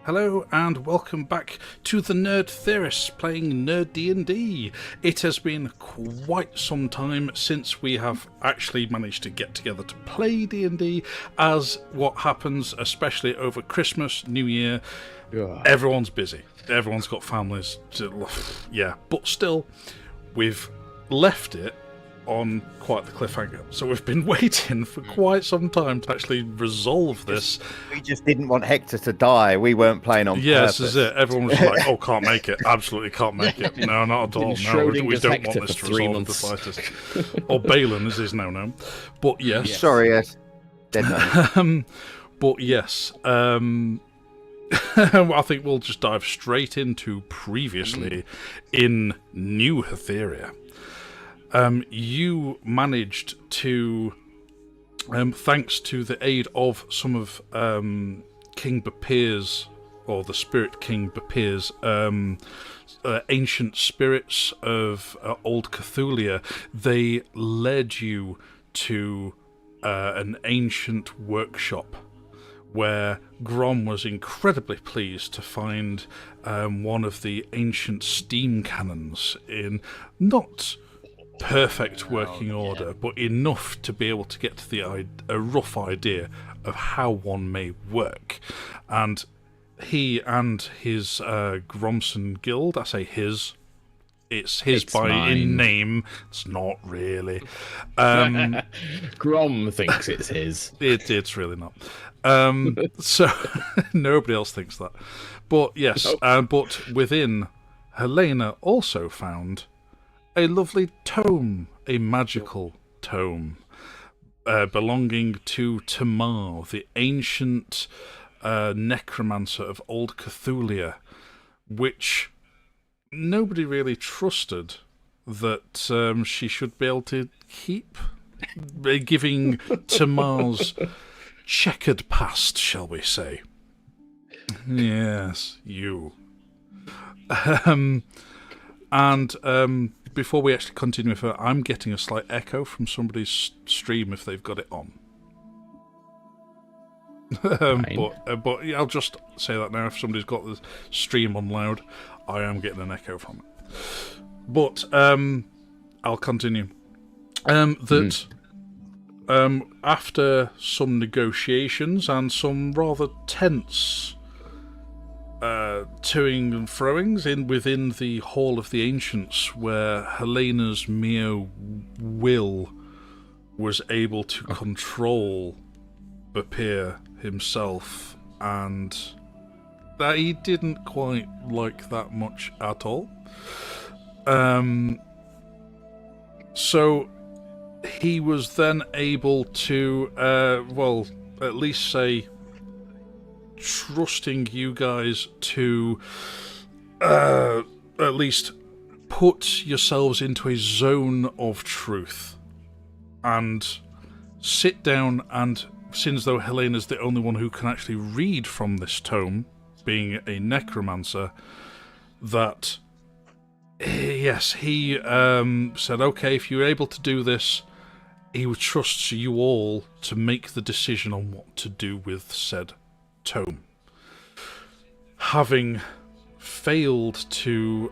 Hello and welcome back to the Nerd Theorists playing NerD&D. It has been quite some time since we have actually managed to get together to play D&D, as what happens, especially over Christmas, New Year, everyone's busy. Everyone's got families. Yeah, but still, we've left it on quite the cliffhanger. So we've been waiting for quite some time to actually resolve this. We just didn't want Hektor to die. We weren't playing on purpose. This is it. Everyone was like, oh, can't make it. Absolutely can't make it. No, not at all. No, we don't want this to resolve the slightest. Or Balan, as is now known. But yes. Sorry, yes. Dead man. But yes. I think we'll just dive straight into previously in New Hatheria. You managed to, thanks to the aid of some of King Bapir's, or the Spirit King Bapir's, ancient spirits of Old Cthulhu, they led you to an ancient workshop where Grom was incredibly pleased to find one of the ancient steam cannons in not perfect working order, but enough to be able to get to a rough idea of how one may work. And he and his Gromson guild, I say his, it's by mine. In name, it's not really. Grom thinks it's his. It's really not. So nobody else thinks that. But yes, but within, Helena also found a lovely tome, a magical tome, belonging to Tamar, the ancient necromancer of Old Cthulhu, which nobody really trusted that she should be able to keep, giving Tamar's checkered past, shall we say. Yes, you. Before we actually continue with her, I'm getting a slight echo from somebody's stream if they've got it on. But I'll just say that now. If somebody's got the stream on loud, I am getting an echo from it. But I'll continue. After some negotiations and some rather tense toing and froings within the Hall of the Ancients, where Helena's mere will was able to control Bapir himself, and that he didn't quite like that much at all. So he was then able to, at least say, trusting you guys to at least put yourselves into a zone of truth and sit down, and since though Helena's the only one who can actually read from this tome, being a necromancer, that yes, he said, okay, if you're able to do this, he would trust you all to make the decision on what to do with said tome. Having failed to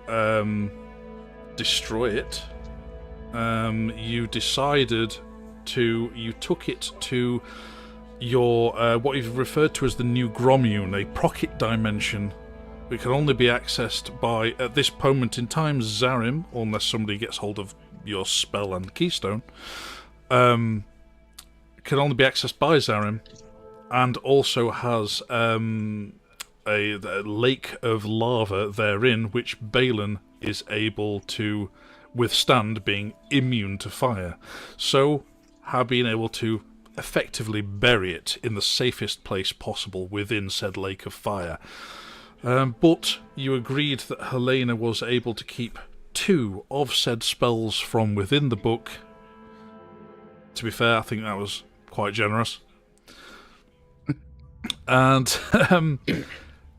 destroy it, you decided you took it to your what you've referred to as the new Gromune, a pocket dimension that can only be accessed by, at this moment in time, Zarim, unless somebody gets hold of your spell and keystone, can only be accessed by Zarim, and also has a lake of lava therein, which Balan is able to withstand, being immune to fire. So, have been able to effectively bury it in the safest place possible within said lake of fire. But you agreed that Helena was able to keep 2 of said spells from within the book. To be fair, I think that was quite generous. And,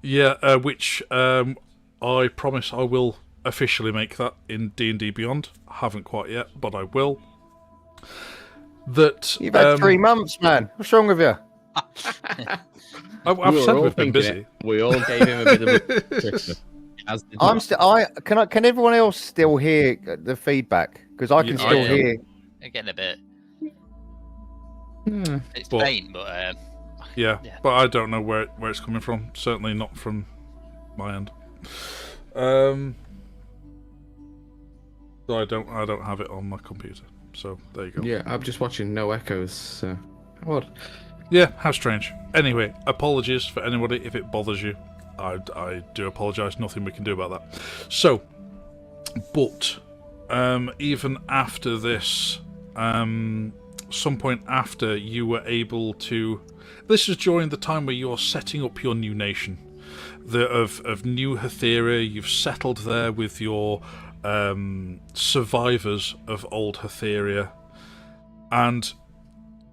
which I promise I will officially make that in D&D Beyond. I haven't quite yet, but I will. That you've had 3 months, man. What's wrong with you? I've said we've been busy. We all gave him a bit of a Christmas. Can everyone else still hear the feedback? Because I can still hear. I'm getting a bit. It's But- faint, but Yeah, but I don't know where it's coming from. Certainly not from my end. So I don't have it on my computer. So there you go. Yeah, I'm just watching no echoes. So odd. Yeah, how strange. Anyway, apologies for anybody if it bothers you. I do apologise. Nothing we can do about that. So, but even after this, some point after you were able to. This is during the time where you're setting up your new nation, of New Hatheria. You've settled there with your survivors of old Hatheria, and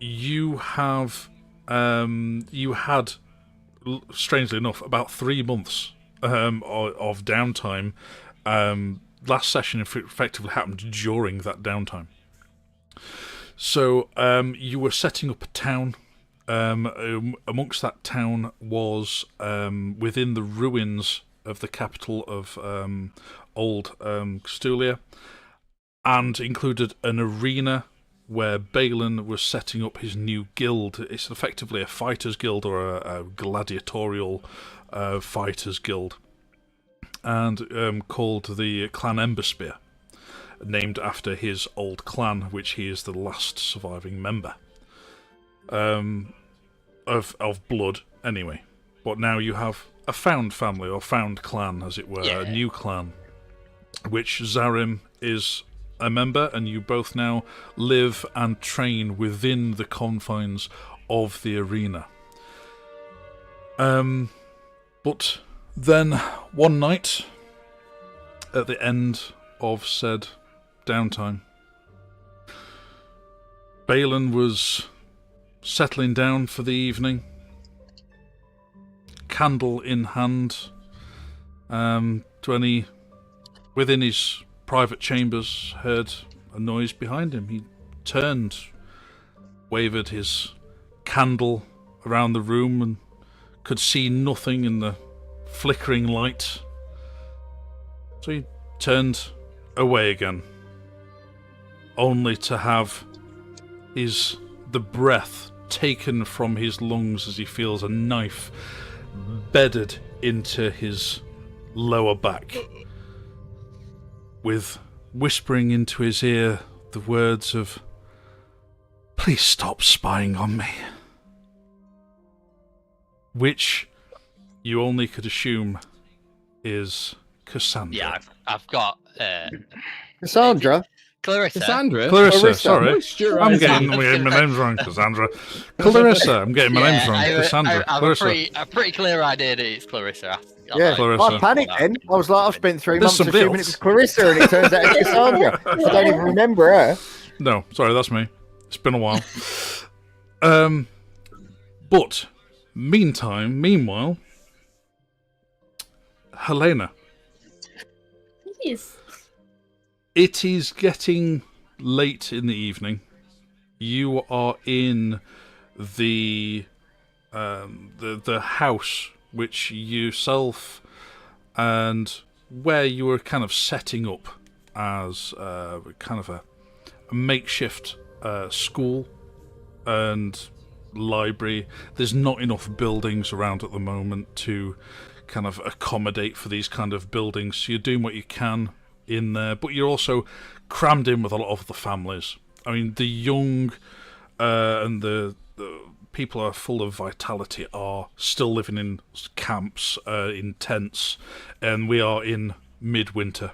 you have you had, strangely enough, about 3 months of downtime. Last session effectively happened during that downtime. So you were setting up a town. Amongst that town was within the ruins of the capital of old Castulia, and included an arena where Balan was setting up his new guild. It's effectively a fighters guild, or a gladiatorial fighters guild, and called the Clan Emberspear, named after his old clan, which he is the last surviving member of blood, anyway. But now you have a found family, or found clan, as it were, a new clan, which Zarim is a member, and you both now live and train within the confines of the arena. But then one night, at the end of said downtime, Balan was settling down for the evening, candle in hand, when he, within his private chambers, heard a noise behind him. He turned, wavered his candle around the room, and could see nothing in the flickering light. So he turned away again, only to have the breath taken from his lungs as he feels a knife bedded into his lower back, with whispering into his ear the words of, "Please stop spying on me," which you only could assume is Cassandra. yeah, I've got Cassandra? Clarissa. Clarissa, sorry. I'm getting my name's wrong, Cassandra. Clarissa, I'm getting my name's wrong. Cassandra. I have Clarissa. a pretty clear idea that it's Clarissa. Yeah, Clarissa. I panicked then. I was like, I've spent 3 There's months somebody assuming else. it was Clarissa, and it turns out it's Cassandra. I don't even remember her. No, sorry, that's me. It's been a while. But, meanwhile, Helena. Yes. It is getting late in the evening. You are in the house which yourself and where you were kind of setting up as kind of a makeshift school and library. There's not enough buildings around at the moment to kind of accommodate for these kind of buildings. So you're doing what you can in there, but you're also crammed in with a lot of the families. I mean, the young and the people are full of vitality are still living in camps, in tents, and we are in midwinter.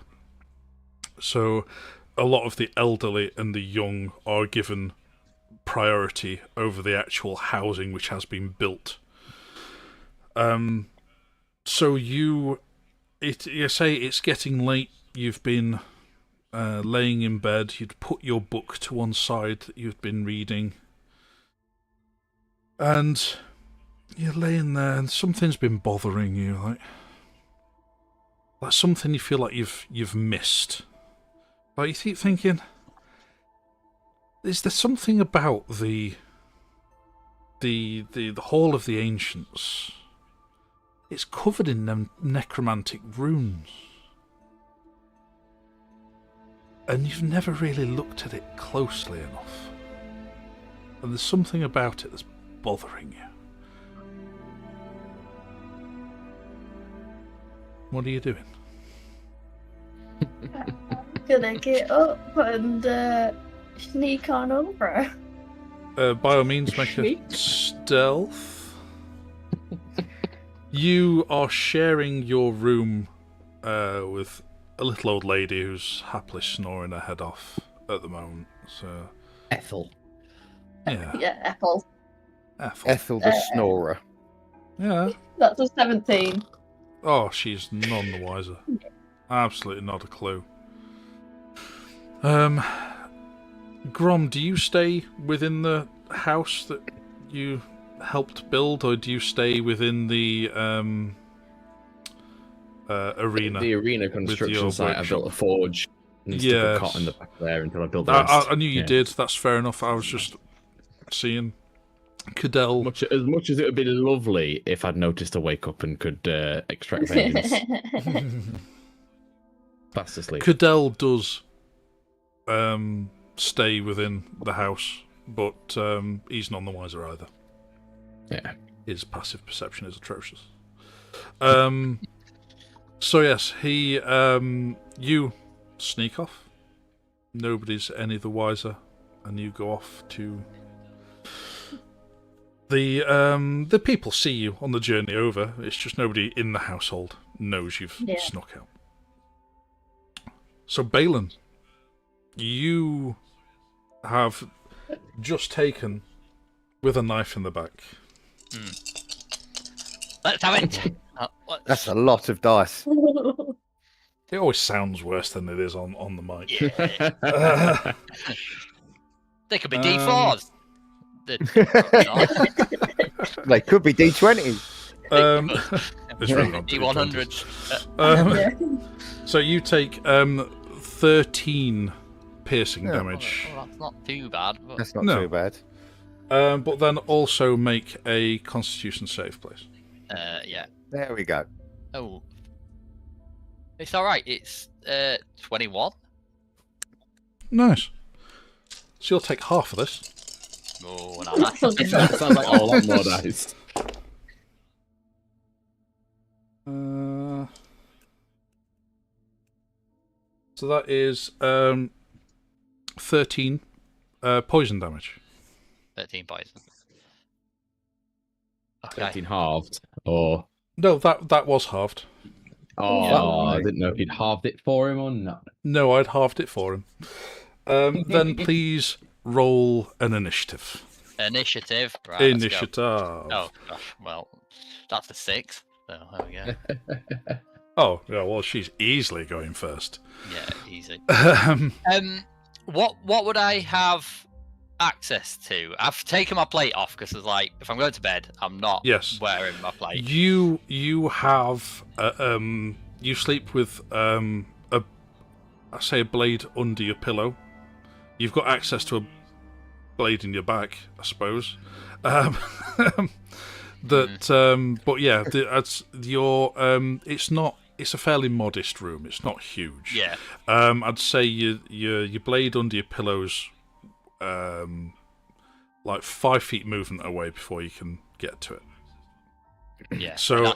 So a lot of the elderly and the young are given priority over the actual housing which has been built. So you say it's getting late. You've been laying in bed. You'd put your book to one side that you've been reading, and you're laying there, and something's been bothering you, like something you feel like you've missed. Like you keep thinking, is there something about the the Hall of the Ancients. It's covered in necromantic runes. And you've never really looked at it closely enough. And there's something about it that's bothering you. What are you doing? Gonna get up and sneak on over. By all means, make a stealth. You are sharing your room with a little old lady who's happily snoring her head off at the moment. So, Ethel. yeah, Yeah, Ethel. Ethel the Snorer. Yeah. That's a 17. Oh, she's none the wiser. Absolutely not a clue. Grom, do you stay within the house that you helped build, or do you stay within the arena? The arena construction site. I built a forge. Needs to Yes. put cot in the back there until I build the rest. I knew you did. That's fair enough. I was just seeing. Cadell. As much as it would be lovely if I'd noticed to wake up and could extract vengeance. Fast asleep. Cadell does stay within the house, but he's none the wiser either. Yeah. His passive perception is atrocious. So yes, you sneak off. Nobody's any the wiser, and you go off to the people see you on the journey over. It's just nobody in the household knows you've snuck out. So Balan, you have just taken with a knife in the back. Let's have it. That's a lot of dice. It always sounds worse than it is on the mic. Yeah. They could be D4s. They could be D20s. It's really not D100s. So you take 13 piercing damage. Well, that's not too bad. But... That's not No. too bad. But then also make a Constitution save, please. Yeah. There we go. Oh. It's alright. It's 21. Nice. So you'll take half of this. Oh, no, that's That sounds like a lot more dice. So that is 13 poison damage. 13 poison. Okay. 13 halved. Or. No, that was halved. Oh, I didn't know if you'd halved it for him or not. No, I'd halved it for him. Then please roll an initiative. Initiative. Right, let's go. Initiative. Oh, gosh. Well, that's a 6. So there we go. Oh, yeah, well, she's easily going first. Yeah, easy. What would I have access to? I've taken my plate off because it's like if I'm going to bed, I'm not wearing my plate. You have you sleep with a blade under your pillow. You've got access to a blade in your back, I suppose. But yeah, that's your it's a fairly modest room. It's not huge. Yeah. I'd say your blade under your pillows, like 5 feet movement away before you can get to it. Yeah. So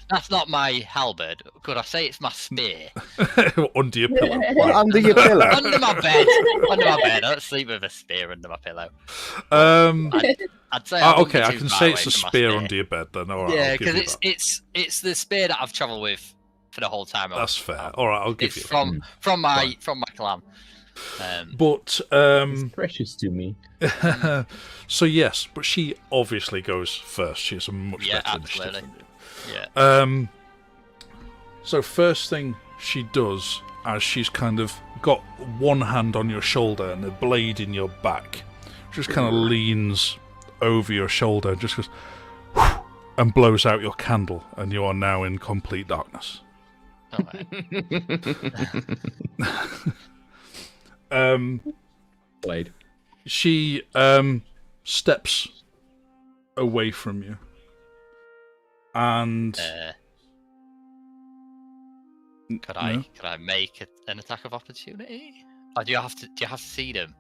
that's not my halberd. Could I say it's my spear? under your pillow. What, under your pillow? Under my bed. Under my bed. I don't sleep with a spear under my pillow. I'd say. Okay, I can say it's a spear under your bed then. All right, yeah, because it's the spear that I've travelled with for the whole time. That's fair. All right, I'll give you. It's from my clan. But It's precious to me. so yes, but she obviously goes first. She has a much better absolutely. initiative. Yeah. So first thing she does, as she's kind of got one hand on your shoulder and a blade in your back, just kind of leans over your shoulder and just goes whoosh, and blows out your candle, and you are now in complete darkness. Okay. Blade. She steps away from you. And could I make an attack of opportunity? Or do you have to see them?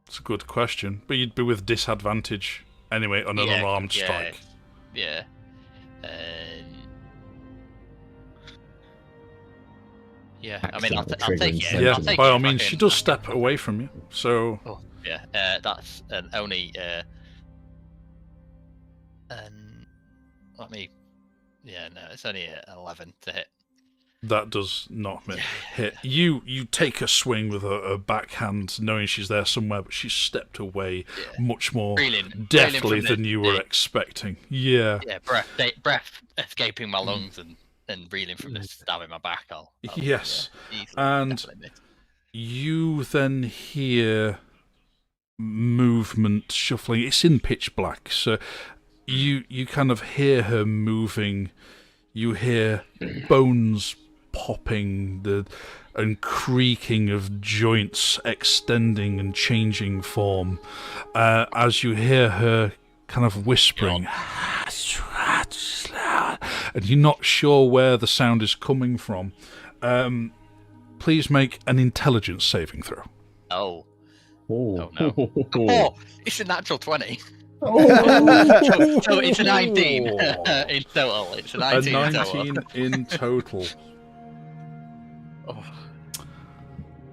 It's a good question, but you'd be with disadvantage anyway on an unarmed strike. Yeah. Yeah, I mean, I'll take it. Yeah, by all means, she does step away from you, so... Oh, yeah, that's only... let me... Yeah, no, it's only 11 to hit. That does not hit. You take a swing with a backhand, knowing she's there somewhere, but she's stepped away much more deftly than you were expecting. Yeah. Yeah, breath escaping my lungs and reeling from the stab in my back. Yes. And you then hear movement, shuffling. It's in pitch black, so you kind of hear her moving. You hear bones popping and creaking of joints extending and changing form as you hear her kind of whispering, and you're not sure where the sound is coming from. Please make an intelligence saving throw. Oh no. Oh, it's a natural 20. So it's a 19 in total. It's a 19 in total.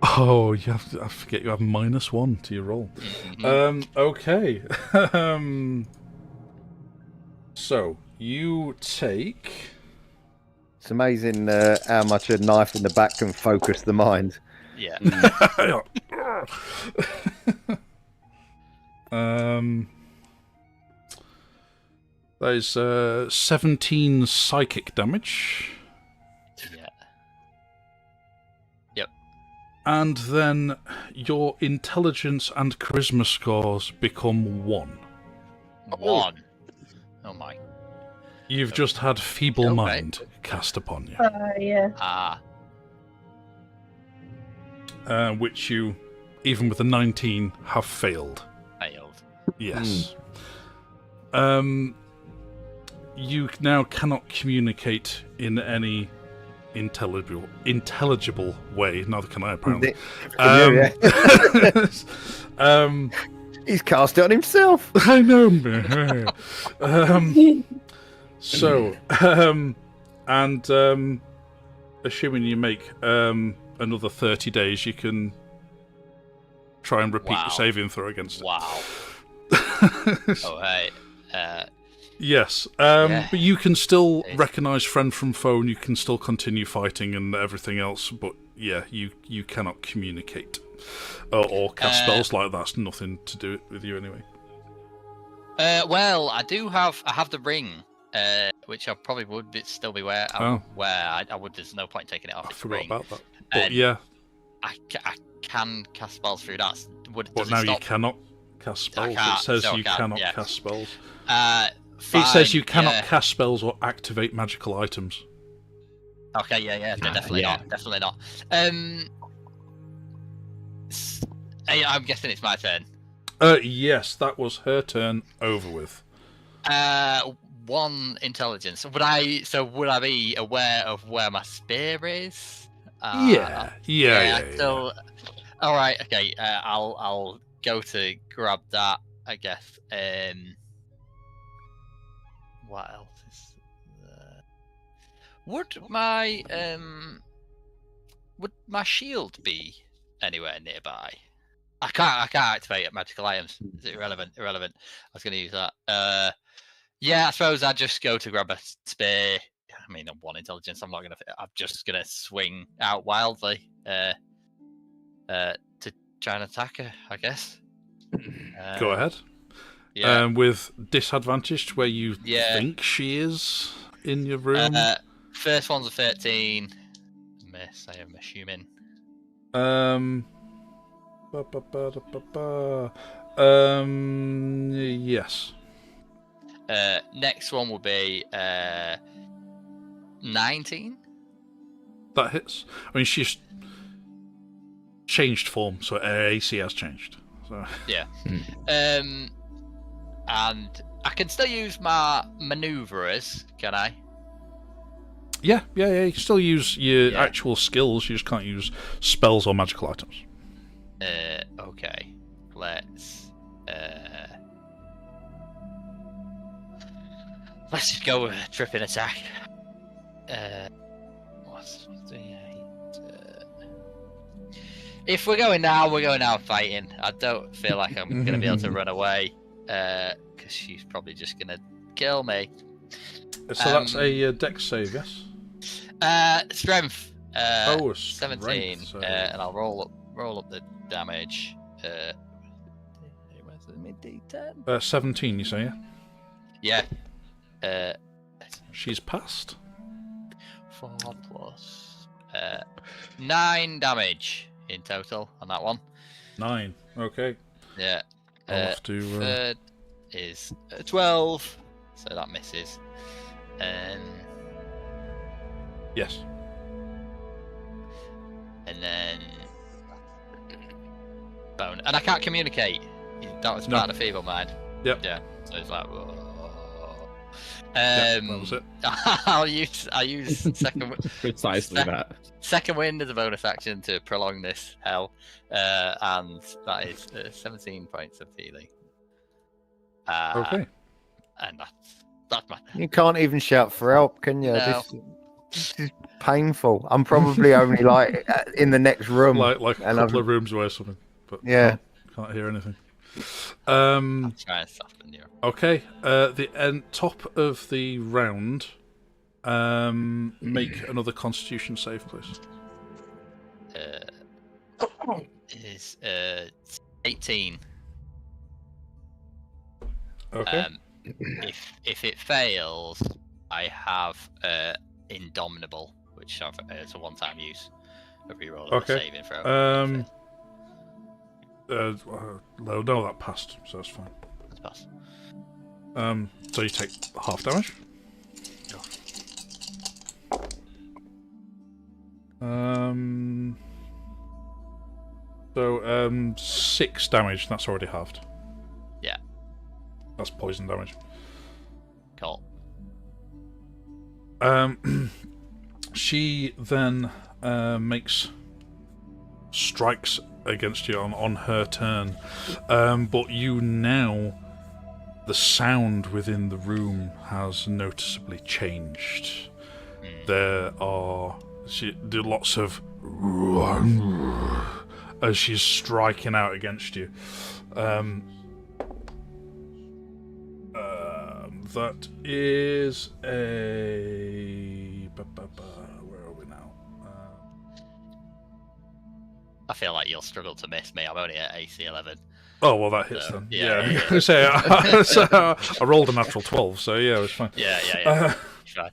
Oh, I forget you have -1 to your roll. Okay. So you take... It's amazing how much a knife in the back can focus the mind. Yeah. There's 17 psychic damage. Yeah. Yep. And then your intelligence and charisma scores become 1. 1? Oh my. You've just had feeble mind cast upon you. Yeah. Which you, even with a 19, have failed. Yes. You now cannot communicate in any intelligible way. Neither can I, apparently. He's cast it on himself. I know. Assuming you make another 30 days, you can try and repeat the saving throw against it. Wow. Yes, but you can still recognise friend from foe, and you can still continue fighting and everything else. But yeah, you cannot communicate or cast spells like that's nothing to do with you anyway. Well, I have the ring, which I probably would still be where I would. There's no point taking it off. I forgot about that. But yeah, I can cast spells through that. But now you cannot cast spells. It says you cannot cast spells. Fine, it says you cannot cast spells or activate magical items. Okay, definitely not. I'm guessing it's my turn. Yes, that was her turn. Over with. 1 intelligence. Would I be aware of where my spear is? Yeah. So, all right, okay. I'll go to grab that, I guess. What else is there? Would my shield be anywhere nearby? I can't activate magical items. Is it irrelevant? I was going to use that. Yeah, I suppose I'd just go to grab a spear. I mean, I'm 1 intelligence. I'm just gonna swing out wildly to try and attack her, I guess. Go ahead. Yeah. With disadvantage where you think she is in your room. First one's a 13. Miss, I am assuming. Yes. Next one will be 19. That hits. I mean, she's changed form, so her AC has changed. So And I can still use my manoeuvrers, can I? yeah. You can still use your actual skills. You just can't use spells or magical items. Okay. Let's just go with a tripping attack. What's the 8? If we're going now, we're going out fighting. I don't feel like I'm going to be able to run away, because she's probably just going to kill me. So that's a dex save, yes? Strength. Oh, a 17. strength, so- And I'll roll up the damage. Where's the mid D10? 17, you say, yeah? Yeah. She's passed. 4 plus 9 damage in total on that one. 9. Okay. Yeah. I'll have to. Third is 12, so that misses. Yes. And then bone. And I can't communicate. That was No. part of feeble mind. Yep. Yeah. So it's like. Whoa. Yep, that was it. I'll use second. Precisely that. Second wind as a bonus action to prolong this hell, and that is 17 points of healing. Okay. And that's my. You can't even shout for help, can you? No. This is painful. I'm probably only like in the next room. Like a and couple I've- of rooms away or something. But Yeah. can't hear anything. I'm trying to soften you. Okay. The top of the round. Make another Constitution save, please. Is 18. Okay. If it fails, I have Indomitable, which is a one-time use. A reroll of a Okay. saving throw. No, that passed, so that's fine. That's pass. So you take half damage. So 6 damage. That's already halved. Yeah. That's poison damage. Cool. She then makes strikes against you on her turn, but you now, the sound within the room has noticeably changed. There are lots of as she's striking out against you. That is a. Where are we now? I feel like you'll struggle to miss me. I'm only at AC 11. Oh well, that hits So, then. yeah. Yeah. So, I rolled a natural 12, so yeah, it was fine. Yeah. Try.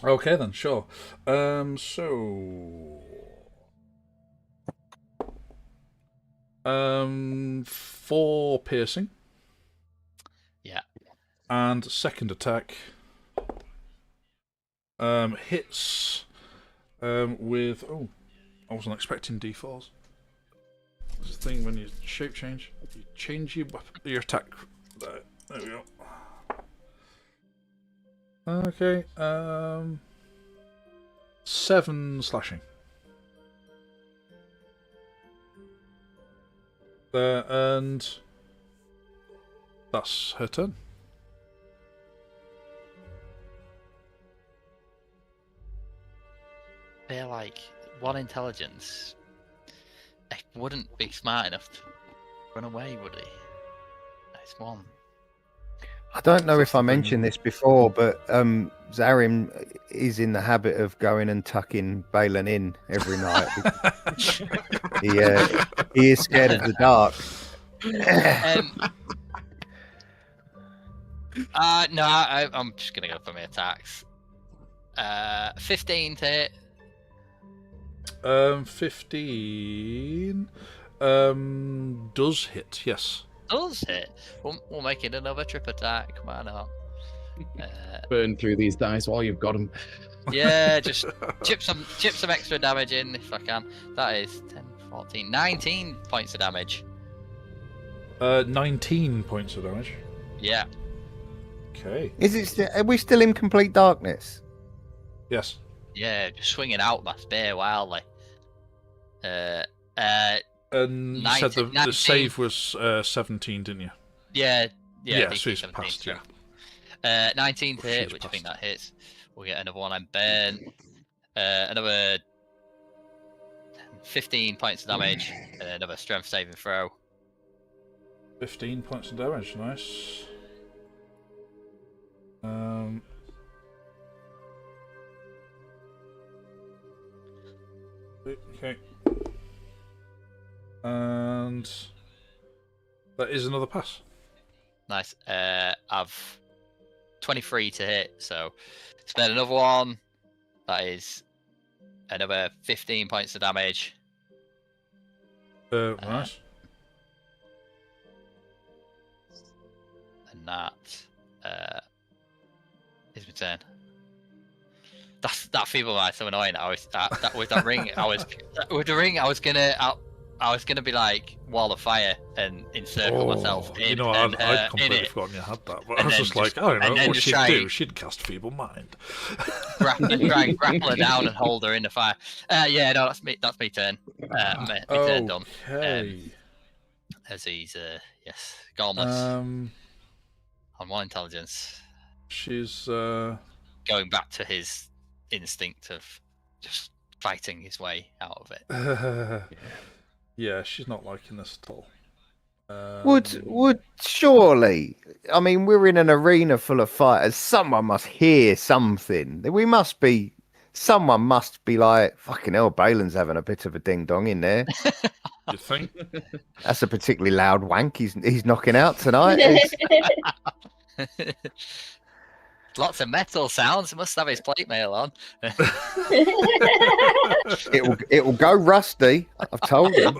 Okay then, sure. So 4 piercing. Yeah. And second attack hits with. Oh, I wasn't expecting D4s. This thing when you shape change, you change your attack. There we go. Okay. 7 slashing. There, and that's her turn. They're like 1 intelligence. They wouldn't be smart enough to run away, would he? It's 1. I don't know if I mentioned this before, but Zarim is in the habit of going and tucking Balan in every night. He is scared of the dark. No, I'm just gonna go for my attacks. 15 to hit. 15 does hit, yes. Does hit. We'll make it another trip attack. Why not? Burn through these dice while you've got them. Yeah, just chip some extra damage in if I can. That is 10, 14, 19 points of damage. 19 points of damage. Yeah. Okay. Are we still in complete darkness? Yes. Yeah, just swinging out my spear wildly. And you said the 19. save was 17, didn't you? Yeah, Yeah, DC so it's 17, passed, so. yeah. 19 to hit, She's which I think passed. that hits. We'll get another one on burn. Another 15 points of damage. Another strength saving throw. 15 points of damage, nice. Okay. And that is another pass. Nice. I've 23 to hit, so spend another one. That is another 15 points of damage. Nice. And that is my turn. That feeble mind so annoying. That with that ring. With the ring. I was gonna be like wall of fire and encircle myself in. You know, I'd completely forgotten you had that, but I was just like, I don't know what she'd do. She'd cast feeble mind. Try and grapple her down and hold her in the fire. Yeah, no, that's me. That's me turn. My turn done. Okay. As he's yes, gormless on 1 intelligence. She's Going back to his instinct of just fighting his way out of it. yeah, she's not liking this at all. Would surely, I mean, we're in an arena full of fighters. Someone must hear something. Someone must be like, fucking hell, Balan's having a bit of a ding dong in there. You think? That's a particularly loud wank he's knocking out tonight. Lots of metal sounds. He must have his plate mail on. It will go rusty. I've told him.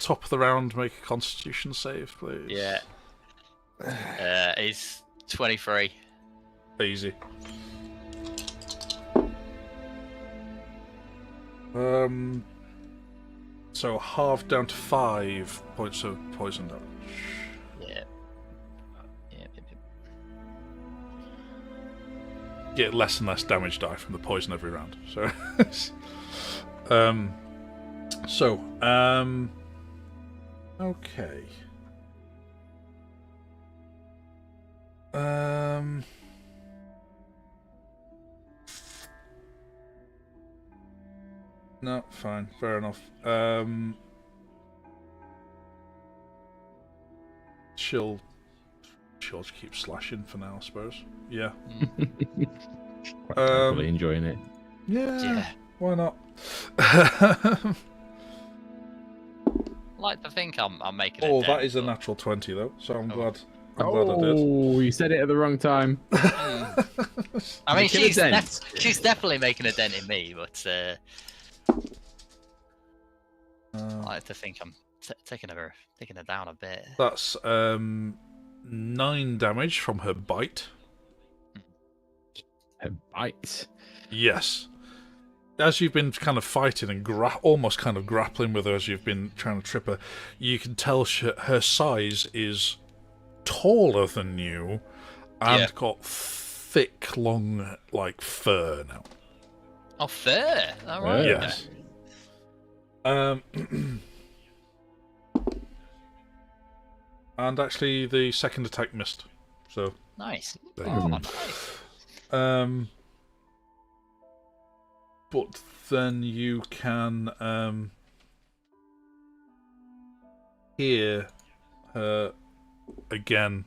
Top of the round, make a Constitution save, please. Yeah. He's 23. Easy. So half down to 5 points of poison damage. Yeah. Get less and less damage die from the poison every round. So, okay. No, fine, fair enough. She'll just keep slashing for now, I suppose. Yeah. Quite tranquilly enjoying it. Yeah. Why not? Like to think I'm making. Oh, that is a natural 20 though, so I'm glad. I'm glad I did. Oh, you said it at the wrong time. I mean, she's definitely making a dent in me, but I like to think I'm taking her down a bit. That's 9 damage from her bite. A bite. Yes. As you've been kind of fighting and almost kind of grappling with her as you've been trying to trip her, you can tell her size is taller than you and got thick, long, like fur now. Oh, fur? All right. Yes. And actually, the second attack missed. So Nice. there you Oh, go. nice. But then you can hear her again.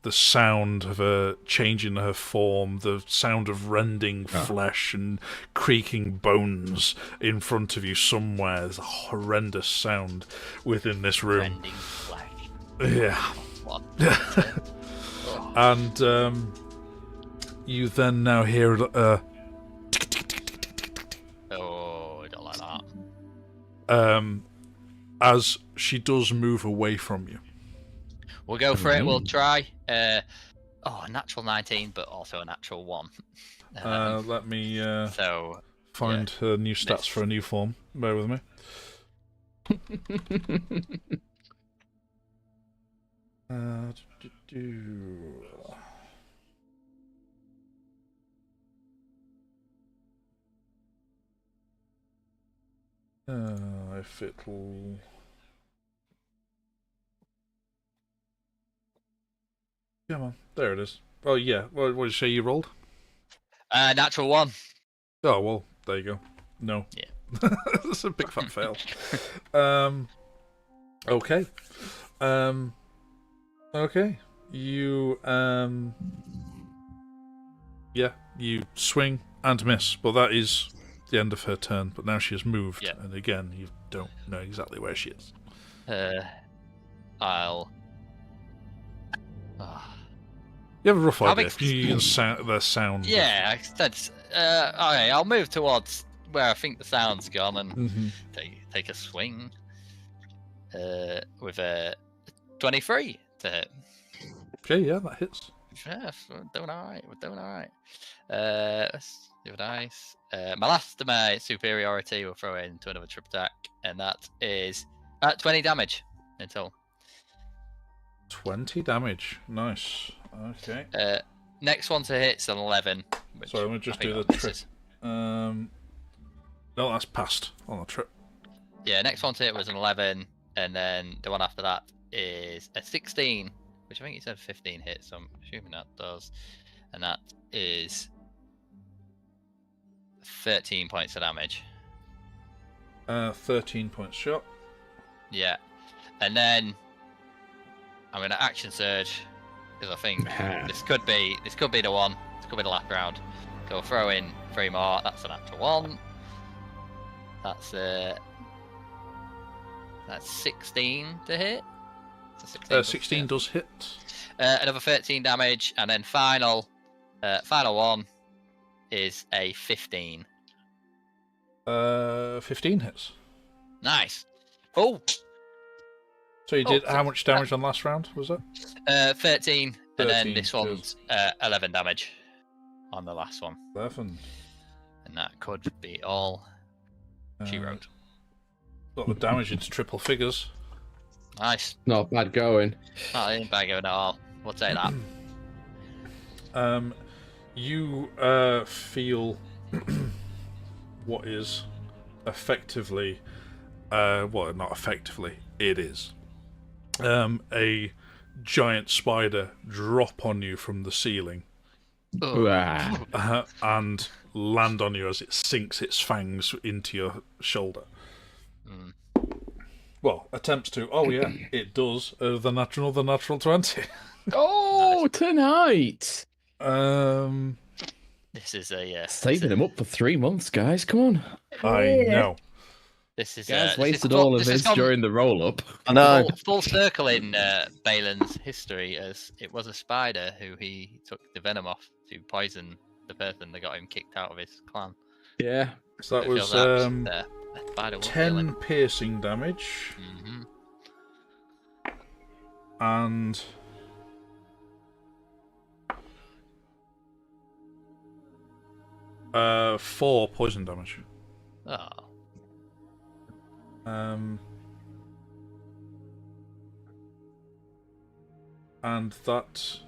The sound of her changing her form, the sound of rending flesh and creaking bones in front of you somewhere. There's a horrendous sound within this room. Rending flesh. Yeah. What? And you then now hear Oh, I don't like that. as she does move away from you. We'll go for it. We'll try. A natural 19, but also a natural 1. Let me so find her new stats for a new form. Bear with me. If it'll. Come on, there it is. Oh yeah, what did you say you rolled? Natural 1. Oh well, there you go. No. Yeah. That's a big fat fail. Okay. Okay. You yeah, you swing and miss, but that is the end of her turn. But now she has moved, Yeah. and again, you don't know exactly where she is. I'll. You have a rough How idea. big- You can the sound. Yeah, that's. Okay, I'll move towards where I think the sound's gone and Mm-hmm. take a swing. With a 23 to hit. Okay, yeah, that hits. Yeah, we're doing alright. Let's do a dice. My last of my superiority will throw it into another trip attack, and that is 20 damage in total. 20 damage. Nice. Okay. Next one to hit's an 11. Which So I'm gonna just I think do that the trip. misses. No, that's passed on the trip. Yeah, next one to hit was an 11, and then the one after that is a 16, which I think you said 15 hits, so I'm assuming that does. And that is 13 points of damage. 13 points shot. Yeah. And then I'm gonna action surge because I think this could be the one. This could be the last round. So we'll throw in 3 more. That's an actual 1. That's 16 to hit. So 16 does hit. Another 13 damage, and then final one is a 15. 15 hits. Nice. Oh, So you did so- how much damage on last round, was it? 13, and then 13, this one's 11 damage on the last one, 11. and that could be all she wrote. Got the damage into triple figures. Nice. Not bad going. Not in bad going at all. We'll take that. You feel what is effectively, well, not effectively, it is a giant spider drop on you from the ceiling and land on you as it sinks its fangs into your shoulder. Mm. Well, attempts to. Oh yeah, it does. The natural 20. Oh, tonight. This is a Saving him up for 3 months, guys. Come on. I know. This is Guys this wasted is all of this has his gone during the roll-up. I know. full circle in Balan's history, as it was a spider who he took the venom off to poison the person that got him kicked out of his clan. Yeah. So that It was feels like a spider will kill him. 10 piercing damage Mhm. and 4 poison damage. Oh. And that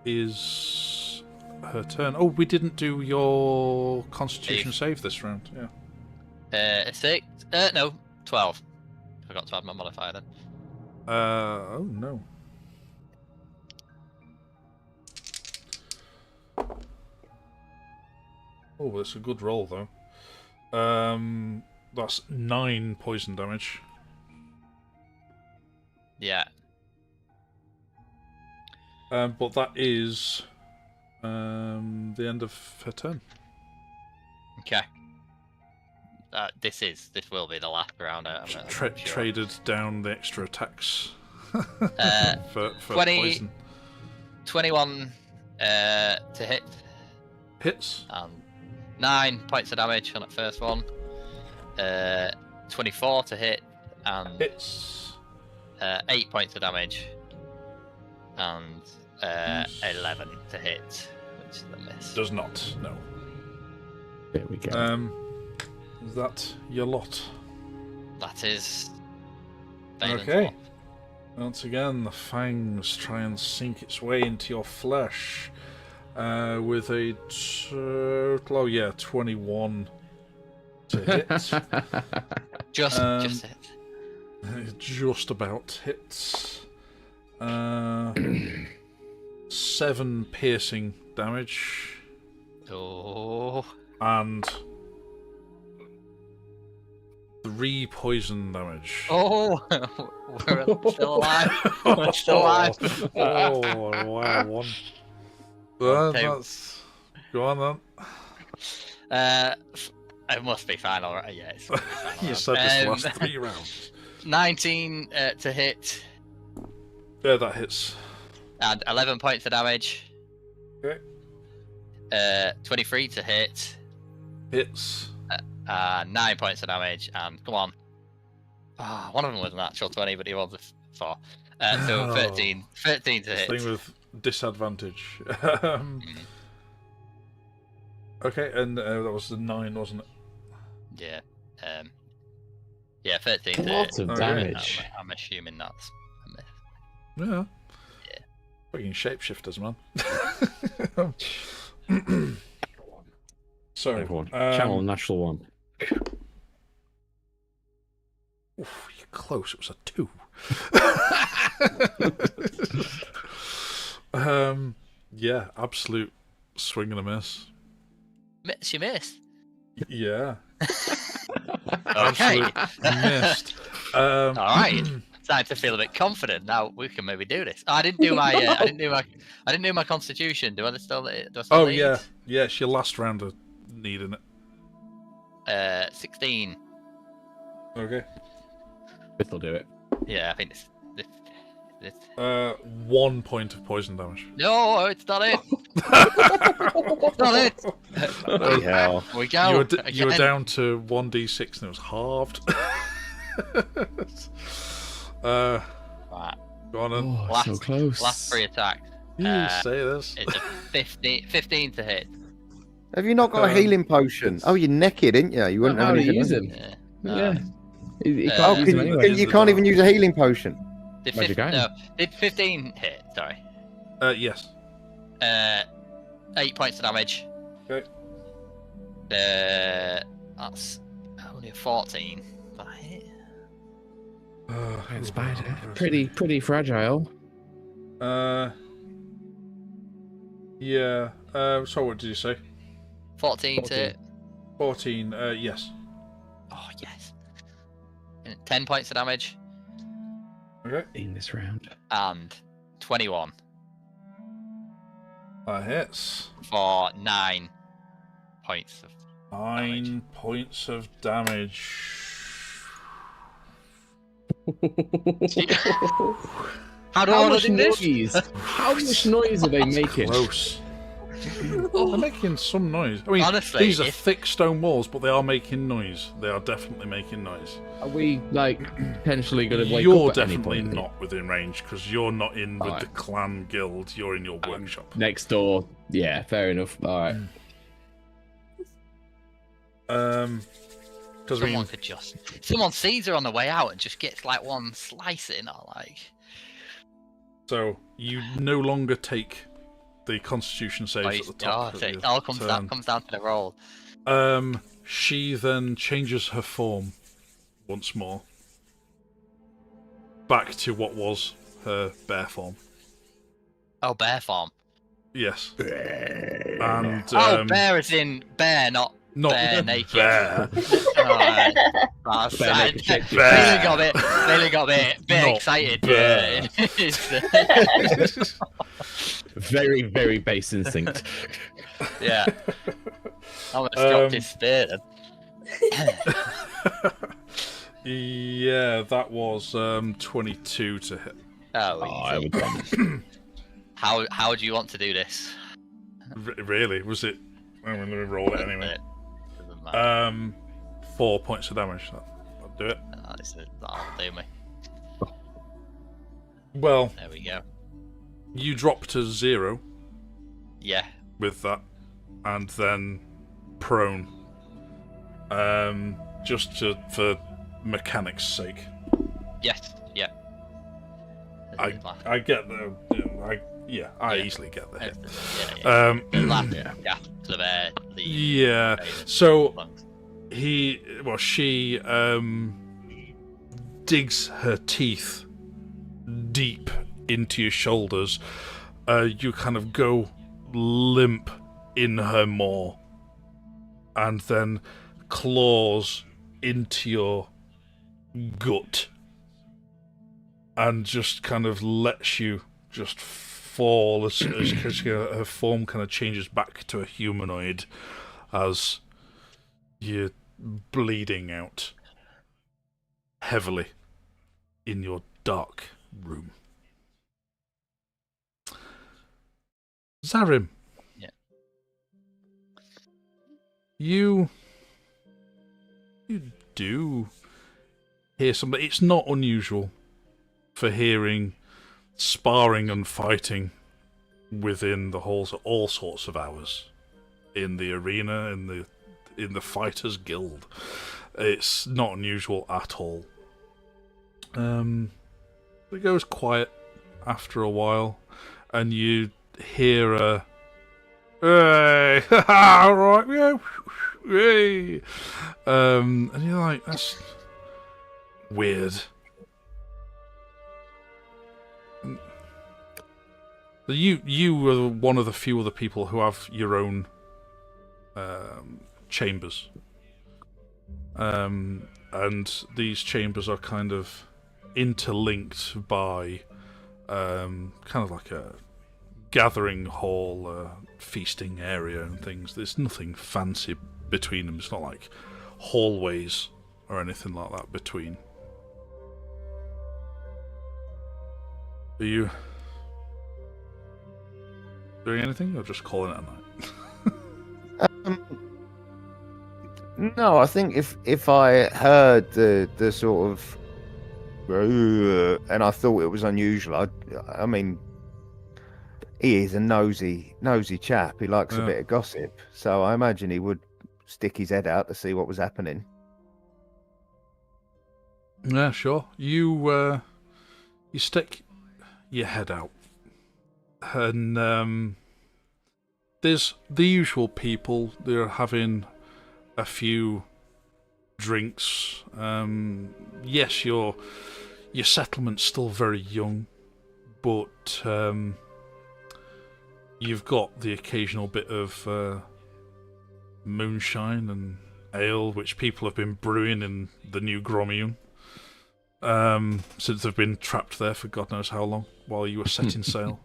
is her turn. Oh, we didn't do your Constitution save this round. Yeah. 6. No, 12. Forgot to add my modifier then. Oh no. Oh, that's a good roll though. That's 9 poison damage. Yeah. But that is the end of her turn. Okay. This will be the last round. I'm sure. Traded down the extra attacks for 20 poison. 21 to hit, Hits. and 9 points of damage on that first one. 24 to hit, and Hits. 8 points of damage, and Nice. 11 to hit, which is a miss. Does not. No. There we go. Is that your lot? That is. Balan's Okay. one. Once again, the fangs try and sink its way into your flesh with a total, 21 to hit. Just it. It just about hits. 7 piercing damage Oh. and 3 poison damage. Oh, we're still alive. We're still alive. Oh, wow, one. Well, Okay. that's... Go on then. It must be final, right? Yeah, it's final You round. said this last 3 rounds. 19 to hit Yeah, that hits. and 11 points of damage. Okay. 23 to hit, Hits. 9 points of damage, and come on. One of them was an actual 20, but he was a 4. So Oh. 13 to hit. Thing with disadvantage. Okay, and that was the 9, wasn't it? Yeah. Yeah, 13 to hit. Lots of Okay. damage. I'm assuming that's a miss. Yeah. Yeah. Fucking shapeshifters, man. So, Everyone. Channel natural one. oof, you're close. It was a 2. Yeah, absolute swing and a miss. Miss, you missed. Yeah, Okay. absolute missed. All right. Starting to feel a bit confident now. We can maybe do this. I didn't do my. I didn't do my constitution. Do I still? Oh lead? yeah, yeah. It's your last round of needing it. 16. Okay. This'll do it. Yeah, I think this. 1 point of poison damage. No, it's not it. It's not it. Bloody hell. We go. You were again. down to 1d6 and it was halved. Right. Go on then. Oh, Last- so close. Last 3 attacks. You say this. It's a 15 to hit. Have you not got a healing potion? Oh, you're naked, ain't you? You wouldn't How have do you anything. use him? Yeah. Yeah. He Oh, can't Oh, use him anyway. you can't even use a healing potion. Did Magic item. no, did 15 hit? Sorry. Yes. 8 points of damage. Okay. That's only a 14. That hit. It's bad. Pretty fragile. Yeah. So what did you say? 14 to hit. 14. Yes. Oh yes. And 10 points of damage Okay. In this round. and 21 That hits. for 9 points of 9 points of damage. How do I How want much to do this? noise? How much noise are they making? Close. They're making some noise. I mean, Honestly, these are if- thick stone walls, but they are making noise. They are definitely making noise. Are we like potentially going to wake You're up at any definitely point? not within range because you're not in with Alright. the clan guild. You're in your workshop. Next door. Yeah, fair enough. All right. Because I mean, Someone could just. Someone sees her on the way out and just gets like one slice in or like. so you no longer take the Constitution saves at the top. so of it your all comes turn. down to the roll. She then changes her form once more back to what was her bear form. Oh, bear form. Yes. And Bear is in bear, not not bear naked. bear. Alright. That's Bear sad. naked chick. Really got a bit Not excited. bear. Very, very base instinct. Yeah. Almost dropped his spear then. Yeah, that was 22 to hit. Oh, I easy. would. How do you want to do this? Really? Was it? Well, let me roll it anyway. Doesn't matter. 4 points of damage. That'll do it. That'll do me. Well, There we go. you drop to 0 Yeah. with that, and then prone. Just for mechanics' sake. Yes. Yeah. I get the. I easily get the hit. Yeah. Yeah. To the Yeah. So she digs her teeth deep into your shoulders. You kind of go limp in her maw, and then claws into your gut, and just kind of lets you just fall as her form kind of changes back to a humanoid as you're bleeding out heavily in your dark room. Zarim. Yeah. You do hear somebody. It's not unusual for hearing sparring and fighting within the halls at all sorts of hours. In the arena, in the Fighters Guild. It's not unusual at all. It goes quiet after a while, and you hear a "Hey, alright, yeah, hey." And you're like, that's weird. You were one of the few other people who have your own chambers, and these chambers are kind of interlinked by kind of like a gathering hall, feasting area and things. There's nothing fancy between them. It's not like hallways or anything like that between. Are you doing anything or just calling it a night? No, I think if I heard the sort of and I thought it was unusual, I mean, he is a nosy chap. He likes a bit of gossip, so I imagine he would stick his head out to see what was happening. Yeah, sure. You stick your head out, and there's the usual people. They're having a few drinks. Yes, your settlement's still very young, but you've got the occasional bit of moonshine and ale, which people have been brewing in the new Gromium since they've been trapped there for God knows how long while you were setting sail.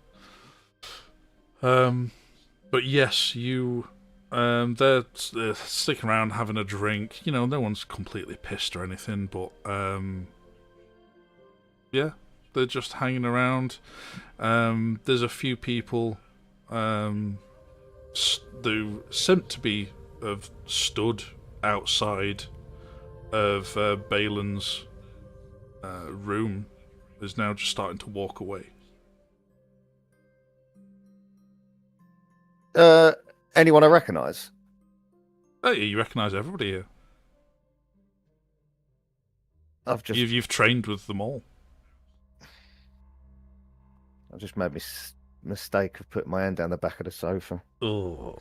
But yes, they're sticking around having a drink. You know, no one's completely pissed or anything, but yeah, they're just hanging around. There's a few people who seem to have stood outside of Balan's room, is now just starting to walk away. Anyone I recognise? Oh, yeah, you recognise everybody here. You've trained with them all. I just made mistake of putting my hand down the back of the sofa. Oh.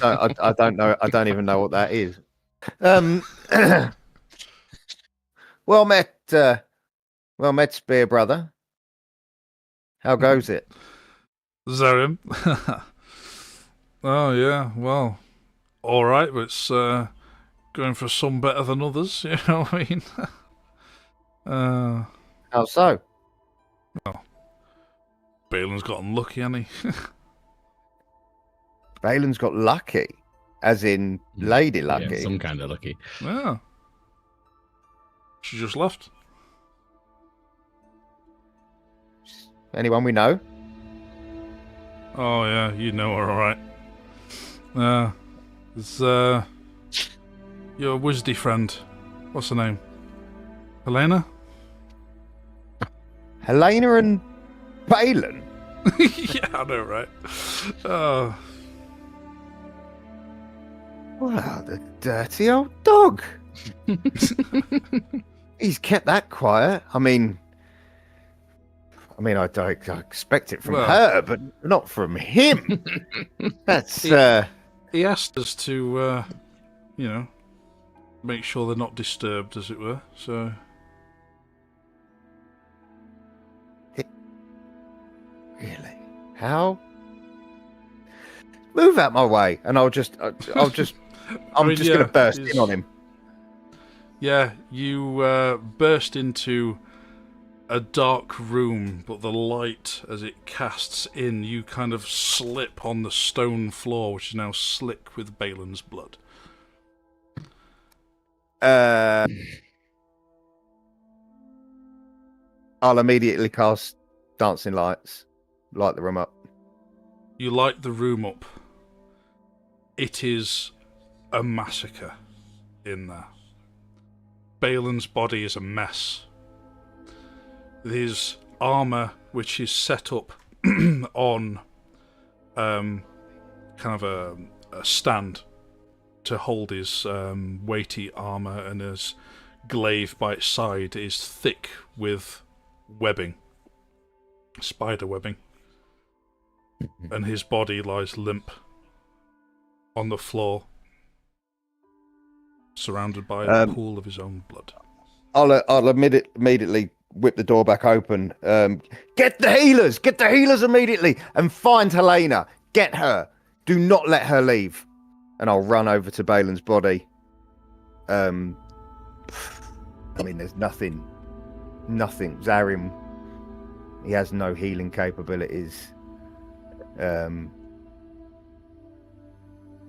I don't know. I don't even know what that is. Well met, Spear brother. How goes it? Zarim? Oh, yeah, well, alright, but it's going for some better than others, you know what I mean? How so? Well, Balan's got unlucky, hasn't he? Balan's got lucky, as in lady lucky. Yeah, some kind of lucky. Yeah. She just left. Anyone we know? Oh, yeah, you know her, alright. It's, your Wisdy friend. What's her name? Helena? Helena and Balan? Yeah, I know, right? Oh. Wow, the dirty old dog. He's kept that quiet. I mean, I expect it from Well- her, but not from him. That's He asked us to, make sure they're not disturbed, as it were. So really how. Move out my way, and I'm just mean, going to burst he's- in on him. yeah, you burst into a dark room, but the light, as it casts in, you kind of slip on the stone floor, which is now slick with Balan's blood. I'll immediately cast dancing lights, light the room up. You light the room up. It is a massacre in there. Balan's body is a mess. His armor, which is set up on kind of a stand to hold his weighty armor, and his glaive by its side is thick with webbing, spider webbing, and his body lies limp on the floor, surrounded by a pool of his own blood. I'll immediately whip the door back open. Get the healers immediately, and find Helena. Get her. Do not let her leave. And I'll run over to Balan's body. I mean, there's nothing. Zarim, he has no healing capabilities.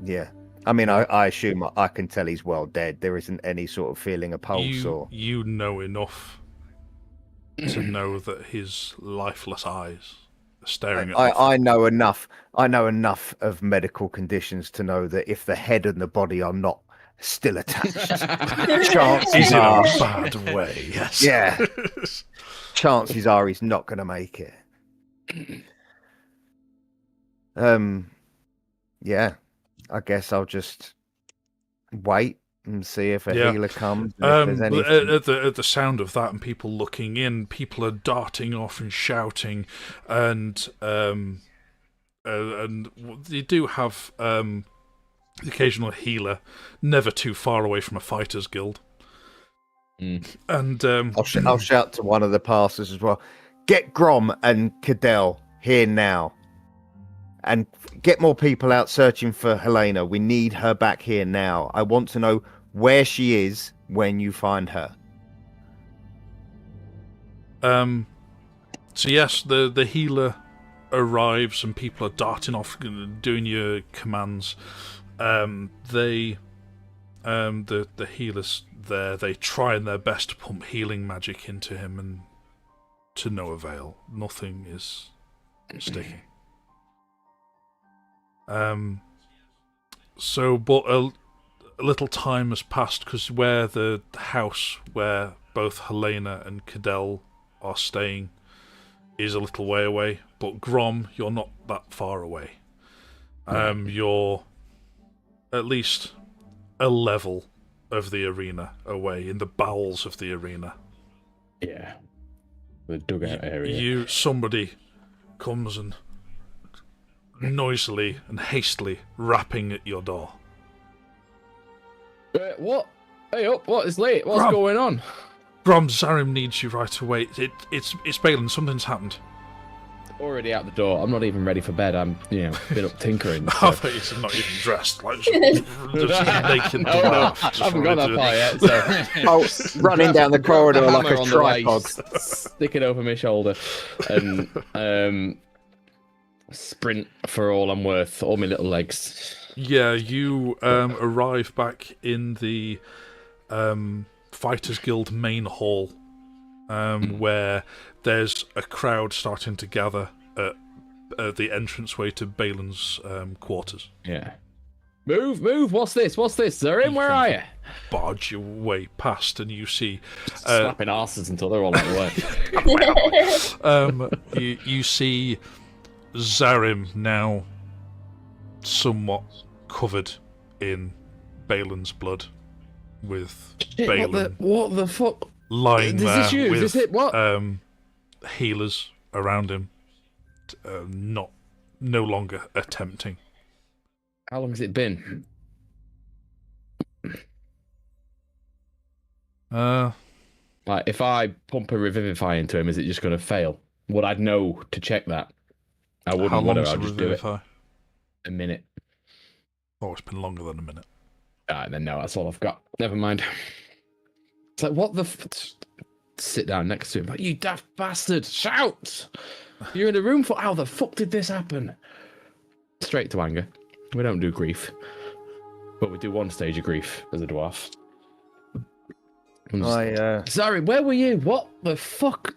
Yeah. I mean, I assume I can tell he's well dead. There isn't any sort of feeling of pulse or... You know enough to know that his lifeless eyes are staring at nothing. I know enough. I know enough of medical conditions to know that if the head and the body are not still attached, chances He's in a are, bad way, yes. yeah, chances are he's not going to make it. Yeah, I guess I'll just wait and see if a healer comes. And if there's anything... at the sound of that and people looking in, people are darting off and shouting, and you do have the occasional healer, never too far away from a fighters guild. And I'll shout to one of the passers as well. Get Grom and Cadell here now. And get more people out searching for Helena. We need her back here now. I want to know where she is when you find her. So yes, the healer arrives and people are darting off, doing your commands. The healers there, they trying their best to pump healing magic into him, and to no avail. Nothing is sticking. But a little time has passed, because where the house where both Helena and Cadell are staying is a little way away. But Grom, you're not that far away. You're at least a level of the arena away, in the bowels of the arena. Yeah, the dugout area. Somebody comes and noisily and hastily rapping at your door. What? Hey up! What is late? What's Grom. going on? Grom, Zarim needs you right away. It's Balan. Something's happened. Already out the door. I'm not even ready for bed. I'm, been up tinkering. I So. thought he's not even dressed. Like just naked. No, I haven't got that far yet. So Running down the corridor the like hammer a on the tripod. waist, stick it over my shoulder, and sprint for all I'm worth. All my little legs. Yeah, you arrive back in the Fighters Guild main hall, where there's a crowd starting to gather at the entranceway to Balan's quarters. Yeah. Move! What's this? Zarim, where are you? Barge your way past, and you see Slapping asses until they're all out of the way. you see Zarim now somewhat covered in Balan's blood, with Shit, Balan what the fuck? lying Is there this you? with Is this it? What? healers around him, no longer attempting. How long has it been? Like, if I pump a revivify into him, is it just going to fail? Would I know to check that? I wouldn't. How long Whatever, is I'll the just do it. revivify? A minute. Oh, it's been longer than a minute. Then no, that's all I've got. Never mind. It's like, what the? Sit down next to him. Like, you daft bastard! Shout! You're in a room for. How the fuck did this happen? Straight to anger. We don't do grief, but we do one stage of grief as a dwarf. Sorry, where were you? What the fuck?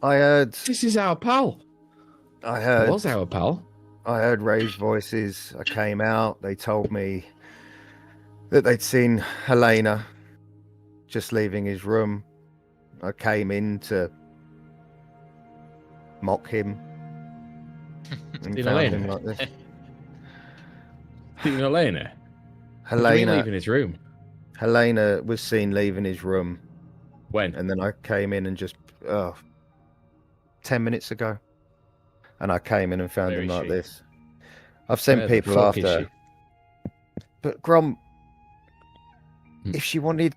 I heard. This is our pal. I heard. It was our pal. I heard raised voices. I came out. They told me that they'd seen Helena just leaving his room. I came in to mock him. And Seen found Helena? him like this. Seen Helena? Helena, leaving his room. Helena was seen leaving his room. When? And then I came in and just 10 minutes ago. And I came in and found Where him is like she? this. I've sent Where the people fuck is after. she? But Grom, if she wanted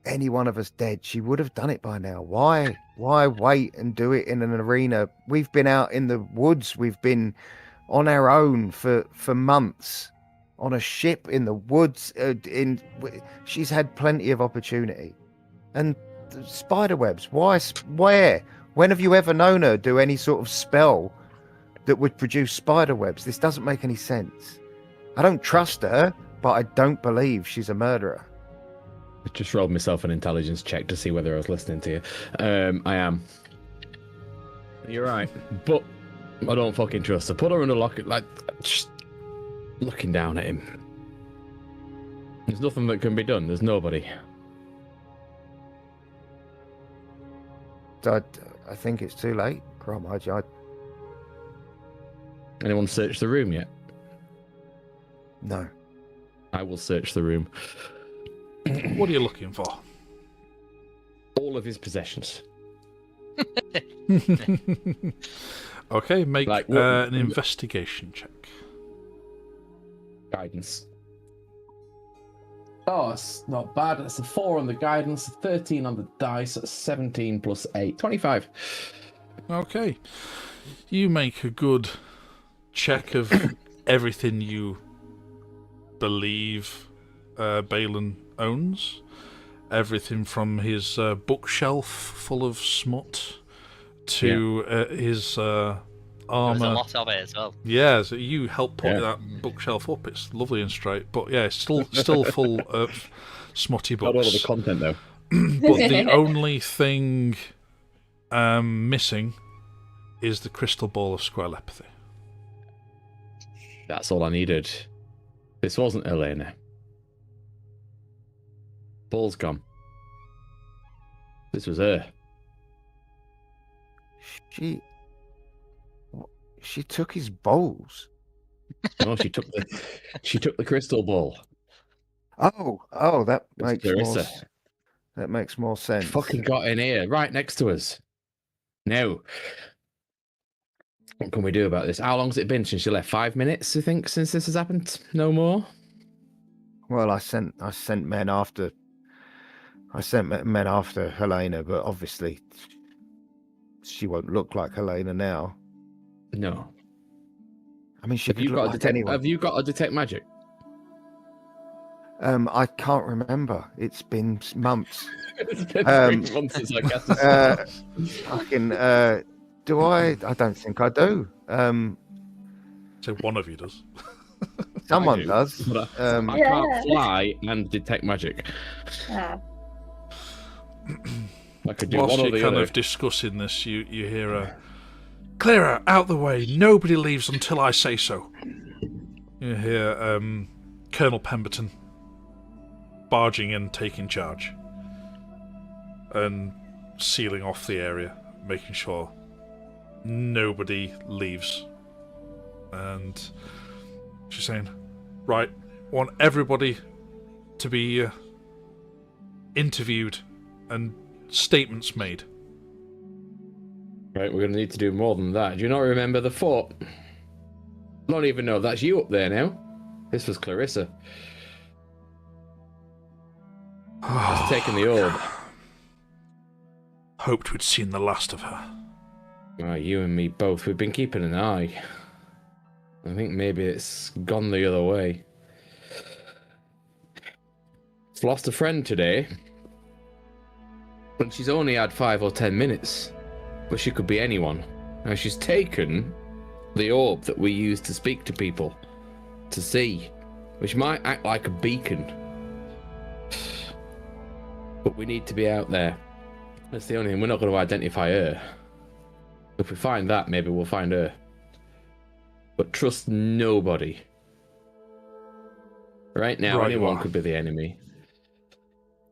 any one of us dead, she would have done it by now. Why wait and do it in an arena? We've been out in the woods. We've been on our own for months, on a ship in the woods. She's had plenty of opportunity. And spider webs. Why? Where? When have you ever known her do any sort of spell that would produce spider webs? This doesn't make any sense. I don't trust her, but I don't believe she's a murderer. I just rolled myself an intelligence check to see whether I was listening to you. I am. You're right, but I don't fucking trust her. Put her in a locket, like, just looking down at him. There's nothing that can be done. There's nobody. I think it's too late, Grom. Anyone searched the room yet? No. I will search the room. What are you looking for? All of his possessions. Okay, make Like, an investigation check. Guidance. Oh, it's not bad. That's a 4 on the guidance, a 13 on the dice, that's 17 plus 8. 25. Okay. You make a good check of everything you believe Balan owns. Everything from his bookshelf full of smut to his armor. There's a lot of it as well. Yeah, so you help put that bookshelf up. It's lovely and straight, but yeah, it's still full of smutty books. Not all of the content though. But the only thing missing is the crystal ball of squarelepathy. That's all I needed. This wasn't Elena. Ball's gone. This was her. She took his bowls. No, she took the crystal ball. Oh, that makes Clarissa. more sense. Fucking got in here, right next to us. Now, what can we do about this? How long's it been since you left? 5 minutes, you think, since this has happened? No more? Well, I sent men after. I sent men after Helena, but obviously she won't look like Helena now. No. I mean, she Have could you look got like anyone. Have you got a detect magic? I can't remember. It's been months. It's been 3 months since I cast this. Fucking. Do I? I don't think I do. So one of you does. Someone I do, does. But I Yeah. can't fly and detect magic. Ah. I could do Whilst one or you're the kind other. of discussing this, you hear a "Clear out the way! Nobody leaves until I say so." You hear Colonel Pemberton barging in, taking charge, and sealing off the area, making sure nobody leaves. And she's saying, "Right, want everybody to be interviewed and statements made. Right, we're going to need to do more than that. Do you not remember the fort? I don't even know if that's you up there now. This was Clarissa. Has taken the orb. Hoped we'd seen the last of her. Well, you and me both. We've been keeping an eye. I think maybe it's gone the other way. It's lost a friend today. And she's only had 5 or 10 minutes. But she could be anyone. Now she's taken the orb that we use to speak to people. To see. Which might act like a beacon. But we need to be out there. That's the only thing. We're not going to identify her. If we find that, maybe we'll find her. But trust nobody. Right now, Right, anyone you are. could be the enemy.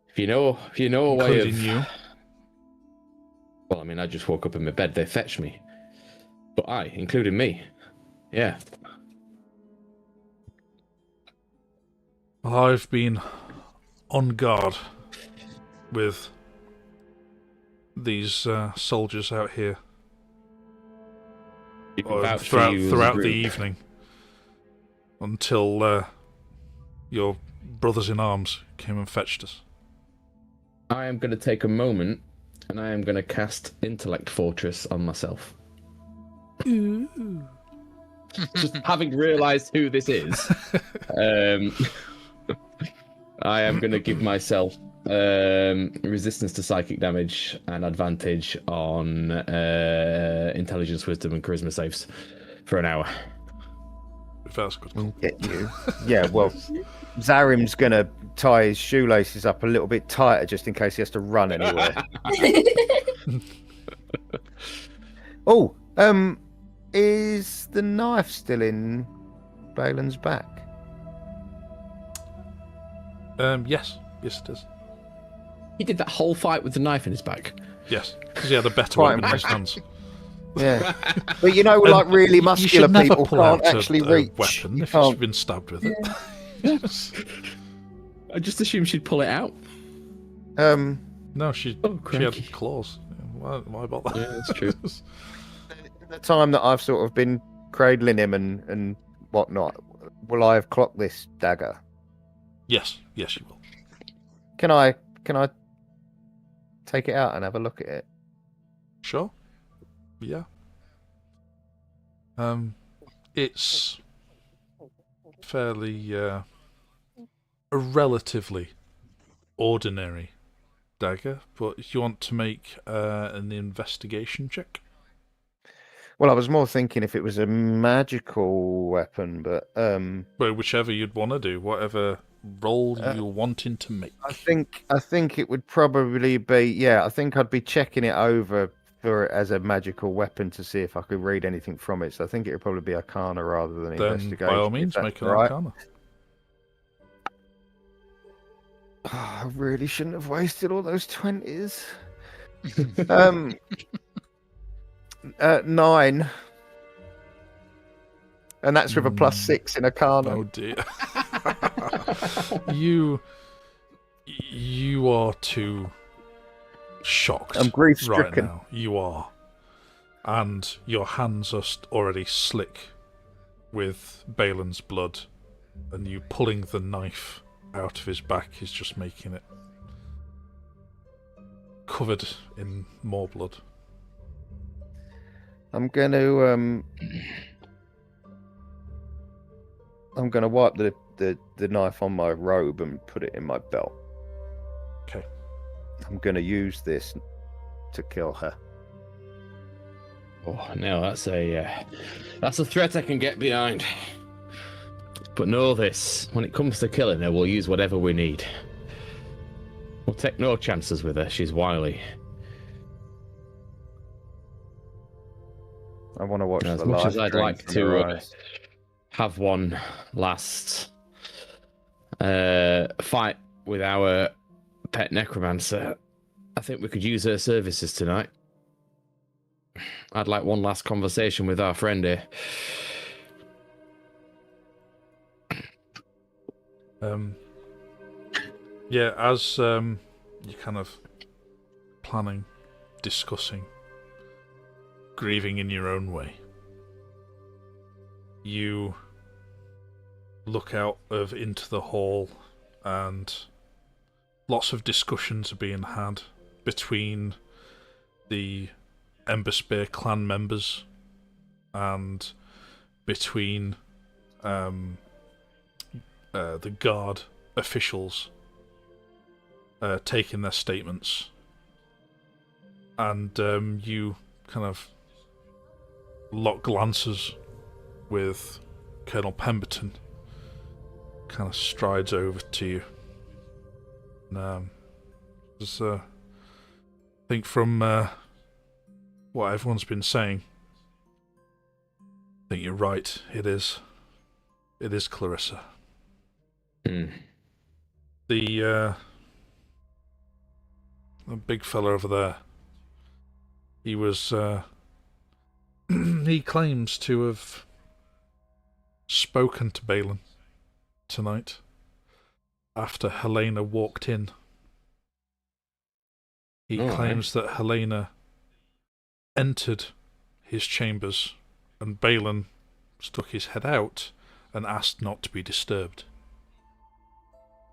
If you know a way of... Including you. Well, I mean, I just woke up in my bed. They fetched me. But including me. Yeah. I've been on guard with these soldiers out here You can vouch for you as a throughout the group. evening until your brothers in arms came and fetched us. I am going to take a moment and I am going to cast Intellect Fortress on myself. Just having realised who this is, I am going to give myself resistance to psychic damage and advantage on intelligence, wisdom, and charisma saves for an hour. If that's a good call. Get you. Yeah, well, Zarim's going to tie his shoelaces up a little bit tighter just in case he has to run anywhere. Oh, is the knife still in Balan's back? Yes it is. He did that whole fight with the knife in his back. Yes, because he had a better Quite weapon in his hands. Yeah. But you know, like really You muscular should never people pull can't out actually a reach. weapon You if you've can't. been stabbed with it. I just assumed she'd pull it out. No, she crikey. had claws. Why bother? Yeah, that's true. The time that I've sort of been cradling him and whatnot, will I have clocked this dagger? Yes, you will. Can I take it out and have a look at it? Sure. Yeah. It's fairly a relatively ordinary dagger, but if you want to make an investigation check. Well, I was more thinking if it was a magical weapon, but Well, whichever you'd want to do, whatever roll you're wanting to make. I think it would probably be I think I'd be checking it over for it as a magical weapon to see if I could read anything from it. So I think it would probably be Arcana rather than Then, investigation. by all if means, that's make an all right. arcana. I really shouldn't have wasted all those 20s. 9. And that's with a +6 in Arcana. Oh dear. You are too shocked. I'm grief right stricken. now. You are, and your hands are already slick with Balan's blood, and you pulling the knife out of his back is just making it covered in more blood. I'm gonna wipe the knife on my robe and put it in my belt. Okay. I'm gonna use this to kill her. Oh no, that's a threat I can get behind. But know this: when it comes to killing her, we'll use whatever we need. We'll take no chances with her. She's wily. I want to watch As the much light as I'd stream like from to her eyes. have one last fight with our pet necromancer, I think we could use her services tonight. I'd like one last conversation with our friend here. Yeah, as you're kind of planning, discussing, grieving in your own way. You look out into the hall, and lots of discussions are being had between the Emberspear clan members and between the guard officials taking their statements, and you kind of lock glances with Colonel Pemberton. Kind of strides over to you. And, I think from what everyone's been saying, I think you're right. It is Clarissa. Hmm. The big fella over there. He was. He claims to have spoken to Balan tonight after Helena walked in. He claims that Helena entered his chambers and Balan stuck his head out and asked not to be disturbed.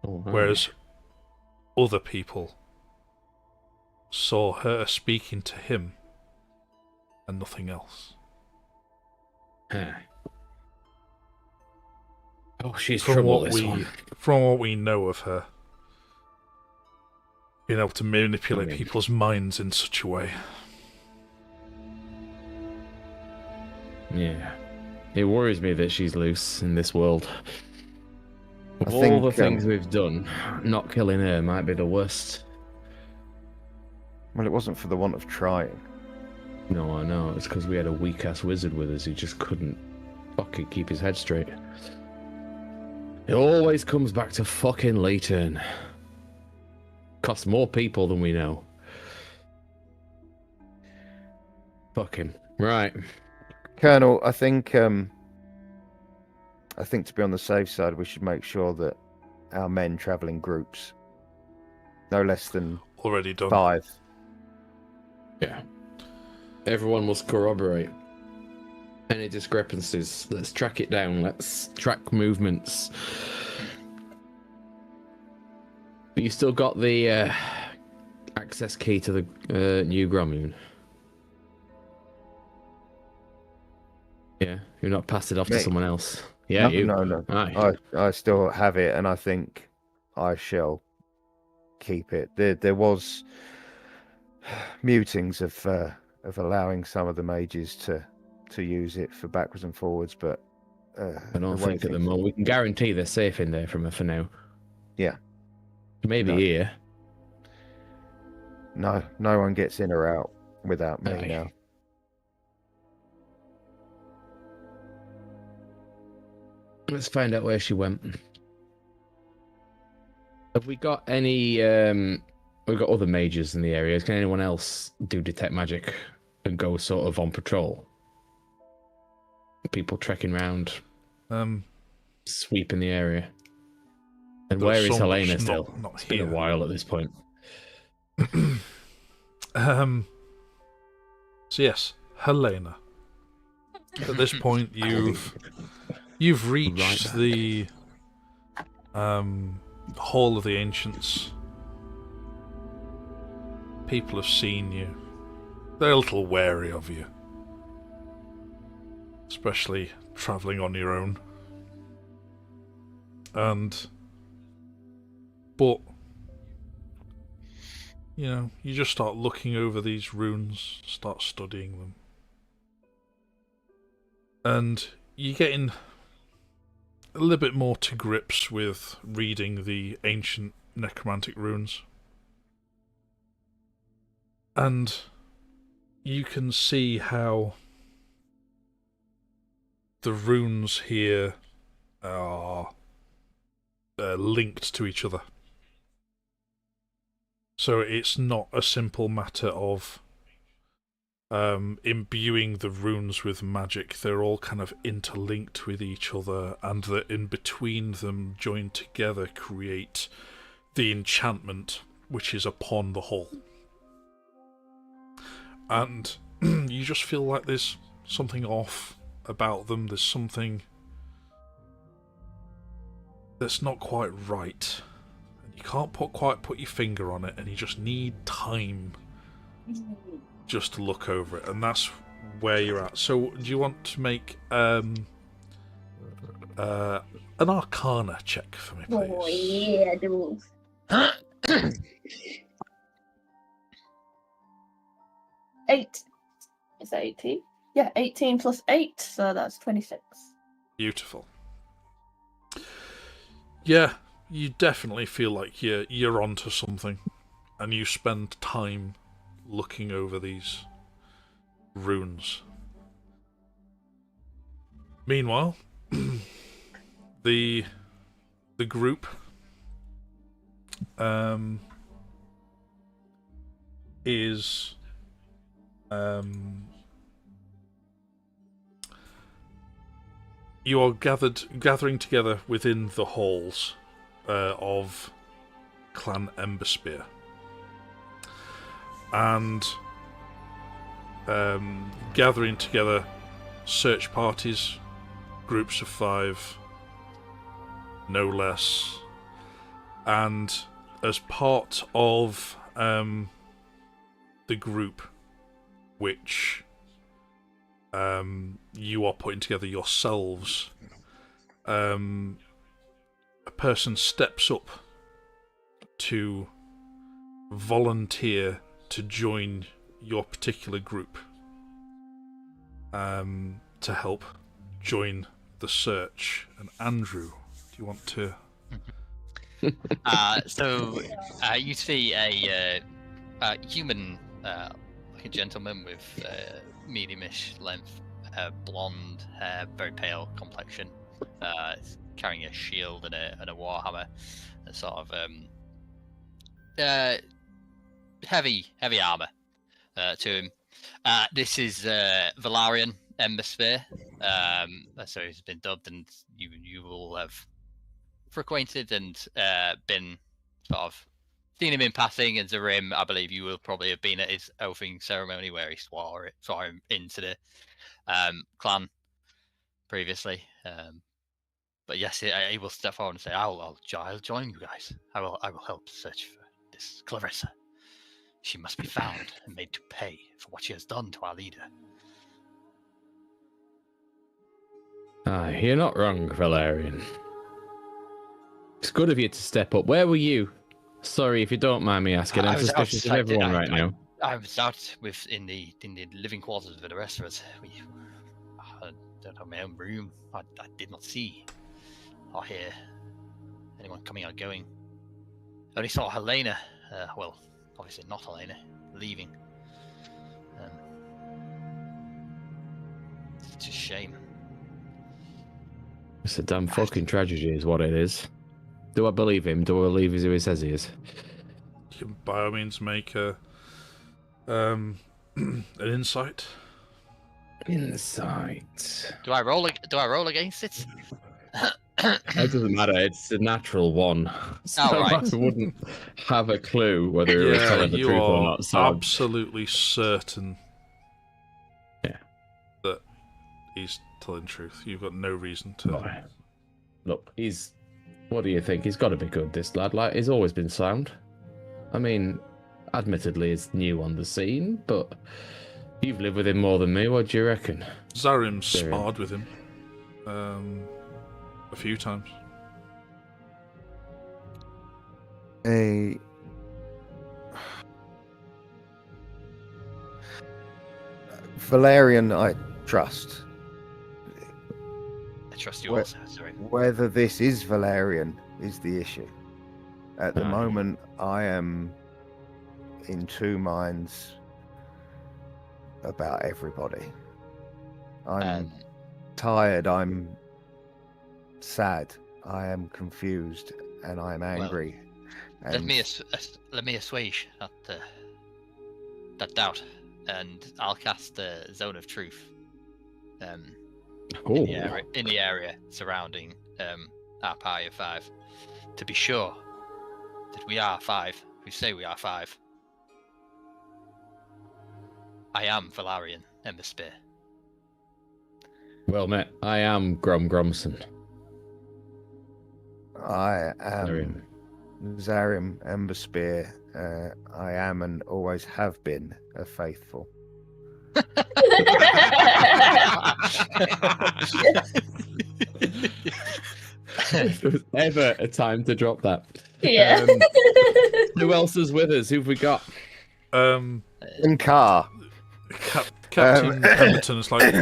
Whereas other people saw her speaking to him and nothing else. Oh, she's trouble, this one. From what we know of her, being able to manipulate people's minds in such a way. Yeah. It worries me that she's loose in this world. Of all the things we've done, not killing her might be the worst. Well, it wasn't for the want of trying. No, I know. It's because we had a weak-ass wizard with us who just couldn't fucking keep his head straight. It always comes back to fucking Leighton. Costs more people than we know. Fuck him. Right. Colonel, I think to be on the safe side, we should make sure that our men travel in groups. No less than already done. 5. Yeah. Everyone must corroborate. Any discrepancies, let's track it down. Let's track movements. But you still got the access key to the new Grommune. Yeah, you're not passed it off to someone else. Yeah, No. Aye. I still have it, and I think I shall keep it. There was mutings of allowing some of the mages to use it for backwards and forwards, but I don't think at the moment we can guarantee they're safe in there for now. Yeah. Maybe here. No one gets in or out without me now. Let's find out where she went. Have we got any... we've got other mages in the area. Can anyone else do detect magic and go sort of on patrol? People trekking around, sweeping the area. And where is Helena still? It's been a while at this point. So yes, Helena. At this point, you've reached the Hall of the Ancients. People have seen you. They're a little wary of you, especially travelling on your own. But you just start looking over these runes, start studying them, and you're getting a little bit more to grips with reading the ancient necromantic runes. And you can see how the runes here are linked to each other. So it's not a simple matter of imbuing the runes with magic. They're all kind of interlinked with each other, and that in between them, joined together, create the enchantment which is upon the hall. And you just feel like there's something off about them. There's something that's not quite right. And you can't quite put your finger on it, and you just need time just to look over it. And that's where you're at. So do you want to make an Arcana check for me, please? Oh yeah, do. 8. Is that 18? Yeah, 18 plus 8, so that's 26. Beautiful. Yeah, you definitely feel like you're onto something, and you spend time looking over these runes. Meanwhile, the group is you are gathering together within the halls of Clan Emberspear, and gathering together search parties, groups of 5, no less, and as part of the group which you are putting together yourselves, a person steps up to volunteer to join your particular group, to help join the search. And Andrew, do you want to? So you see a human, like a gentleman with medium-ish length, blonde hair, very pale complexion, carrying a shield and a warhammer, a sort of heavy armor to him. This is Balan Emberspear. So he's been dubbed, and you will have frequented and been sort of seen him in passing. And Zarim, I believe you will probably have been at his oathing ceremony where he swore him into the clan previously. But yes, he will step forward and say, "I'll join you guys. I will help search for this Clarissa. She must be found and made to pay for what she has done to our leader." You're not wrong, Valerian. It's good of you to step up. Where were you? Sorry, if you don't mind me asking. I'm suspicious of everyone right now. I was out in the living quarters with the rest of us. I don't have my own room. I did not see or hear anyone coming or going. Only saw Helena. Well, obviously not Helena, leaving. It's a shame. It's a damn fucking tragedy is what it is. Do I believe him? Do I believe he's who he says he is? You can by all means make an insight. Insight. Do I roll against it? It doesn't matter. It's a natural 1. So right. I wouldn't have a clue whether he was telling the you truth or are not. So absolutely certain. Yeah. That he's telling the truth. You've got no reason to. Look, he's. What do you think? He's got to be good, this lad. Like, he's always been sound. I mean, admittedly, he's new on the scene, but you've lived with him more than me. What do you reckon? Zarim sparred with him a few times. Valerian, I trust. I trust you also, sorry. Whether this is Valerian is the issue. At the moment, I am in 2 minds about everybody. I'm tired, I'm sad, I am confused, and I am angry. Well, let me assuage that doubt, and I'll cast the Zone of Truth in the area surrounding our party of 5, to be sure that we are 5 who say we are 5. I am Balan Emberspear. Well met. I am Grom Gromson. I am Zarim Emberspear. I am and always have been a faithful. If there was ever a time to drop that. Yeah. Who else is with us? Who've we got? In car. Captain Pemberton is like,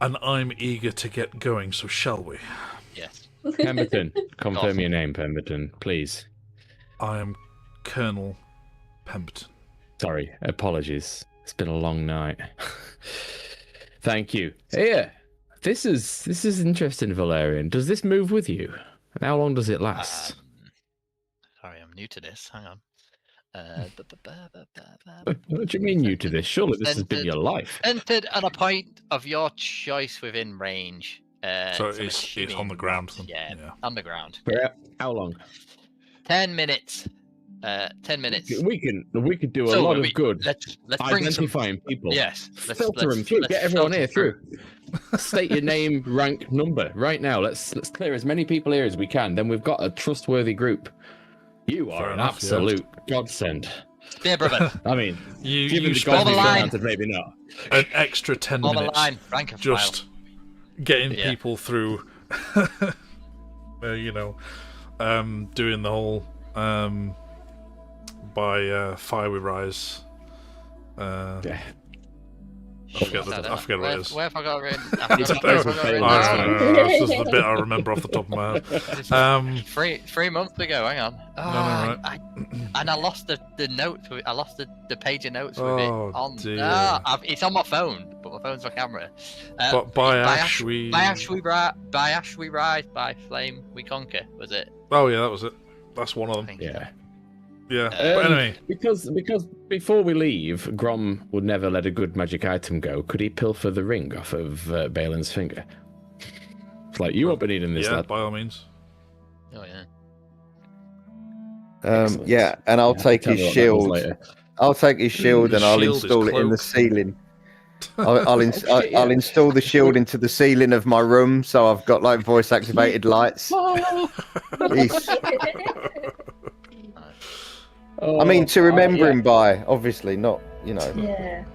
and I'm eager to get going, so shall we? Yes. Pemberton. Confirm your name, Pemberton, please. I am Colonel Pemberton. Sorry, apologies. It's been a long night. Thank you. Here, this is interesting, Valerian. Does this move with you? And how long does it last? Sorry, I'm new to this. Hang on. What do you mean new to this? Surely this has been your life. Entered at a point of your choice within range. So it's on the ground. Then. Yeah, on the ground. How long? 10 minutes. 10 minutes. We could do a lot of good. Let's bring identifying people. Yes. Filter them through. Get everyone here through. State your name, rank, number right now. Let's clear as many people here as we can. Then we've got a trustworthy group. You are an absolute godsend. Dear brother. I mean, you spend spend answer, maybe not. An extra 10 minutes rank of just getting people through. Doing the whole by Fire We Rise. I forget what it is. Where have I got it written? This is the bit I remember off the top of my head. 3 months ago, hang on. Right. And I lost the notes. I lost the page of notes with it on. Dear. It's on my phone, but my phone's my camera. But by Ash we rise, by Flame we conquer. Was it? Oh yeah, that was it. That's one of them. Yeah. Yeah. But anyway, because before we leave, Grom would never let a good magic item go. Could he pilfer the ring off of Balan's finger? It's like you won't be needing this, lad. By all means. Oh yeah. Yeah, and I'll take his shield. I'll take his shield and I'll install it in the ceiling. I'll install the shield into the ceiling of my room, so I've got like voice activated lights. I mean, to remember him by, obviously, not, Yeah.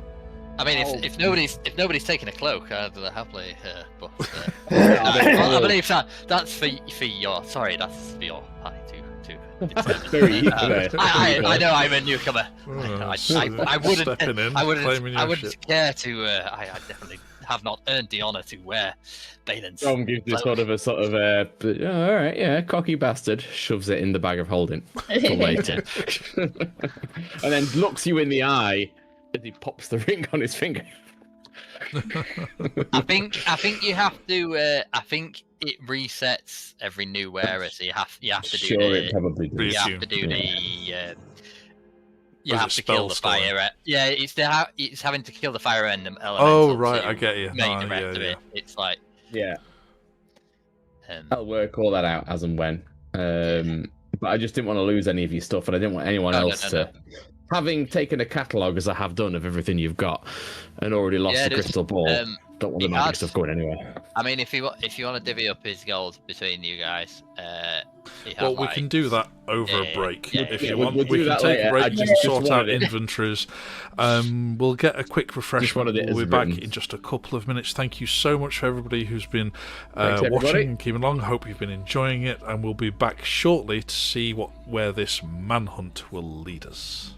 I mean, if nobody's taking a cloak, I'd happily. But I believe that's for your. Sorry, that's for your party too. Very I know I'm a newcomer. I wouldn't care to. I definitely have not earned the honor to wear Balan's. Grom gives you sort of all right, yeah, cocky bastard, shoves it in the bag of holding for later, and then looks you in the eye as he pops the ring on his finger. I think you have to. I think it resets every new wearer, so you have to do it probably does. You have to do the. You have to kill the fire. Yeah, it's having to kill the fire element. Oh right, I get you. Make the rest of it. It's like I'll work all that out as and when. But I just didn't want to lose any of your stuff, and I didn't want anyone else to. Having taken a catalogue, as I have done, of everything you've got, and already lost the crystal ball, don't want the magic stuff going anywhere. I mean, if you want to divvy up his gold between you guys, we can do that over a break if you want. We'll we can take a break and sort out it. inventories. We'll get a quick refreshment. We'll be back in just a couple of minutes. Thank you so much for everybody who's been watching and keeping along. Hope you've been enjoying it, and we'll be back shortly to see where this manhunt will lead us.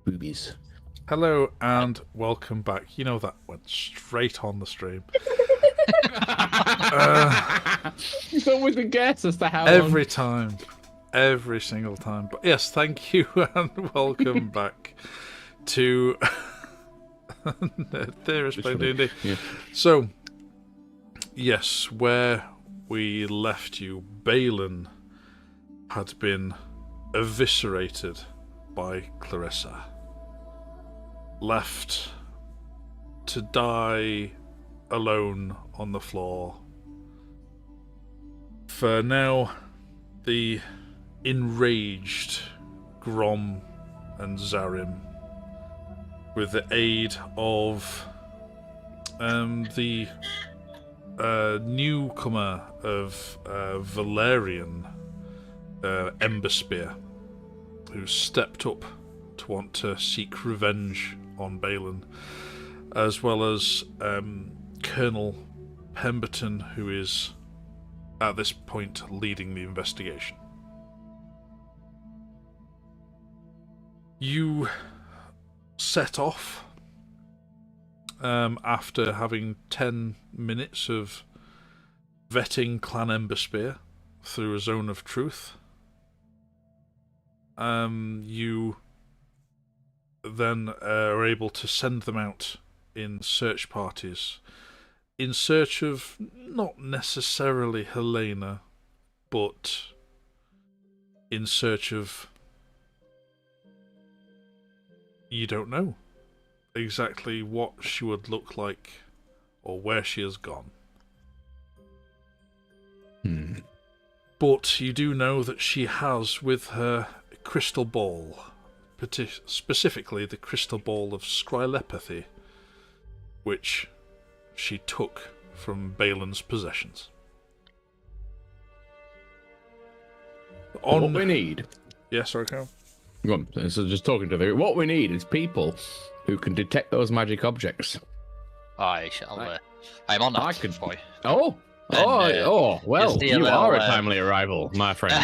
boobies. Hello and welcome back. You know that went straight on the stream. It's always a guess as to how Every long. time. Every single time. But yes, thank you and welcome back to Theorist playing D&D. Yeah. So, yes, where we left you, Balan had been eviscerated by Clarissa. Left to die alone on the floor. For now, the enraged Grom and Zarim, with the aid of the newcomer of Valerian Emberspear, who stepped up to want to seek revenge on Balan, as well as Colonel Pemberton, who is at this point leading the investigation. You set off after having 10 minutes of vetting Clan Emberspear through a zone of truth. You then are able to send them out in search parties in search of not necessarily Helena, but in search of... You don't know exactly what she would look like or where she has gone. But you do know that she has with her a crystal ball, specifically the crystal ball of scrylepathy, which she took from Balan's possessions. What we need. Yes, sorry, Carol. Go on. So just talking to the. What we need is people who can detect those magic objects. I shall. I'm on that. I could- boy. Oh. And, Well, see a you little, are a timely arrival, my friend.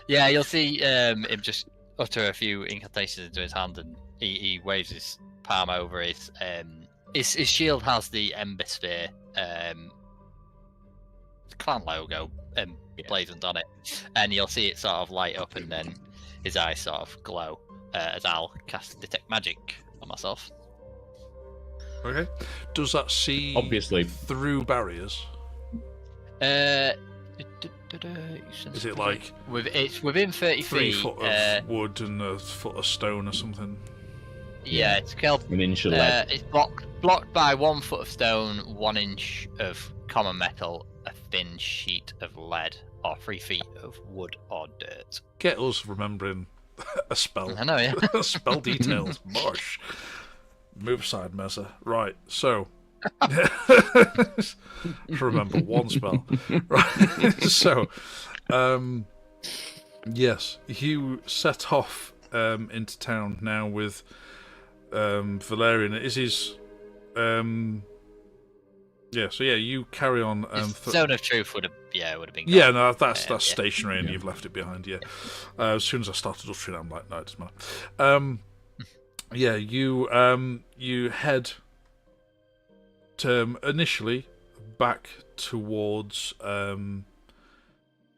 Yeah, you'll see him just utter a few incantations into his hand, and he waves his palm over his shield has the Emberspear clan logo blazoned on it, and you'll see it sort of light up, and then his eyes sort of glow as I'll cast detect magic on myself. Okay. Does that see Obviously. through barriers? Is Is it like it's within 30 3 feet? foot of wood and a foot of stone or something? Yeah, it's called. An inch of lead. It's blocked by 1 foot of stone, 1 inch of common metal, a thin sheet of lead, or 3 feet of wood or dirt. Get us remembering a spell. I know, yeah. Spell details. Bosh. Move aside, Mercer. Right, so... remember one spell. Right, so... yes, you set off into town now with Valerian. Is his... yeah, so yeah, you carry on. Zone of Truth would have been. Yeah, gone. no, that's Yeah. stationary, and you've left it behind. Yeah. As soon as I started uttering, I'm like, no, it doesn't matter. Yeah, you head to initially back towards the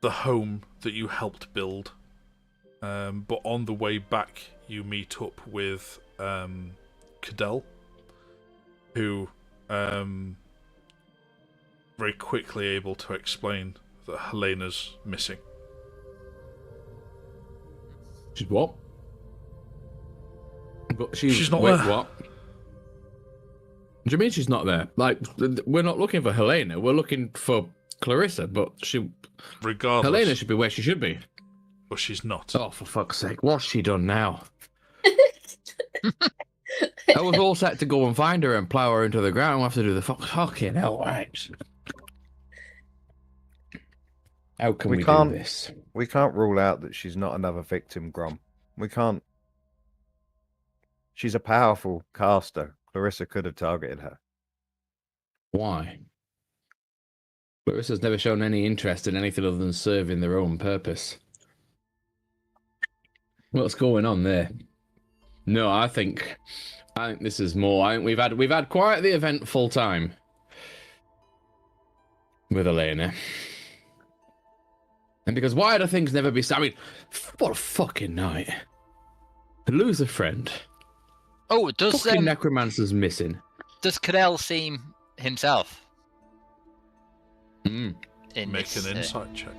home that you helped build, but on the way back, you meet up with Cadell, who very quickly able to explain that Helena's missing. She's what? But She's not wait, there. What? Do you mean she's not there? Like, we're not looking for Helena. We're looking for Clarissa, but Regardless, Helena should be where she should be. but she's not. Oh, for fuck's sake. What's she done now? I was all set to go and find her and plough her into the ground. We'll have to do the fucking hell, right? How can We we can't- do this? We can't rule out that she's not another victim, Grom. We can't. She's a powerful caster. Clarissa could have targeted her. Why? Clarissa's never shown any interest in anything other than serving their own purpose. What's going on there? No, I think this is more. I think we've had quite the eventful time with Elena. And because why do things never be... I mean, what a fucking night. To lose a friend. Oh, does Fucking necromancer's missing. Does Cadell seem himself? Mm. In Make this, an insight check.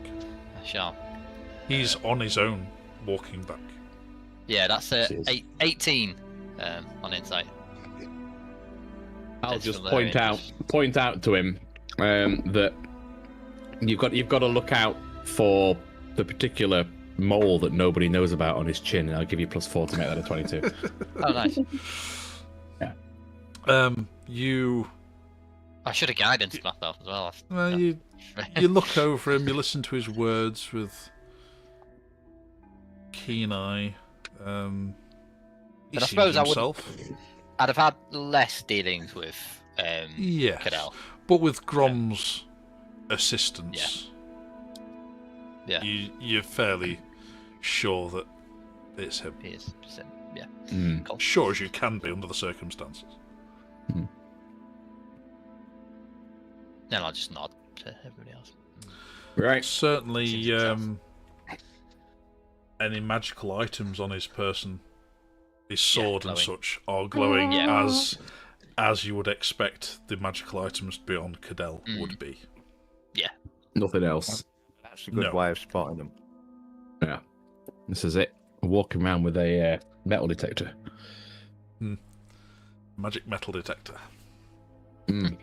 Sure. He's on his own, walking back. Yeah, that's Jeez. 18 on insight. I'll It's just hilarious. point out to him that you've got to look out for the particular mole that nobody knows about on his chin, and I'll give you +4 to make that a 22. Oh, nice. You I should have guidance myself as well. you look over him, you listen to his words with keen eye. He But I seems suppose himself. I'd have had less dealings with Yes, Cadell. but with Grom's assistance, Yeah. you're fairly sure that it's him. He is. Yeah. Mm. Cool. Sure as you can be under the circumstances. Then I'll just nod to everybody else. Right. Certainly, Seems himself. any magical items on his person, his sword and glowing. such, are glowing Yeah. as you would expect the magical items to be on Cadell would be. Nothing else. That's a good No. way of spotting them. Yeah. This is it. Walking around with a metal detector. Magic metal detector. Mm.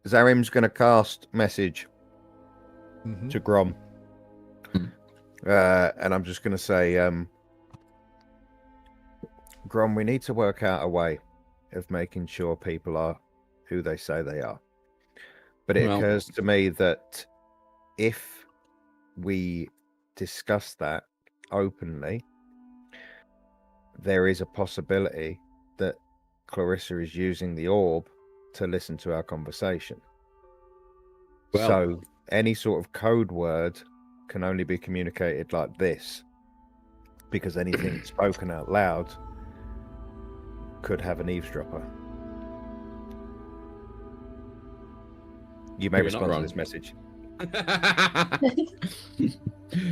Zarim's going to cast message Mhm. to Grom. And I'm just going to say, Grom, we need to work out a way of making sure people are who they say they are. But it Well- occurs to me that if we discuss that openly, there is a possibility that Clarissa is using the orb to listen to our conversation. Well- So any sort of code word can only be communicated like this, because anything spoken out loud could have an eavesdropper. You may You're not respond to wrong. this message.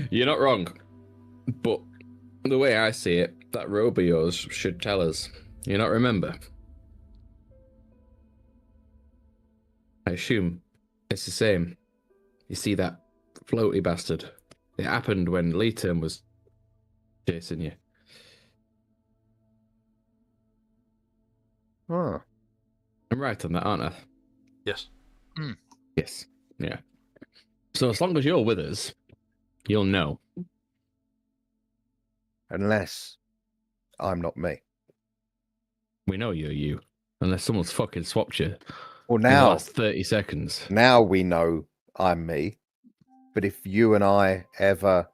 You're not wrong. But the way I see it, that robe of yours should tell us. You not remember? I assume it's the same. You see that floaty bastard? It happened when Leeton was chasing you. Oh, I'm right on that, aren't I? Yes. Yes. Yeah. So as long as you're with us, you'll know. unless I'm not me. We know you're you. Unless someone's fucking swapped you Well, in the now last 30 seconds. now we know I'm me. But if you and I ever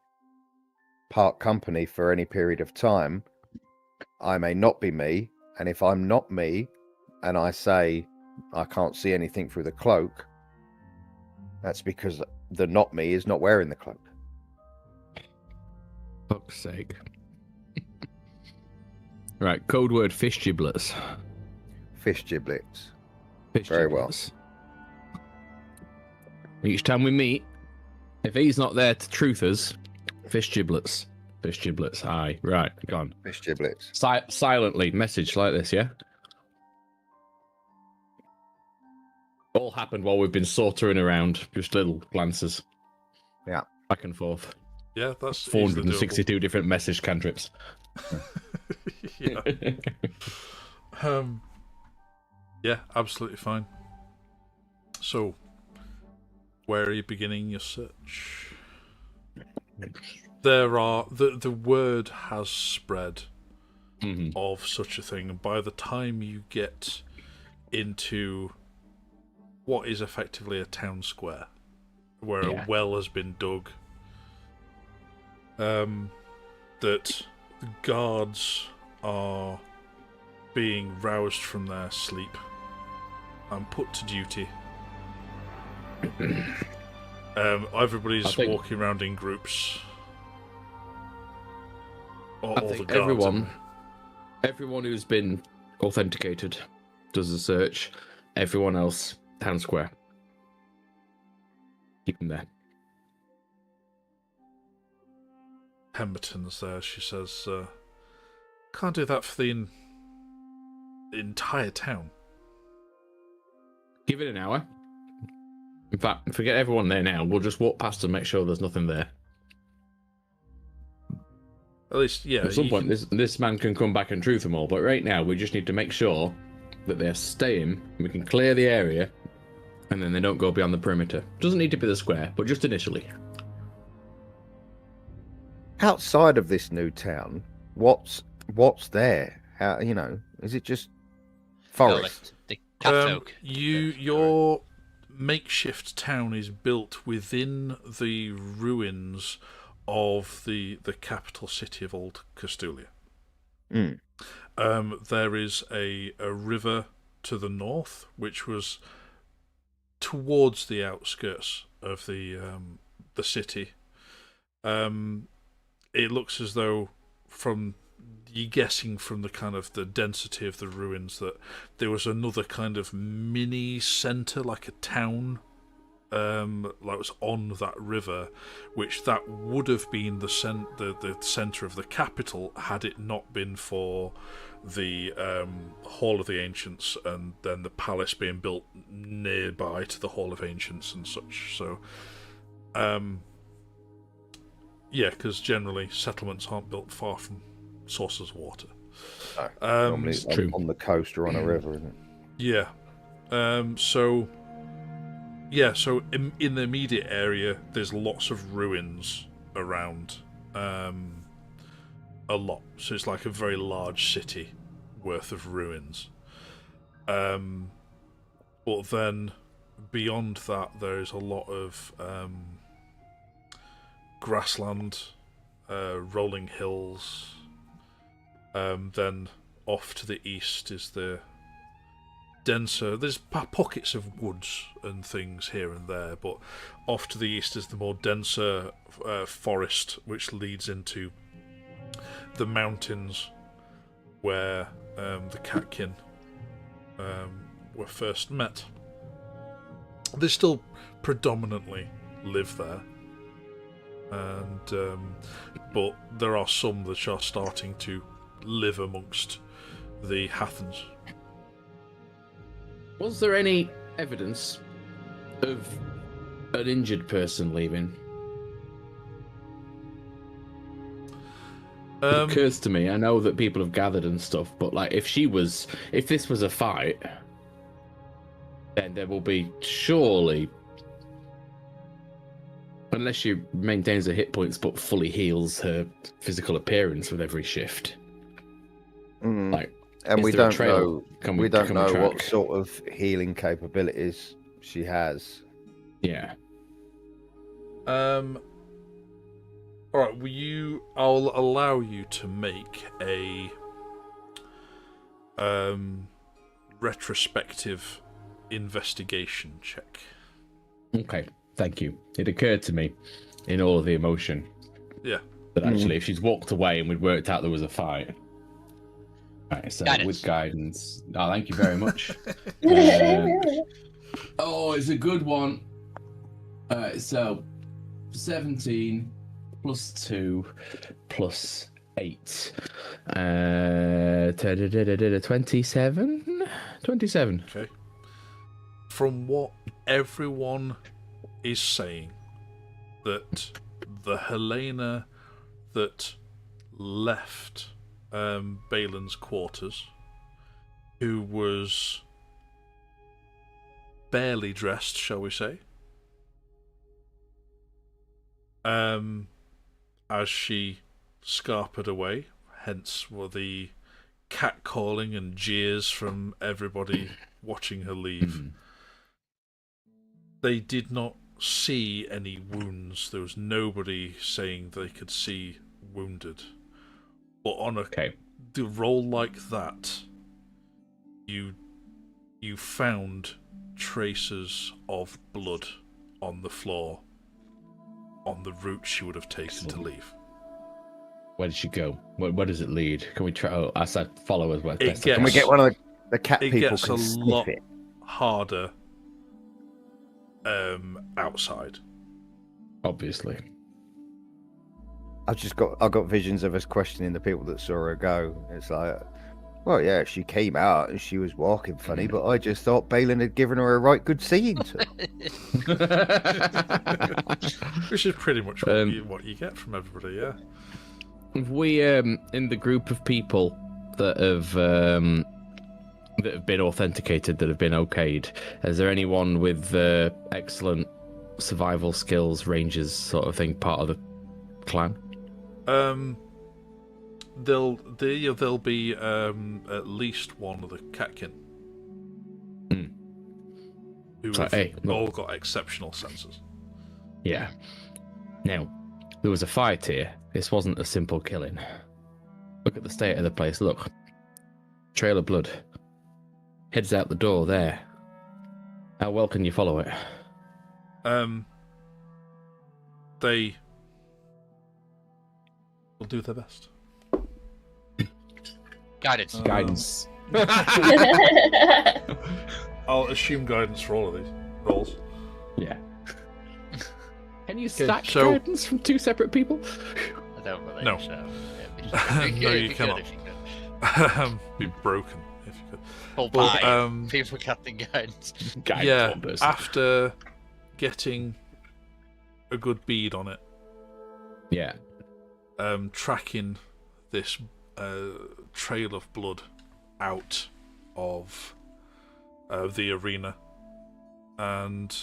part company for any period of time, I may not be me. And if I'm not me and I say I can't see anything through the cloak, that's because the not me is not wearing the cloak. Fuck's sake. Right, code word fish giblets. Fish giblets. Fish Very well. giblets. Each time we meet, if he's not there to truth us, fish giblets. Fish giblets. Aye, right, gone. Fish giblets. Silently, message like this, yeah? All happened while we've been sauntering around, just little glances. Yeah. Back and forth. Yeah, that's easily doable. 462 different message cantrips. Yeah. Yeah, absolutely fine. So, where are you beginning your search? There are the word has spread Mhm. of such a thing, and by the time you get into what is effectively a town square, where Yeah. a well has been dug, that the guards are being roused from their sleep and put to duty. Everybody's I think- walking around in groups. Or I all the think guards. everyone who's been authenticated does a search. Everyone else, town square. Keep them there. Pemberton's there. She says, "Can't do that for the entire town." Give it an hour. In fact, if we get everyone there now, we'll just walk past and make sure there's nothing there. At least, yeah. At some point, this man can come back and truth them all, but right now, we just need to make sure that they're staying, we can clear the area, and then they don't go beyond the perimeter. Doesn't need to be the square, but just initially. Outside of this new town, what's there? How, is it just forest? The cat folk. Your makeshift town is built within the ruins of the capital city of Old Castulia. Mm. There is a river to the north, which was towards the outskirts of the city. It looks as though, from you guessing from the kind of the density of the ruins, that there was another kind of mini centre, like a town, like was on that river, which that would have been the centre of the capital had it not been for the Hall of the Ancients, and then the palace being built nearby to the Hall of Ancients and such. So, yeah, because generally settlements aren't built far from sources of water. Normally it's true. on the coast or on a river, isn't it? Yeah. So in the immediate area, there's lots of ruins around. A lot. So it's like a very large city worth of ruins. But then beyond that, there's a lot of grassland, rolling hills. Then off to the east is the denser, there's pockets of woods and things here and there, but off to the east is the more denser forest, which leads into the mountains where the Catkin were first met. They still predominantly live there, and but there are some that are starting to live amongst the Hathens. Was there any evidence of an injured person leaving? It occurs to me, I know that people have gathered and stuff, but like if this was a fight, then there will be surely, unless she maintains her hit points but fully heals her physical appearance with every shift. Like, and we don't know. We don't know track? what sort of healing capabilities she has. Yeah. All right. I'll allow you to make a retrospective investigation check. Okay. Thank you. It occurred to me, in all of the emotion, that actually, if she's walked away and we'd worked out there was a fight. Right, so Guidance. with guidance. Oh, thank you very much. Oh, it's a good one. So 17 plus 2 plus 8. 27? 27. Okay. From what everyone is saying, that the Helena that left Balan's quarters, who was barely dressed, shall we say, as she scarpered away, hence were the catcalling and jeers from everybody watching her leave. They did not see any wounds. There was nobody saying they could see wounded. But on the roll like that, you found traces of blood on the floor, on the route she would have taken to leave. Where did she go? Where does it lead? Can we try? Oh, I said follow us. Can we get one of the cat It people gets can a sniff lot it? harder outside. Obviously. I got visions of us questioning the people that saw her go. It's like, well, yeah, she came out and she was walking funny, but I just thought Balan had given her a right good seeing to. Which is pretty much what you get from everybody, yeah. Have we, in the group of people that have been authenticated, that have been okayed, is there anyone with excellent survival skills, rangers, sort of thing, part of the clan? There'll be at least one of the catkin who So, have hey, look. all got exceptional senses. Yeah. Now, there was a fight here. This wasn't a simple killing. Look at the state of the place. Look. Trail of blood. Heads out the door there. How well can you follow it? They will do their best. Guidance. Guidance. I'll assume guidance for all of these rolls. Yeah. Can you stack so- guidance from two separate people? I don't believe No. so. No, you cannot. Be broken if you could. Full But, pie. People casting guidance. Guidance yeah, one person. after getting a good bead on it, Yeah. tracking this trail of blood out of the arena, and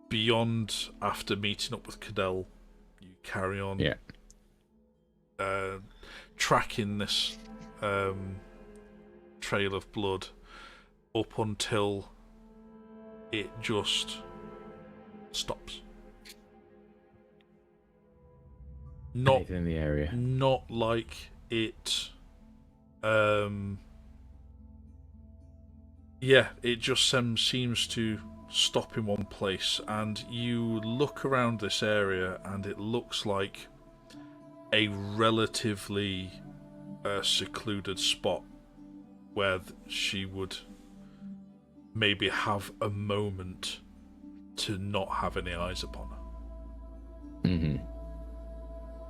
beyond, after meeting up with Cadell, you carry on Yeah. tracking this trail of blood up until it just stops. Not Anything in the area. not like it it just seems to stop in one place, and you look around this area and it looks like a relatively secluded spot where she would maybe have a moment to not have any eyes upon her. Mm-hmm.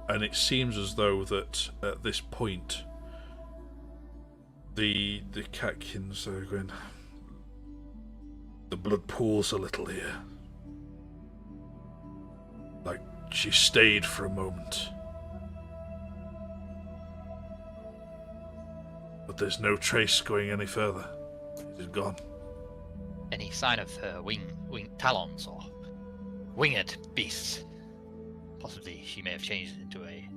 And it seems as though that at this point the catkins are going, the blood pools a little here. Like she stayed for a moment. But there's no trace going any further. It is gone. Any sign of her wing talons or winged beasts? Possibly she may have changed into a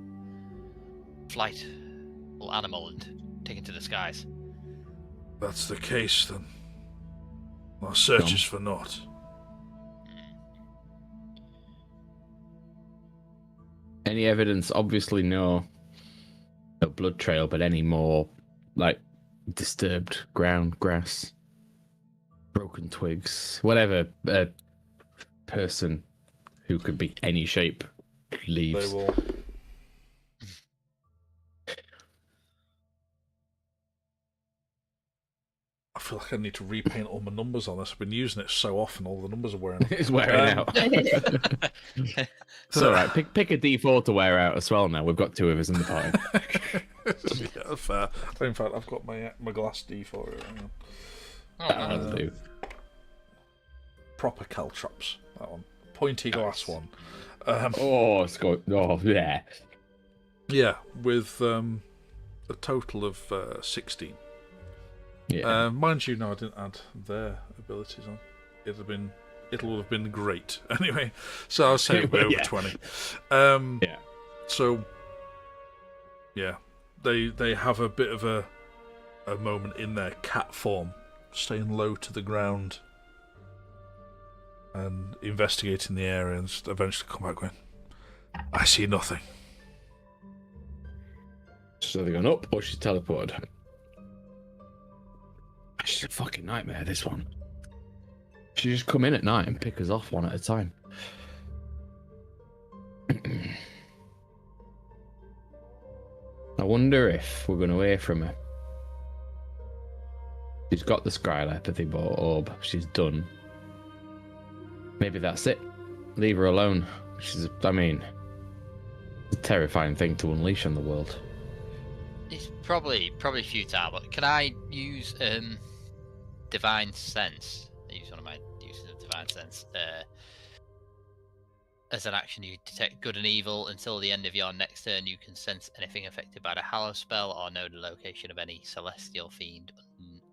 flight-able animal and taken to the skies. That's the case, then. Our search is for naught. Any evidence? Obviously, no blood trail, but any more like disturbed ground, grass, broken twigs, whatever a person who could be any shape leaves. They will. I feel like I need to repaint all my numbers on this. I've been using it so often, all the numbers are wearing. It's wearing out. It's all right. Pick a D4 to wear out as well. Now we've got two of us in the party. Yeah, fair. In fact, I've got my glass D4 here. Hang on. That'll do. Proper caltrops. That one, pointy glass one. Oh, it's got. Oh, yeah. Yeah, with a total of 16. Yeah. Mind you, no, I didn't add their abilities on. It would have been great. Anyway, so I was saying we're over Yeah. 20. Yeah. So, yeah, they have a bit of a moment in their cat form, staying low to the ground and investigating the area, and eventually come back going, I see nothing. So they're going up, or she's teleported. She's a fucking nightmare, this one. She just come in at night and pick us off one at a time. I wonder if we're going to hear from her. She's got the scrylepathy orb. She's done. Maybe that's it. Leave her alone. It's a terrifying thing to unleash on the world. It's probably futile, but can I use divine sense? I use one of my uses of divine sense. As an action, you detect good and evil. Until the end of your next turn, you can sense anything affected by the Hallow spell or know the location of any celestial fiend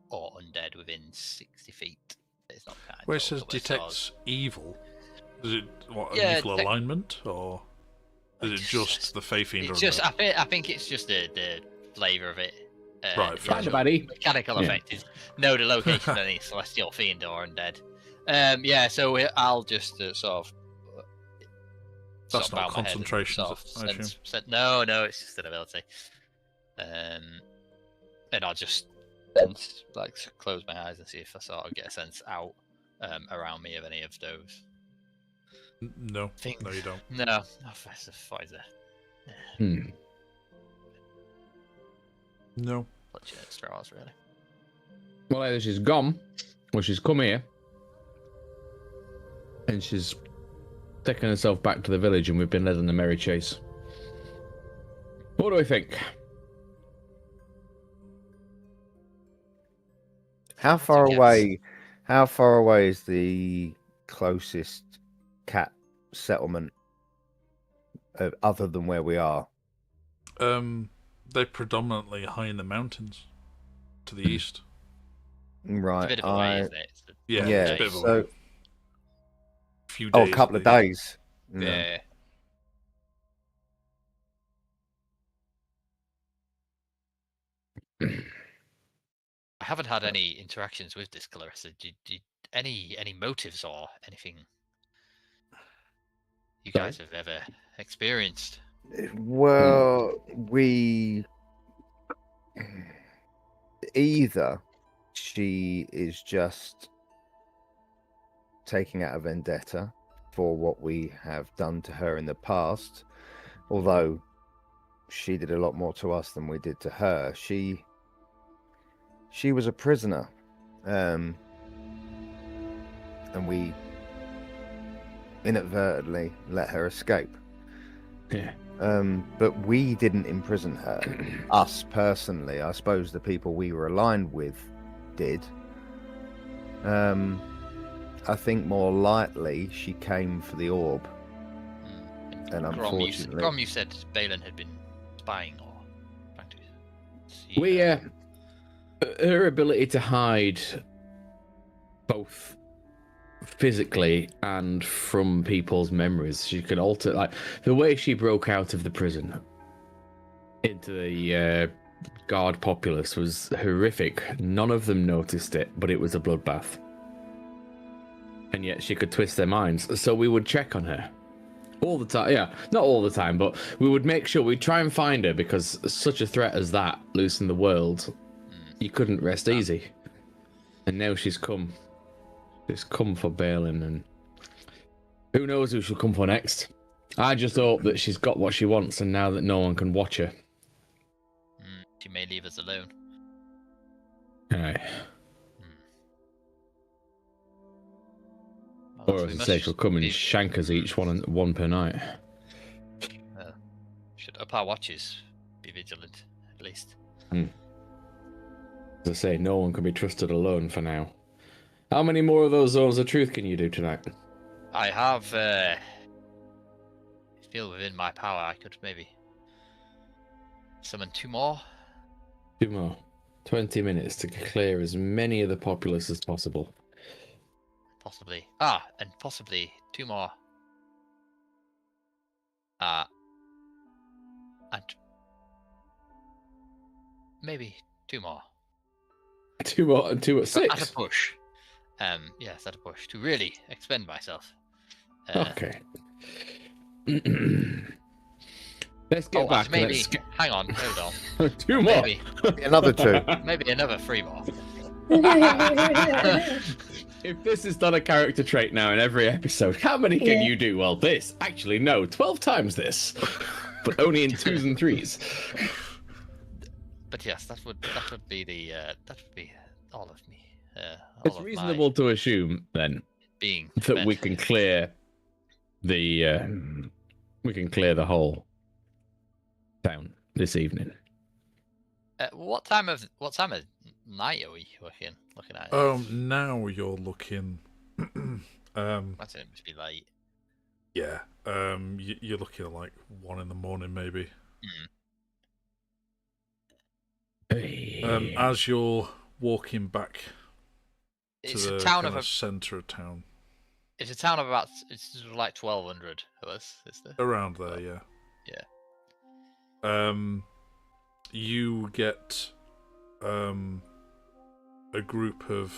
or undead within 60 feet. It's not kind. Where it says detects evil, is it an evil alignment, or is it just the Fae Fiend? It's just, I think it's just the flavour of it. Right, Find a baddie. Mechanical effect is know the location of any celestial fiend or undead. So I'll just sort of. That's not concentration. No, it's just an ability. And I'll just close my eyes and see if I sort of get a sense out around me of any of those. No, no, you don't. No, Pfizer. No. Clutching at straws, really. Well, either she's gone, or she's come here, and she's taken herself back to the village, and we've been led on a merry chase. What do we think? How far away is the closest cat settlement other than where we are? They're predominantly high in the mountains to the east. Right. It's a bit of a way, isn't it? Yeah, it's a bit of a so way. Few days, a couple of days. Yeah. I haven't had any interactions with this Clarissa. Any motives or anything you guys have ever experienced? Well, we either she is just taking out a vendetta for what we have done to her in the past, although she did a lot more to us than we did to her. She was a prisoner, and we inadvertently let her escape. Yeah. But we didn't imprison her. Us personally, I suppose the people we were aligned with did. I think more likely she came for the orb. And unfortunately... Grom, you said Balan had been spying or trying to see... her ability to hide both physically and from people's memories. She could alter, like, the way she broke out of the prison into the guard populace was horrific. None of them noticed it, but it was a bloodbath. And yet she could twist their minds. So we would check on her all the time. Yeah, not all the time, but we would make sure we'd try and find her, because such a threat as that loose in the world, you couldn't rest easy. And now she's come. She's come for Balan, and who knows who she'll come for next. I just hope that she's got what she wants, and now that no one can watch her. She may leave us alone. Aye. Or as I say, she'll come and shank us each one per night. Should up our watches, be vigilant, at least. As I say, no one can be trusted alone for now. How many more of those zones of truth can you do tonight? I have, feel within my power I could maybe summon 2 more. 2 more. 20 minutes to clear as many of the populace as possible. Possibly. And possibly 2 more. And maybe 2 more. 2 more and 2 at 6. At a push. Yes, at a push to really expend myself. Okay. Let's get back. Maybe. Hang on, hold on. 2 more. Maybe another 2. Maybe another 3 more. If this is not a character trait now in every episode, how many can you do? Well, this. Actually, no. 12 times this. But only in 2s and 3s. But yes, that would be the that would be all of me. It's All of reasonable to assume then being that we can clear the whole town this evening. What time of night are we looking at? Now you're looking. That's it. Must be late. Yeah. You're looking at like 1 a.m. maybe. Hey. As you're walking back to It's the a town kind of center of town, it's a town of about it's like 1,200 of us. Is there? around there, yeah. Yeah. You get a group of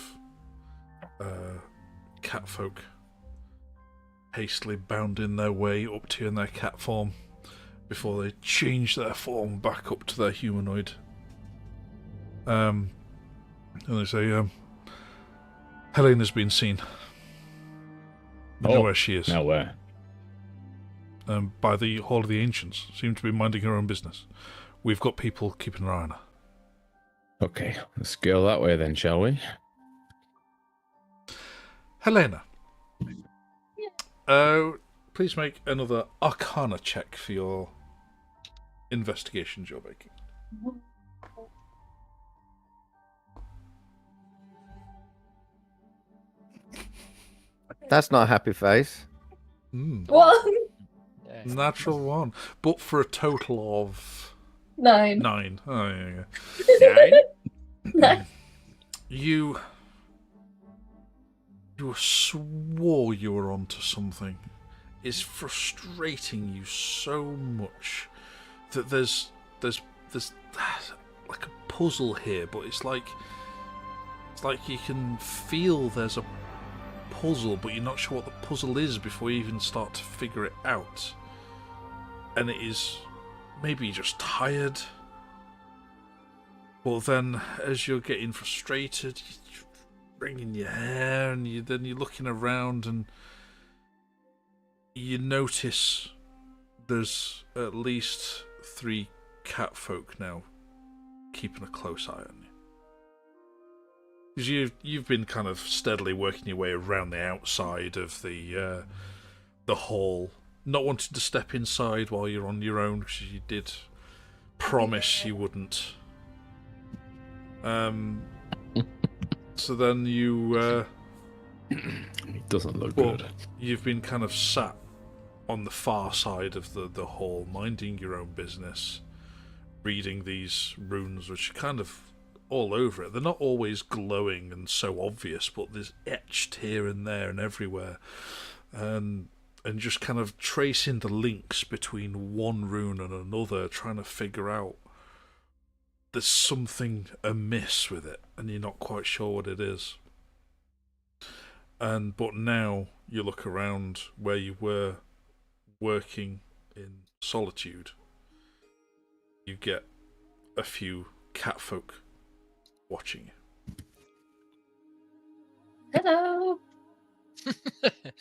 catfolk hastily bounding their way up to you in their cat form before they change their form back up to their humanoid. And they say, Helena's been seen. We know where she is. Now where? By the Hall of the Ancients. Seems to be minding her own business. We've got people keeping an eye on her. Okay, let's go that way then, shall we? Helena. Please make another Arcana check for your investigations you're making. That's not a happy face. What? Natural 1. But for a total of 9. 9. Oh, yeah. 9? You swore you were onto something. It's frustrating you so much that there's like a puzzle here, but it's like you can feel there's a puzzle, but you're not sure what the puzzle is before you even start to figure it out. And it is maybe you're just tired. But then, as you're getting frustrated, you're wringing your hair, and you're looking around, and you notice there's at least 3 catfolk now keeping a close eye on you. Because you've been kind of steadily working your way around the outside of the hall, not wanting to step inside while you're on your own, because you did promise you wouldn't. So then you... It doesn't look good. You've been kind of sat on the far side of the hall, minding your own business, reading these runes, which are kind of all over it. They're not always glowing and so obvious, but there's etched here and there and everywhere. And just kind of tracing the links between one rune and another, trying to figure out there's something amiss with it, and you're not quite sure what it is. But now you look around where you were working in solitude. You get a few catfolk watching you. Hello.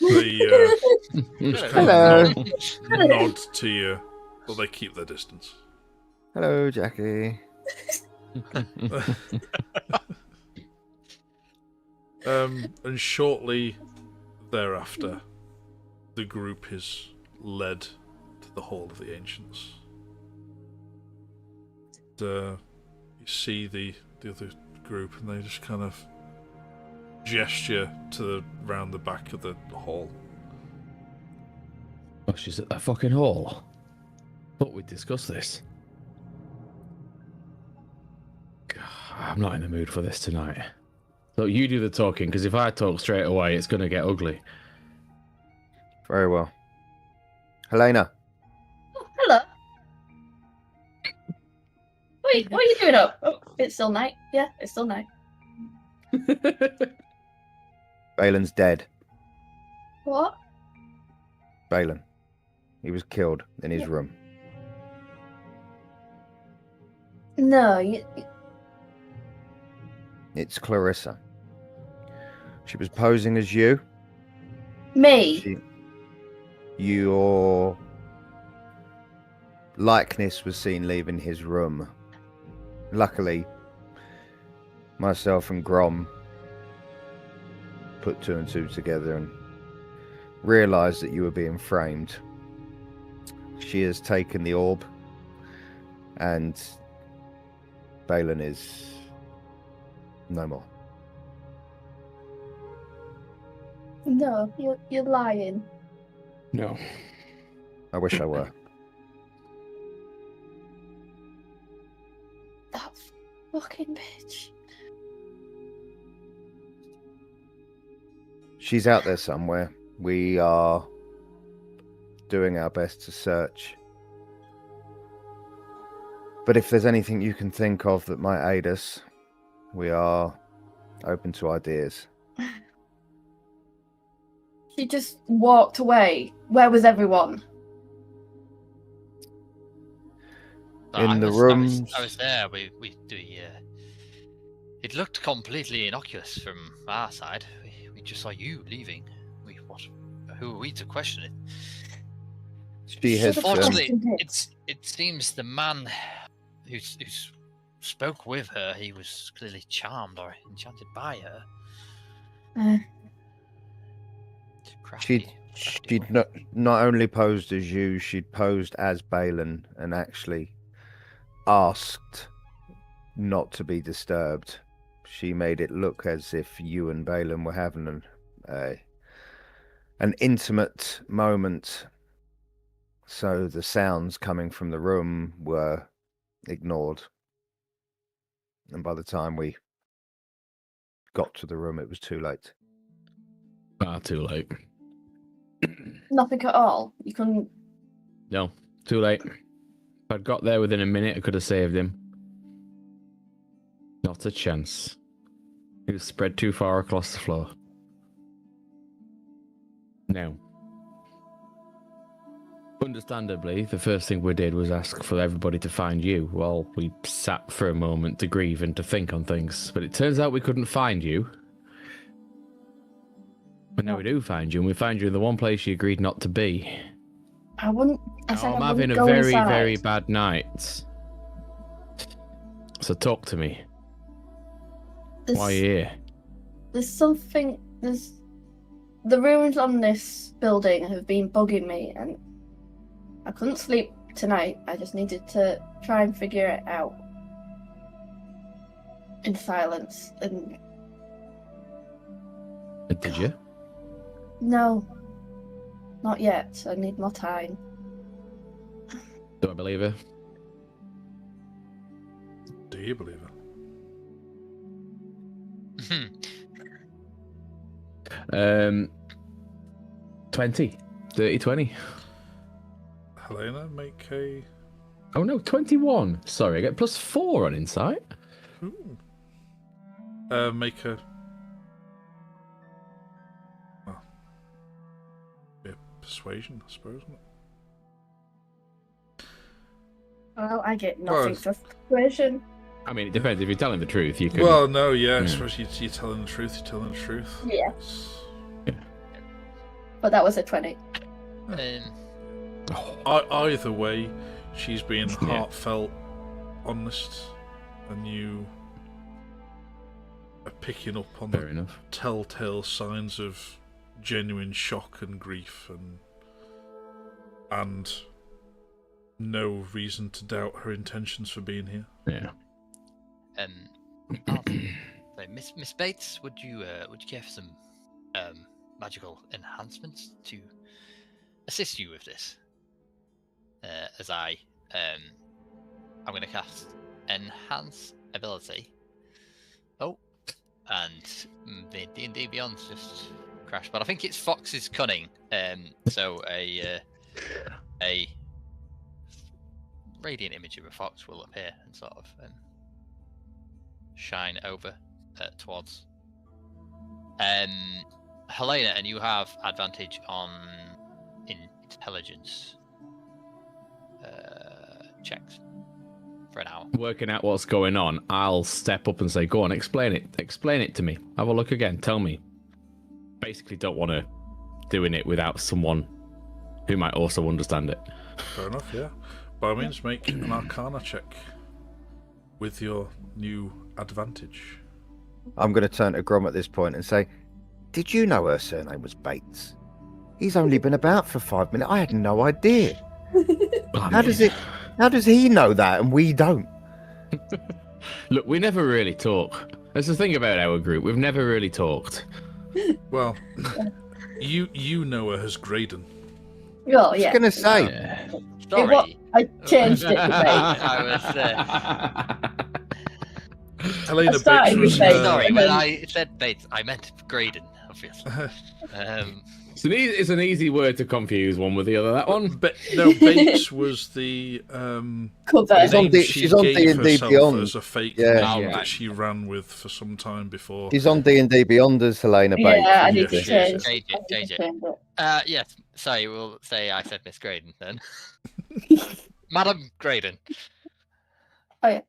They just kind Hello. of nod to you, but they keep their distance. Hello, Jackie. And shortly thereafter, the group is led to the Hall of the Ancients. You see the other group, and they just kind of gesture to round the back of the hall. Oh, she's at that fucking hall. Thought we'd discuss this. God, I'm not in the mood for this tonight. So you do the talking, because if I talk straight away, it's going to get ugly. Very well. Helena. Oh, hello. What are you doing up? Oh, it's still night. Yeah, it's still night. Balan's dead. What? Balan. He was killed in his room. No, It's Clarissa. She was posing as you. me. Your likeness was seen leaving his room. luckily, myself and Grom put 2 and 2 together and realised that you were being framed. She has taken the orb, and Balan is no more. No, you're lying. No. I wish I were. That fucking bitch. She's out there somewhere. We are doing our best to search. But if there's anything you can think of that might aid us, we are open to ideas. She just walked away. Where was everyone? In the rooms. I was there. It looked completely innocuous from our side. We just saw you leaving. Who are we to question it? She has. Unfortunately, it seems the man who spoke with her, he was clearly charmed or enchanted by her. She'd not only posed as you, she'd posed as Balan and actually asked not to be disturbed. She made it look as if you and Balan were having an intimate moment, so the sounds coming from the room were ignored. And by the time we got to the room, it was too late. Far too late. Nothing at all. You couldn't. No, too late. If I'd got there within a minute, I could have saved him. Not a chance. He was spread too far across the floor. No. Understandably, the first thing we did was ask for everybody to find you while we sat for a moment to grieve and to think on things. But it turns out we couldn't find you. But now we do find you, and we find you in the one place you agreed not to be. I wouldn't. I said I'm I having wouldn't a go very, inside. very bad night. So talk to me. Why are you here? There's something. There's the ruins on this building have been bugging me, and I couldn't sleep tonight. I just needed to try and figure it out in silence. And Did you? no, not yet. I need more time. Do I believe her? Do you believe it? 20. 30, 20. Helena, make a... Oh no, 21. Sorry, I get +4 on insight. Ooh. Make a... Oh. Yeah, persuasion, I suppose, isn't it? Well, I get nothing Well, for persuasion. I mean, it depends. If you're telling the truth, you can... Well, no, yeah, I suppose you're telling the truth, you're telling the truth. Yeah. It's- But that was a 20. Either way, she's being Yeah. heartfelt, honest, and you are picking up on Fair the enough. telltale signs of genuine shock and grief, and no reason to doubt her intentions for being here. Yeah. Miss Bates, would you care for some magical enhancements to assist you with this? As I'm going to cast Enhance Ability. Oh, and the D&D Beyond's just crashed, but I think it's Fox's Cunning. So a radiant image of a fox will appear and sort of shine over towards Helena, and you have advantage on intelligence checks for an hour. Working out what's going on, I'll step up and say, go on, explain it. Explain it to me. Have a look again. Tell me. Basically don't want to doing it without someone who might also understand it. Fair enough, yeah. By all means, make an Arcana check with your new advantage. I'm going to turn to Grom at this point and say, did you know her surname was Bates? He's only been about for 5 minutes. I had no idea. How does he know that and we don't? Look, we never really talk. That's the thing about our group. We've never really talked. Well, you know her as Graydon. Oh, I was yeah. going to say, Yeah. Sorry. I changed it to Bates. I was. Helena I started Bates with was Bates. Sorry, and when then- I said Bates, I meant Graydon, obviously. It's an easy word to confuse one with the other. That one. No, Bates was the Cover. She's on name D- she she's on gave D&D herself Beyond. as a fake Yeah. name Alright. that she ran with for some time before. she's on D&D Beyond as Helena Bates. Yeah, I Yeah, need to she change is. Change it, I need to change it. change it. Yes, sorry, we'll say I said Miss Graydon then. Madam Graydon. I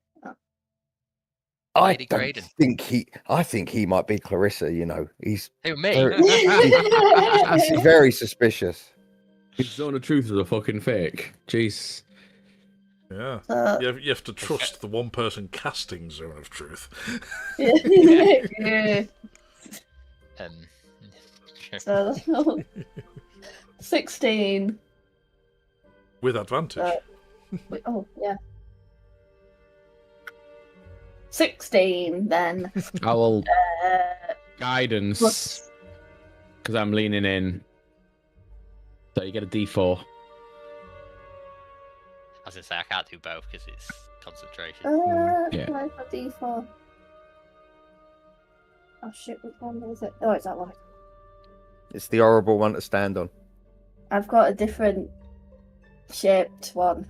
Lady don't Graydon. I think he might be Clarissa, you know. He's Who, me? he's very suspicious. His zone of truth is a fucking fake. Jeez. Yeah. So, You have to trust the one person casting Zone of Truth. yeah. Sure. So 16. With advantage. Wait, oh, yeah. 16 then. I will Uh, guidance plus, because I'm leaning in. So you get a D4. I was gonna say I can't do both because it's concentration. Yeah. Can I have a D4? Oh shit, which one is it? Oh, it's that one. It's the horrible one to stand on. I've got a different shaped one.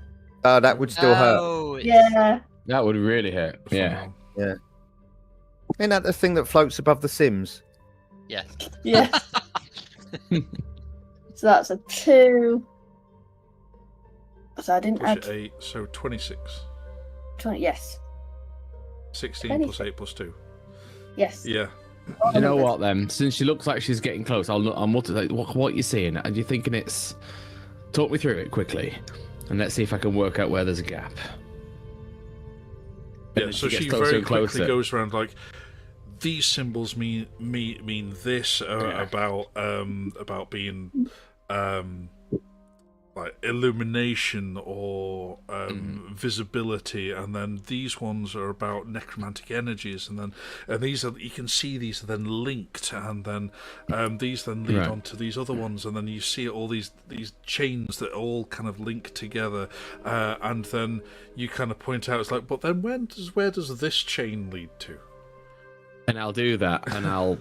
Oh, that would still hurt. Oh, it's- Yeah. That would really hurt. Yeah. Isn't that the thing that floats above the Sims? Yeah. Yeah. So that's a 2. So I didn't Push add it 8, so 26. 20. Yes. 16 plus 8 plus 2. Yes. Yeah. You know what then? Since she looks like she's getting close, I'll mutter like, what you seeing? And you're thinking it's. Talk me through it quickly, and let's see if I can work out where there's a gap. Yeah, And so gets she closer very and quickly closer. goes around like these symbols mean this Yeah. about being like illumination or visibility, and then these ones are about necromantic energies, and these are, you can see these are then linked, and then these then lead Right. on to these other ones, and then you see all these chains that all kind of link together, and then you kind of point out, it's like, but then where does this chain lead to? And I'll do that, and I'll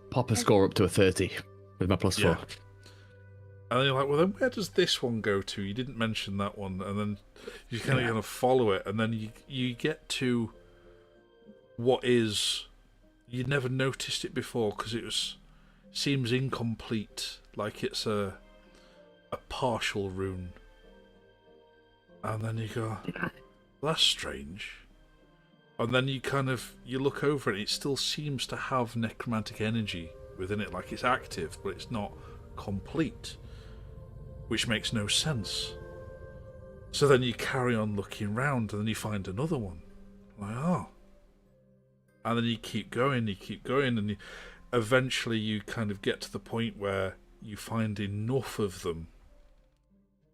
pop a score up to a 30 with my +4. Yeah. And then you're like, well, then where does this one go to? You didn't mention that one. And then you kind of follow it. And then you get to what is... You never noticed it before because it seems incomplete. Like it's a partial rune. And then you go, that's strange. And then you look over it. It still seems to have necromantic energy within it. Like it's active, but it's not complete. Which makes no sense. So then you carry on looking round, and then you find another one. Like, oh. And then you keep going, and eventually you kind of get to the point where you find enough of them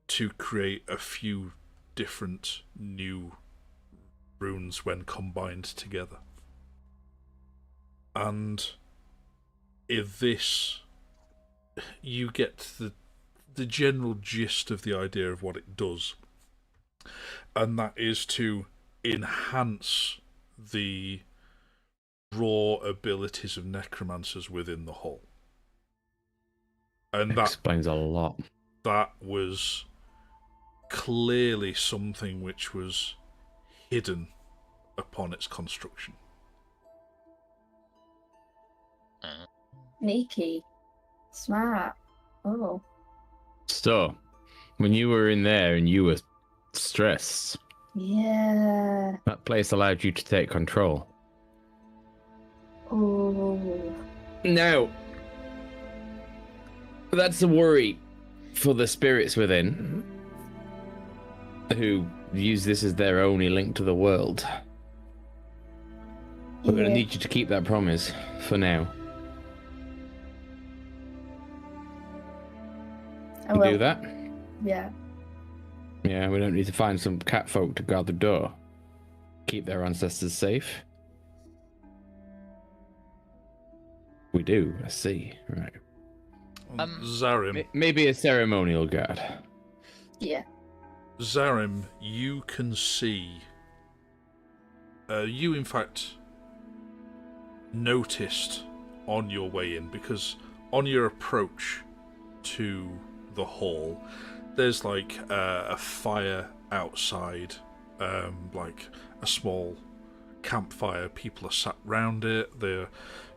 to create a few different new runes when combined together. And if this, you get the general gist of the idea of what it does, and that is to enhance the raw abilities of necromancers within the whole. And that Explains a lot. was clearly something which was hidden upon its construction. Sneaky. Smart. Oh. So, when you were in there and you were stressed, Yeah. that place allowed you to take control. Oh. Now, that's a worry for the spirits within, who use this as their only link to the world. We're going to Yeah, need you to keep that promise for now. I You will. do that? Yeah. Yeah, we don't need to find some cat folk to guard the door. Keep their ancestors safe. We do, I see. Right. Zarim. Maybe a ceremonial guard. Yeah. Zarim, you can see. You, in fact, noticed on your way in, because on your approach to the hall, there's like a fire outside, like a small campfire. People are sat round it. There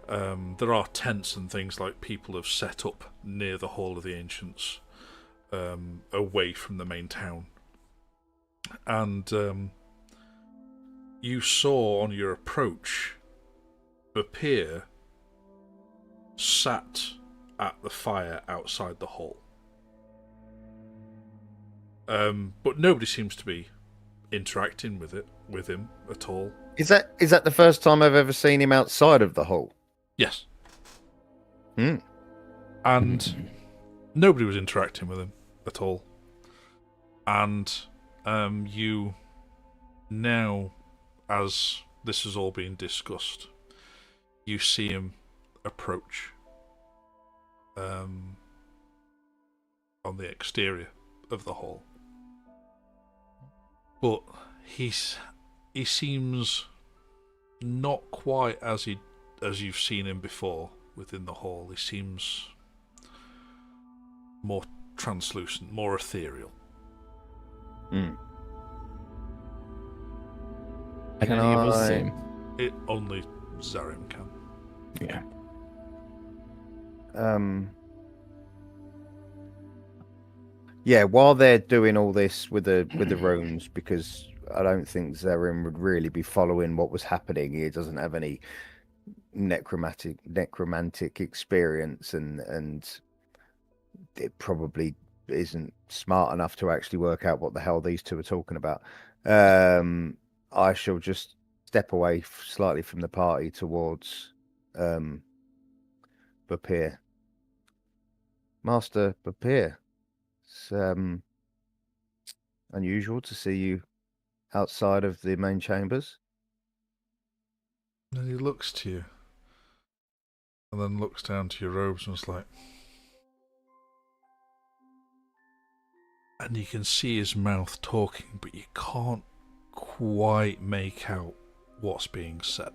are tents and things like people have set up near the Hall of the Ancients, away from the main town. And you saw on your approach Bapir sat at the fire outside the hall. But nobody seems to be interacting with him at all. Is that the first time I've ever seen him outside of the hall? Yes. Hmm. And nobody was interacting with him at all. And you now, as this is all being discussed, you see him approach on the exterior of the hall. But he seems not quite as you've seen him before within the hall. He seems more translucent, more ethereal. Hmm. Can any of us see him? It only Zarim can. Yeah. Yeah, while they're doing all this with the runes, because I don't think Zarim would really be following what was happening. He doesn't have any necromantic experience, and it probably isn't smart enough to actually work out what the hell these two are talking about. I shall just step away slightly from the party towards Bapir. Master Bapir, it's unusual to see you outside of the main chambers. And he looks to you, and then looks down to your robes and was like... And you can see his mouth talking, but you can't quite make out what's being said.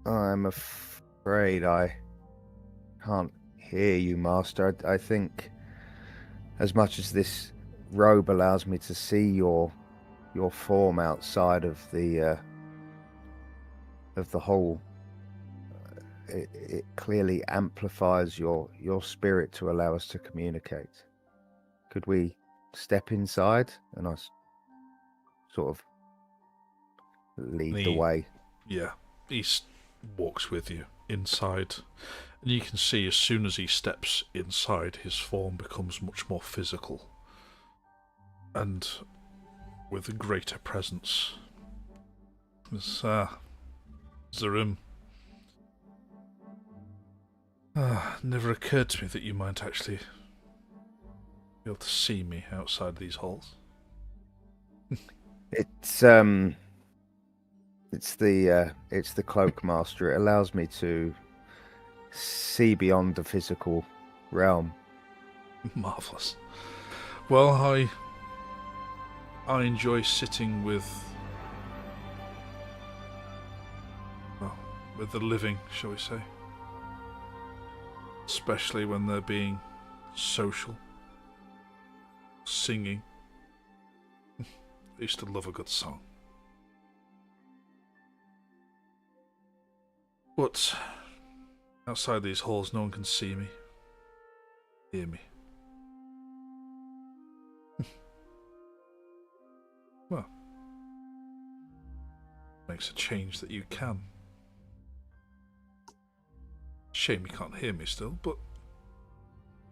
I'm afraid I can't hear you, Master. I think as much as this robe allows me to see your form outside of the hole, it clearly amplifies your spirit to allow us to communicate. Could we step inside? And I sort of lead the way. Yeah, he walks with you inside, and you can see as soon as he steps inside, his form becomes much more physical and with a greater presence. It's Zarim. Never occurred to me that you might actually be able to see me outside these halls. It's the cloak, Master. It allows me to see beyond the physical realm. Marvellous. Well, I enjoy sitting with the living, shall we say. Especially when they're being social, singing. I used to love a good song. But outside these halls, no one can see me, hear me. Well, makes a change that you can. Shame you can't hear me still, but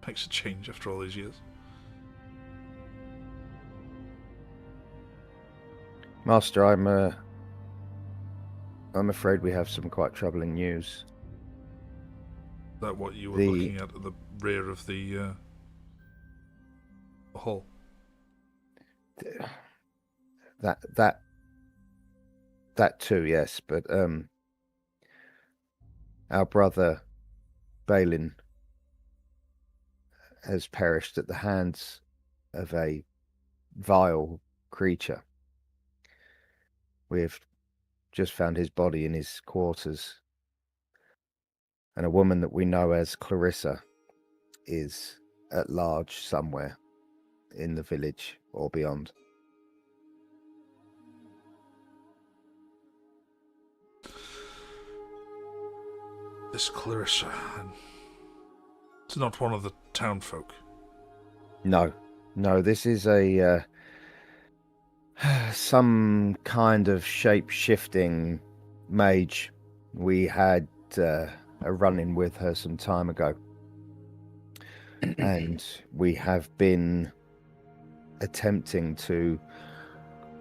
makes a change after all these years. Master, I'm afraid we have some quite troubling news. Is that what you were The- looking at the rear of the hall? That too, yes, but our brother Balan has perished at the hands of a vile creature. We've just found his body in his quarters, and a woman that we know as Clarissa is at large somewhere in the village or beyond. This Clarissa, it's not one of the town folk. No, this is a some kind of shape-shifting mage. We had a run-in with her some time ago, and we have been attempting to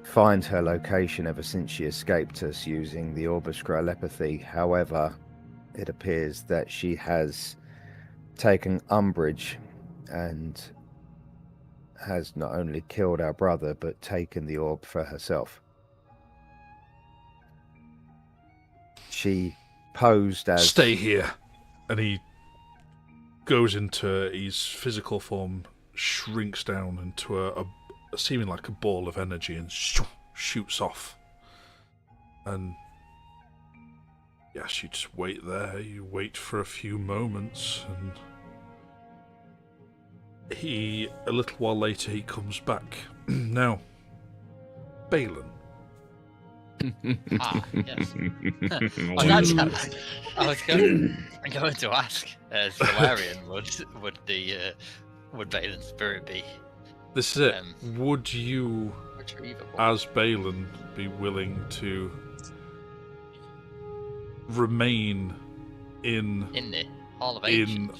find her location ever since she escaped us using the Orbis Telepathy. However, it appears that she has taken umbrage and has not only killed our brother, but taken the orb for herself. She posed as... Stay here. And he goes into his physical form, shrinks down into a seeming like a ball of energy, and shoots off. And yes, you just wait there. You wait for a few moments, and a little while later, he comes back. Now, Balan. Yes. I was going to ask, as Valerian, would Balan's spirit be? This is it. Would you, Retrievable? as Balan, be willing to remain in the Hall of Ancients?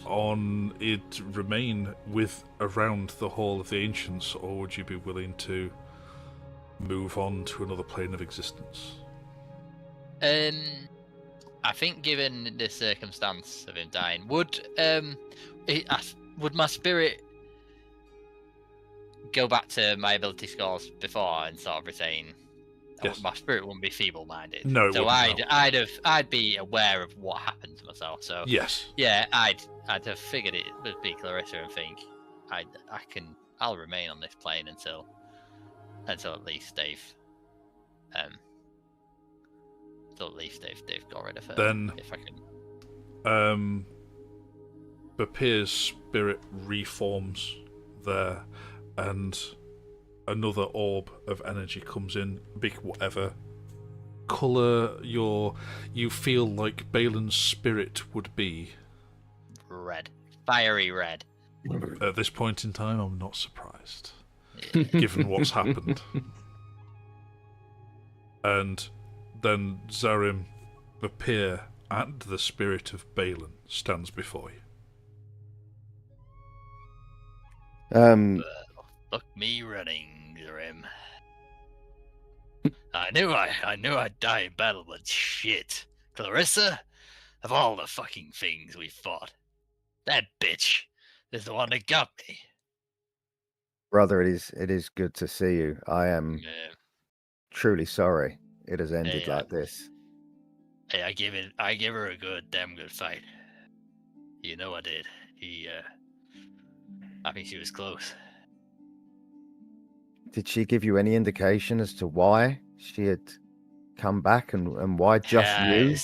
remain with around the Hall of the Ancients, or would you be willing to move on to another plane of existence? I think, given the circumstance of him dying, would my spirit go back to my ability scores before and sort of retain? Yes. My spirit wouldn't be feeble-minded. No, it so wouldn't, I'd be aware of what happened to myself. So Yes. yeah, I'd have figured it would be Clarissa and think I'll remain on this plane until at least they've got rid of her. Then if I can. Bapir's spirit reforms there, and another orb of energy comes in, big whatever colour you feel like Balan's spirit would be. Red. Fiery red. At this point in time, I'm not surprised, given what's happened. And then Zarim, Bapir, and the spirit of Balan stands before you. Look me running, Grim. I knew I'd die in battle, but shit. Clarissa? Of all the fucking things we fought, that bitch is the one that got me. Brother, it is good to see you. I am truly sorry it has ended like this. Hey, I give her a damn good fight. You know I did. I think she was close. Did she give you any indication as to why she had come back and why just you?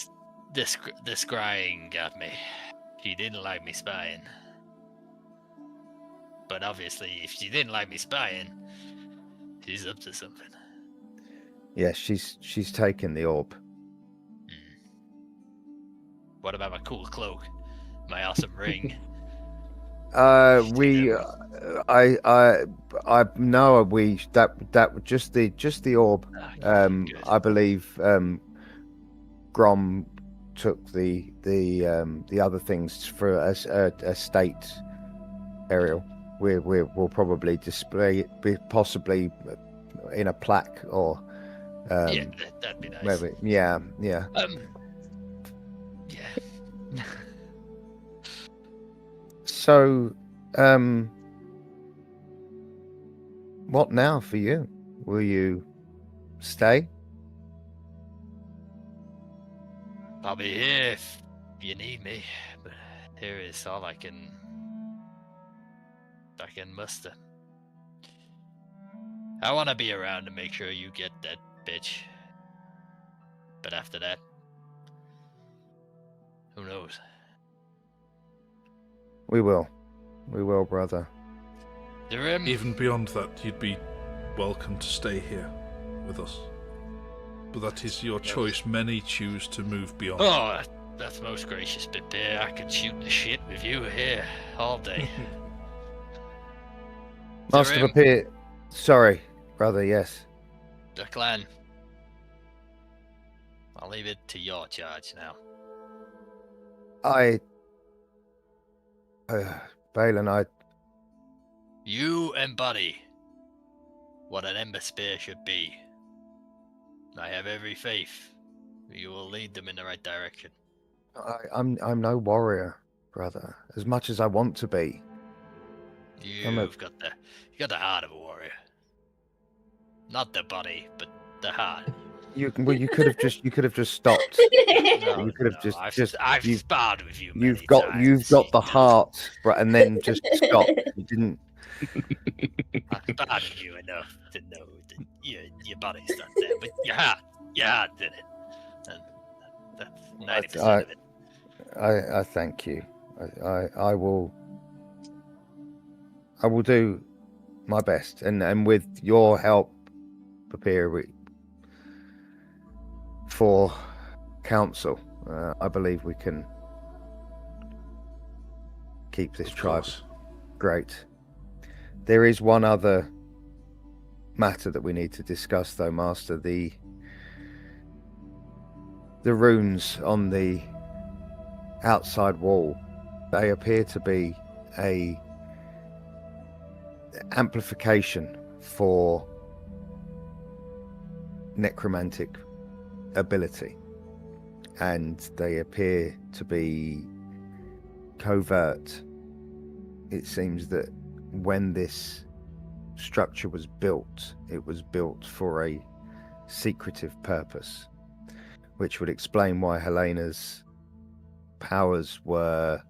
The scrying got me. She didn't like me spying. But obviously, if she didn't like me spying, she's up to something. Yes, she's taken the orb. What about my cool cloak? My awesome ring? I just the orb. I believe Grom took the other things for a state burial. We'll probably display it, possibly in a plaque or Yeah, that'd be nice. Maybe. Yeah. Yeah. So, what now for you? Will you stay? I'll be here if you need me, but here is all I can muster. I want to be around to make sure you get that bitch. But after that, who knows? We will, brother. Even beyond that, you'd be welcome to stay here with us. But that is your choice. Many choose to move beyond. Oh, that's most gracious, but I could shoot the shit with you here all day. Master Papier, sorry, brother. Yes. The clan. I'll leave it to your charge now. Balan, You embody what an Emberspear should be. I have every faith you will lead them in the right direction. I'm no warrior, brother. As much as I want to be. You got the heart of a warrior. Not the body, but the heart. You could have just stopped. No, You could have I've sparred with you. You've got the heart, and then just stop. You didn't. I sparred with you enough to know that your body's not there, but your heart did it. And that's 90% of it. I thank you. I will do my best, and with your help, Papier, for council, I believe we can keep this tribe great. There is one other matter that we need to discuss, though, Master. The runes on the outside wall, they appear to be a amplification for necromantic ability, and they appear to be covert. It seems that when this structure was built, it was built for a secretive purpose, which would explain why Helena's powers were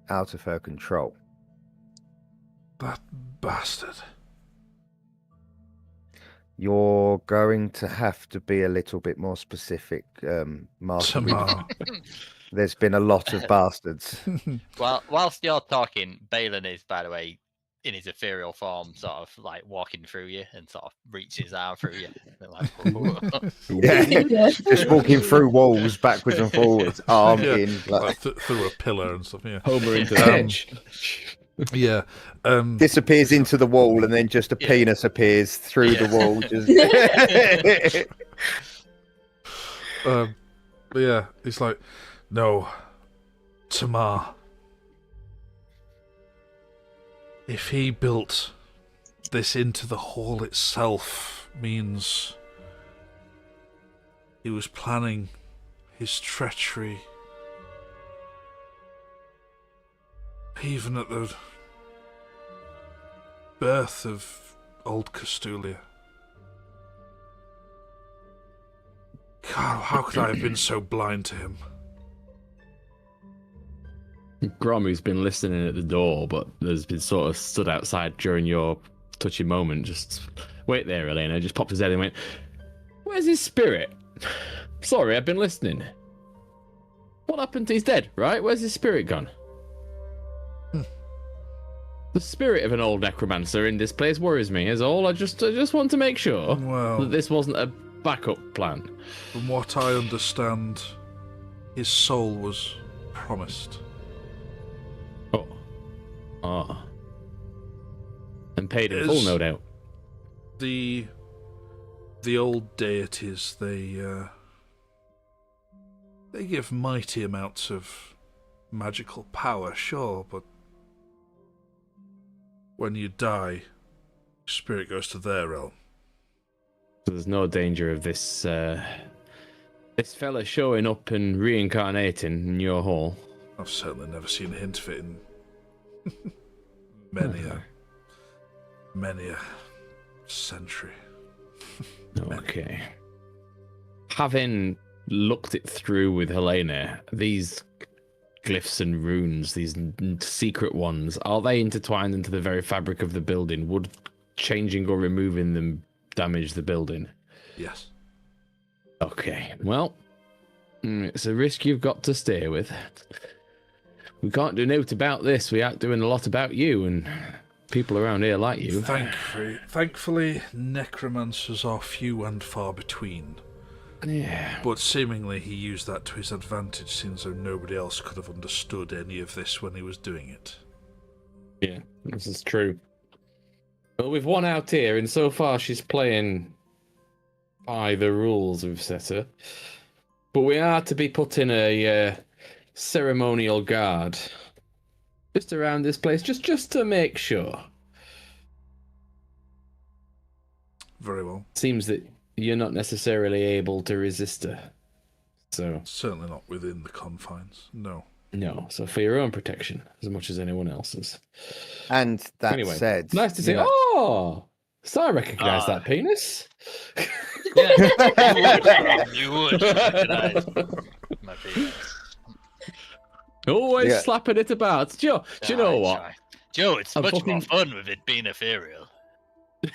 out of her control. That bastard. You're going to have to be a little bit more specific, Master. There's been a lot of bastards. Well, whilst you're talking, Balan is, by the way, in his ethereal form, sort of like walking through you and sort of reaches his arm through you. Like, Yeah, just walking through walls backwards and forwards, arm in, like through a pillar and stuff. Yeah, Homer into the hedge. Yeah, disappears into the wall, and then just a penis appears through the wall. Just... but yeah, it's like, no, Tamar. If he built this into the hall itself, means he was planning his treachery even at the birth of old Castulia. God, how could I have been so blind to him? Gromu's been listening at the door, but has been sort of stood outside during your touching moment. Just wait there, Elena. Just popped his head and went, "Where's his spirit? Sorry, I've been listening. What happened? He's dead, right? Where's his spirit gone?" The spirit of an old necromancer in this place worries me, is all. I just want to make sure that this wasn't a backup plan. From what I understand, his soul was promised. Ah. And paid in full, no doubt. The old deities, they give mighty amounts of magical power, sure, but when you die, your spirit goes to their realm. There's no danger of this this fella showing up and reincarnating in your hall. I've certainly never seen a hint of it in many a century. Okay. Having looked it through with Helena, these glyphs and runes, these secret ones, are they intertwined into the very fabric of the building? Would changing or removing them damage the building? Yes. Okay, well, it's a risk you've got to stay with. We can't do naught about this. We aren't doing a lot about you, and people around here like you. Thankfully, necromancers are few and far between. Yeah. But seemingly he used that to his advantage, since though nobody else could have understood any of this when he was doing it. Yeah, this is true. But we've won out here, and so far she's playing by the rules we've set her. But we are to be put in a ceremonial guard just around this place, just to make sure. Very well. Seems that you're not necessarily able to resist her. So Certainly not within the confines, no. no, so for your own protection as much as anyone else's. And that Anyway, said, nice to see. you know, Oh, so I recognise that penis. Yeah, you would recognize my penis. Always Yeah. slapping it about. Do you know what? Try. Joe, it's I'm much more fucking- fun with it being ethereal. You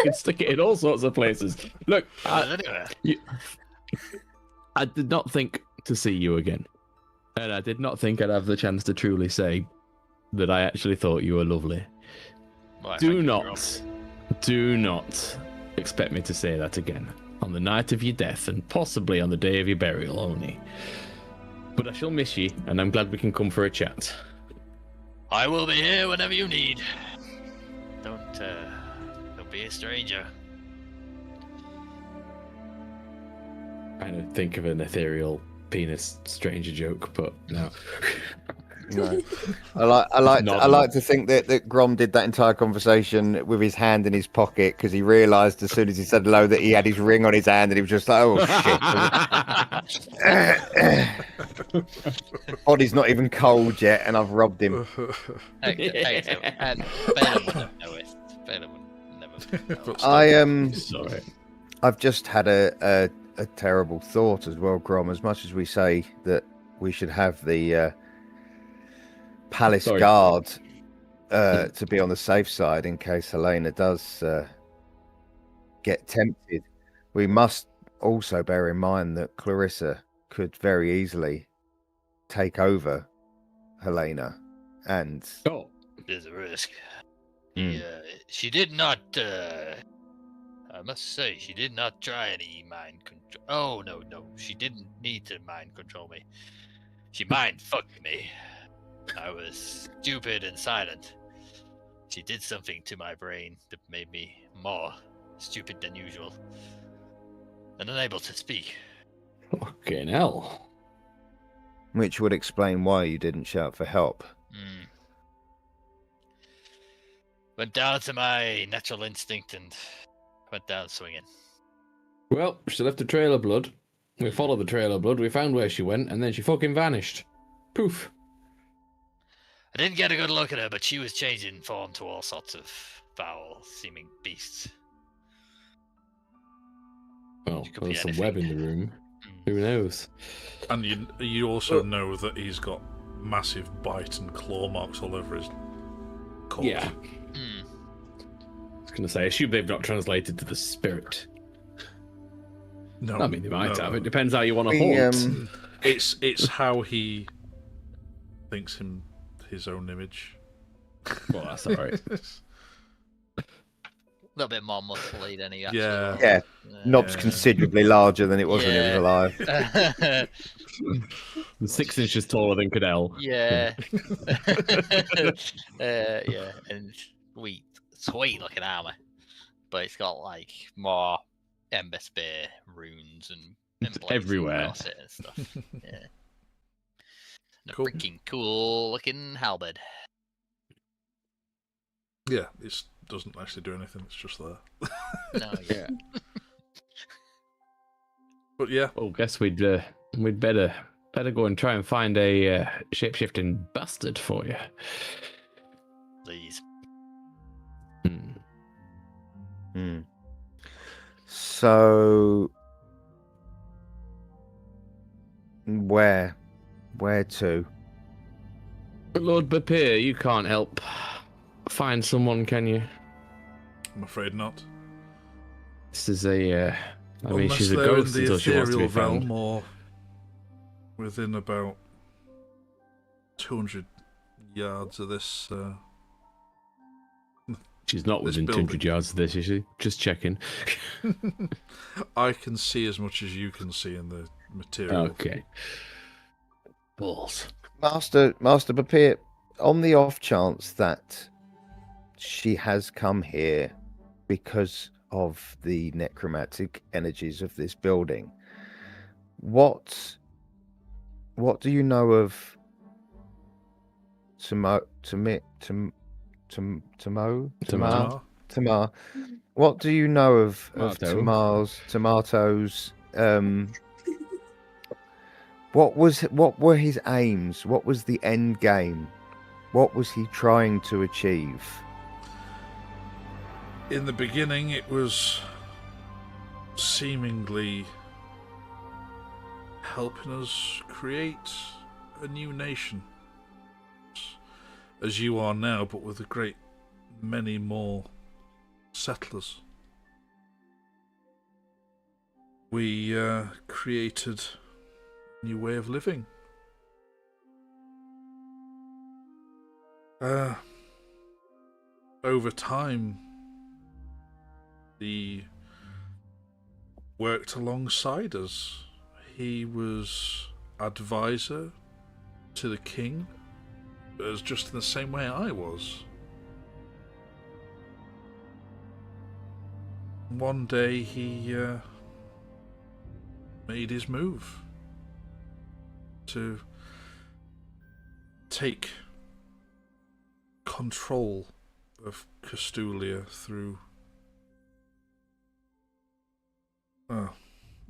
can stick it in all sorts of places. Look, Anyway, I did not think to see you again. And I did not think I'd have the chance to truly say that I actually thought you were lovely. well, Do thank you, not expect me to say that again. On the night of your death, and possibly on the day of your burial only. But I shall miss you, and I'm glad we can come for a chat. I will be here whenever you need. Don't be a stranger. Trying to think of an ethereal penis stranger joke, but no. no. I Not like to think that Grom did that entire conversation with his hand in his pocket, because he realised as soon as he said hello that he had his ring on his hand, and he was just like, "Oh shit!" Body's not even cold yet, and I've robbed him. Hektor, and Balan would have noticed. Balan would never know. Sorry. I've just had a terrible thought as well, Grom. As much as we say that we should have the palace Sorry. guard to be on the safe side in case Helena does get tempted, we must also bear in mind that Clarissa could very easily take over Helena, and Oh. There's a risk. Mm. Yeah, she did not. I must say, she did not try any mind control. Oh no, she didn't need to mind control me. She mind fucked me. I was stupid and silent. She did something to my brain that made me more stupid than usual and unable to speak. Fucking hell. which would explain why you didn't shout for help. Went down to my natural instinct and went down swinging. Well, she left a trail of blood. We followed the trail of blood, we found where she went, and then she fucking vanished. Poof. I didn't get a good look at her, but she was changing form to all sorts of foul-seeming beasts. Well, She could be there's some anything. web in the room. Who knows? And you also know that he's got massive bite and claw marks all over his corpse. Yeah. I was going to say, I assume they've not translated to the spirit. No, I mean, they might no. have. It depends how you want to We, haunt. It's how he thinks him his own image. Well, that's all right. A little bit more muscly than he actually Yeah. was. Yeah, knob's Yeah. considerably larger than it was when he was Yeah. alive. 6 inches taller than Cadell. Yeah. Yeah, and sweet looking armor. But it's got like more Emberspear runes and It's emblazoned everywhere. across it and stuff. Yeah. And a Cool. freaking cool looking halberd. Yeah, it doesn't actually do anything. It's just there. No, Yeah. But yeah, Well, guess we'd better go and try and find a shape-shifting bastard for you. please. Hmm. So, where to? Lord Bapir, you can't help find someone, can you? I'm afraid not. This is a. I mean, Unless she's a they're ghost in the until she wants to be ethereal found. realm or within about 200 yards of this. She's not this within 200 building. yards of this, is she? Just checking. I can see as much as you can see in the material. Okay. Balls. Master Bapir, on the off chance that she has come here because of the necromantic energies of this building, what do you know of Tamar? What do you know of Tomato. Tomatoes? What were his aims? What was the end game? What was he trying to achieve? In the beginning, it was seemingly helping us create a new nation, as you are now, but with a great many more settlers. We created a new way of living. Over time, he worked alongside us. He was advisor to the king, as just in the same way I was. One day he made his move to take control of Castulia through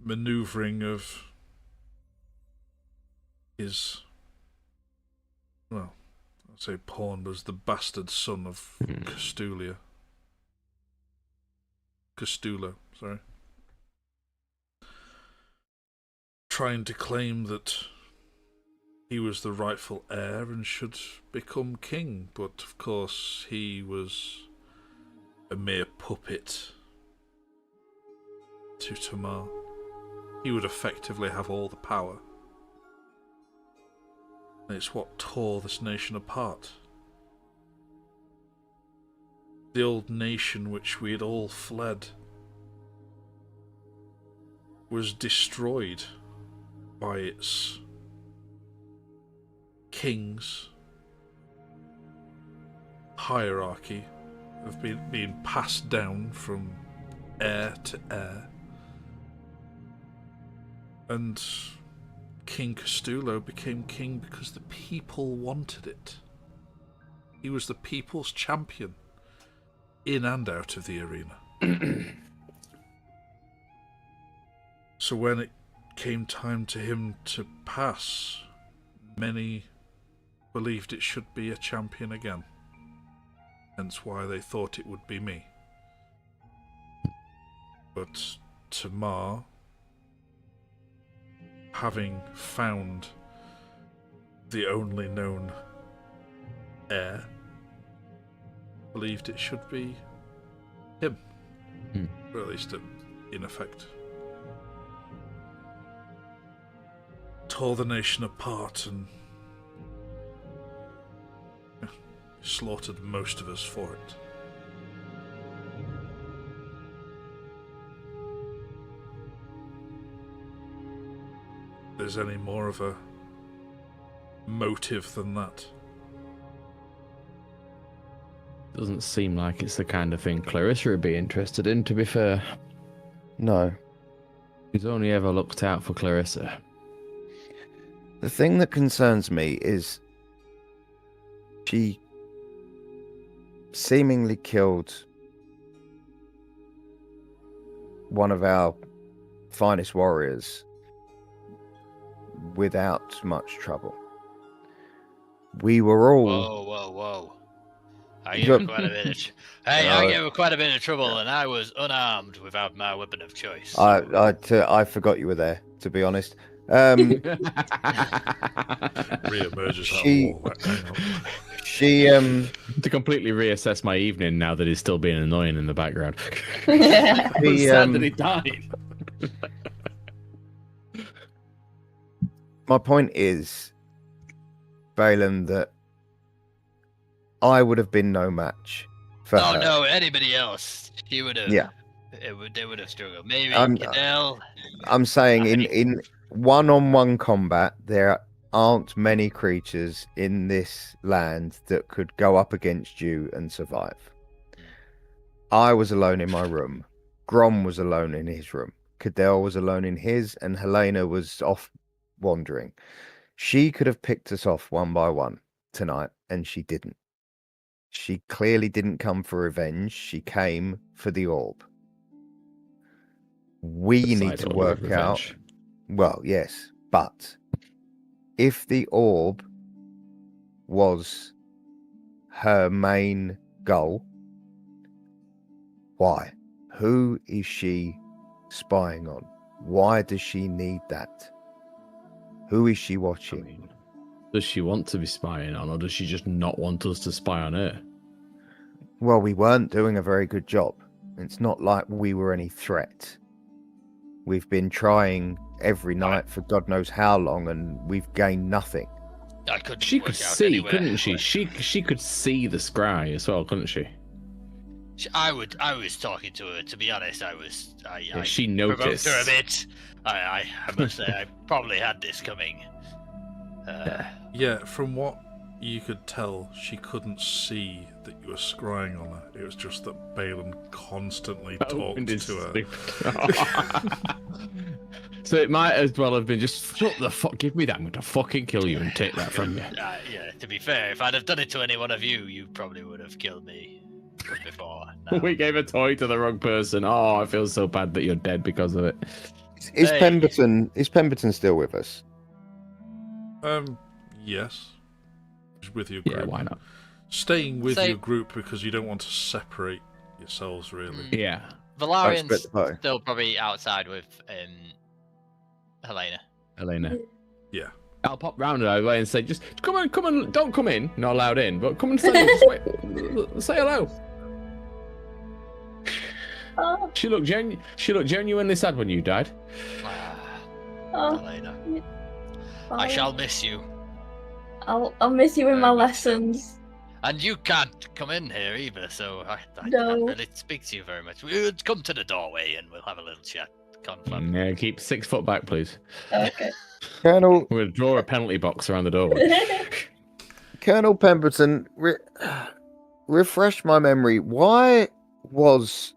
maneuvering of his, well, I'd say pawn was the bastard son of Castula, sorry. Trying to claim that he was the rightful heir and should become king, but of course he was a mere puppet to Tamar. He would effectively have all the power. And it's what tore this nation apart. The old nation which we had all fled was destroyed by its kings. Hierarchy of being passed down from heir to heir. And King Castulo became king because the people wanted it. He was the people's champion, in and out of the arena. So when it came time to him to pass, many believed it should be a champion again. Hence why they thought it would be me. But Tamar, having found the only known heir, believed it should be him. Or at least in effect. Tore the nation apart and slaughtered most of us for it. If there's any more of a motive than that. Doesn't seem like it's the kind of thing Clarissa would be interested in, to be fair. No. He's only ever looked out for Clarissa. The thing that concerns me is she seemingly killed one of our finest warriors without much trouble. We were all... Whoa. I gave her quite a bit of I gave her quite a bit of trouble, and I was unarmed without my weapon of choice. So. I forgot you were there, to be honest. Re-emerges out of the wall. She to completely reassess my evening now that he's still being annoying in the background. Yeah. I'm sad that he died. My point is, Balan, that I would have been no match for her. No, anybody else. She would have. Yeah. They would have struggled. Maybe Cadell. I'm saying in one-on-one combat, there aren't many creatures in this land that could go up against you and survive. I was alone in my room. Grom was alone in his room. Cadell was alone in his, and Helena was off wandering. She could have picked us off one by one tonight, and she didn't. She clearly didn't come for revenge. She came for the orb. We need to work out... Well, yes, but if the orb was her main goal, why? Who is she spying on? Why does she need that? Who is she watching? I mean, does she want to be spying on, or does she just not want us to spy on her? Well, we weren't doing a very good job. It's not like we were any threat. We've been trying every night for God knows how long, and we've gained nothing. She could see, couldn't she? She could see the scry as well, couldn't she? I was talking to her. To be honest, she provoked noticed her a bit. I must say, I probably had this coming. Yeah, from what you could tell, she couldn't see that you were scrying on her. It was just that Balan constantly talked to her. So it might as well have been just, shut the fuck, give me that, I'm going to fucking kill you and take that from you. Yeah, to be fair, if I'd have done it to any one of you, you probably would have killed me before. No. We gave a toy to the wrong person. Oh, I feel so bad that you're dead because of it. Is Pemberton still with us? Yes. With your group. Yeah, why not? Staying with your group because you don't want to separate yourselves, really. Yeah. Valarian's still probably outside with Helena. Yeah. I'll pop round her way and say, just come on, don't come in. Not allowed in, but come and say, just wait, say hello. Oh. She looked genuinely sad when you died. Helena. I shall miss you. I'll miss you in my lessons. And you can't come in here either, so I No. can't really speak to you very much. We'll come to the doorway and we'll have a little chat. Confirm. Yeah, keep 6 foot back, please. Okay. Colonel... We'll draw a penalty box around the doorway. Colonel Pemberton, refresh my memory. Why was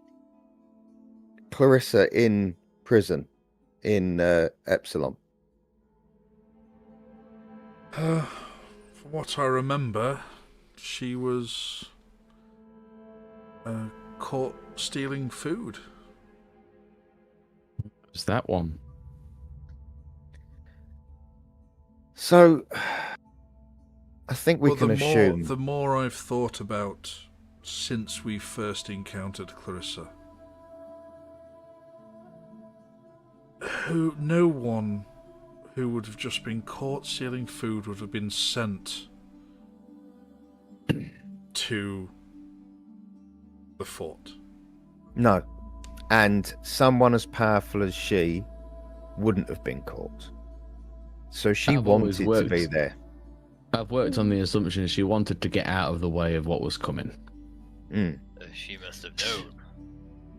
Clarissa in prison in Epsilon? From what I remember, she was caught stealing food. Was that one? So, I think we can assume... The more I've thought about since we first encountered Clarissa, no one who would have just been caught stealing food would have been sent to the fort. No. And someone as powerful as she wouldn't have been caught. So she wanted to be there. I've worked on the assumption she wanted to get out of the way of what was coming. She must have known.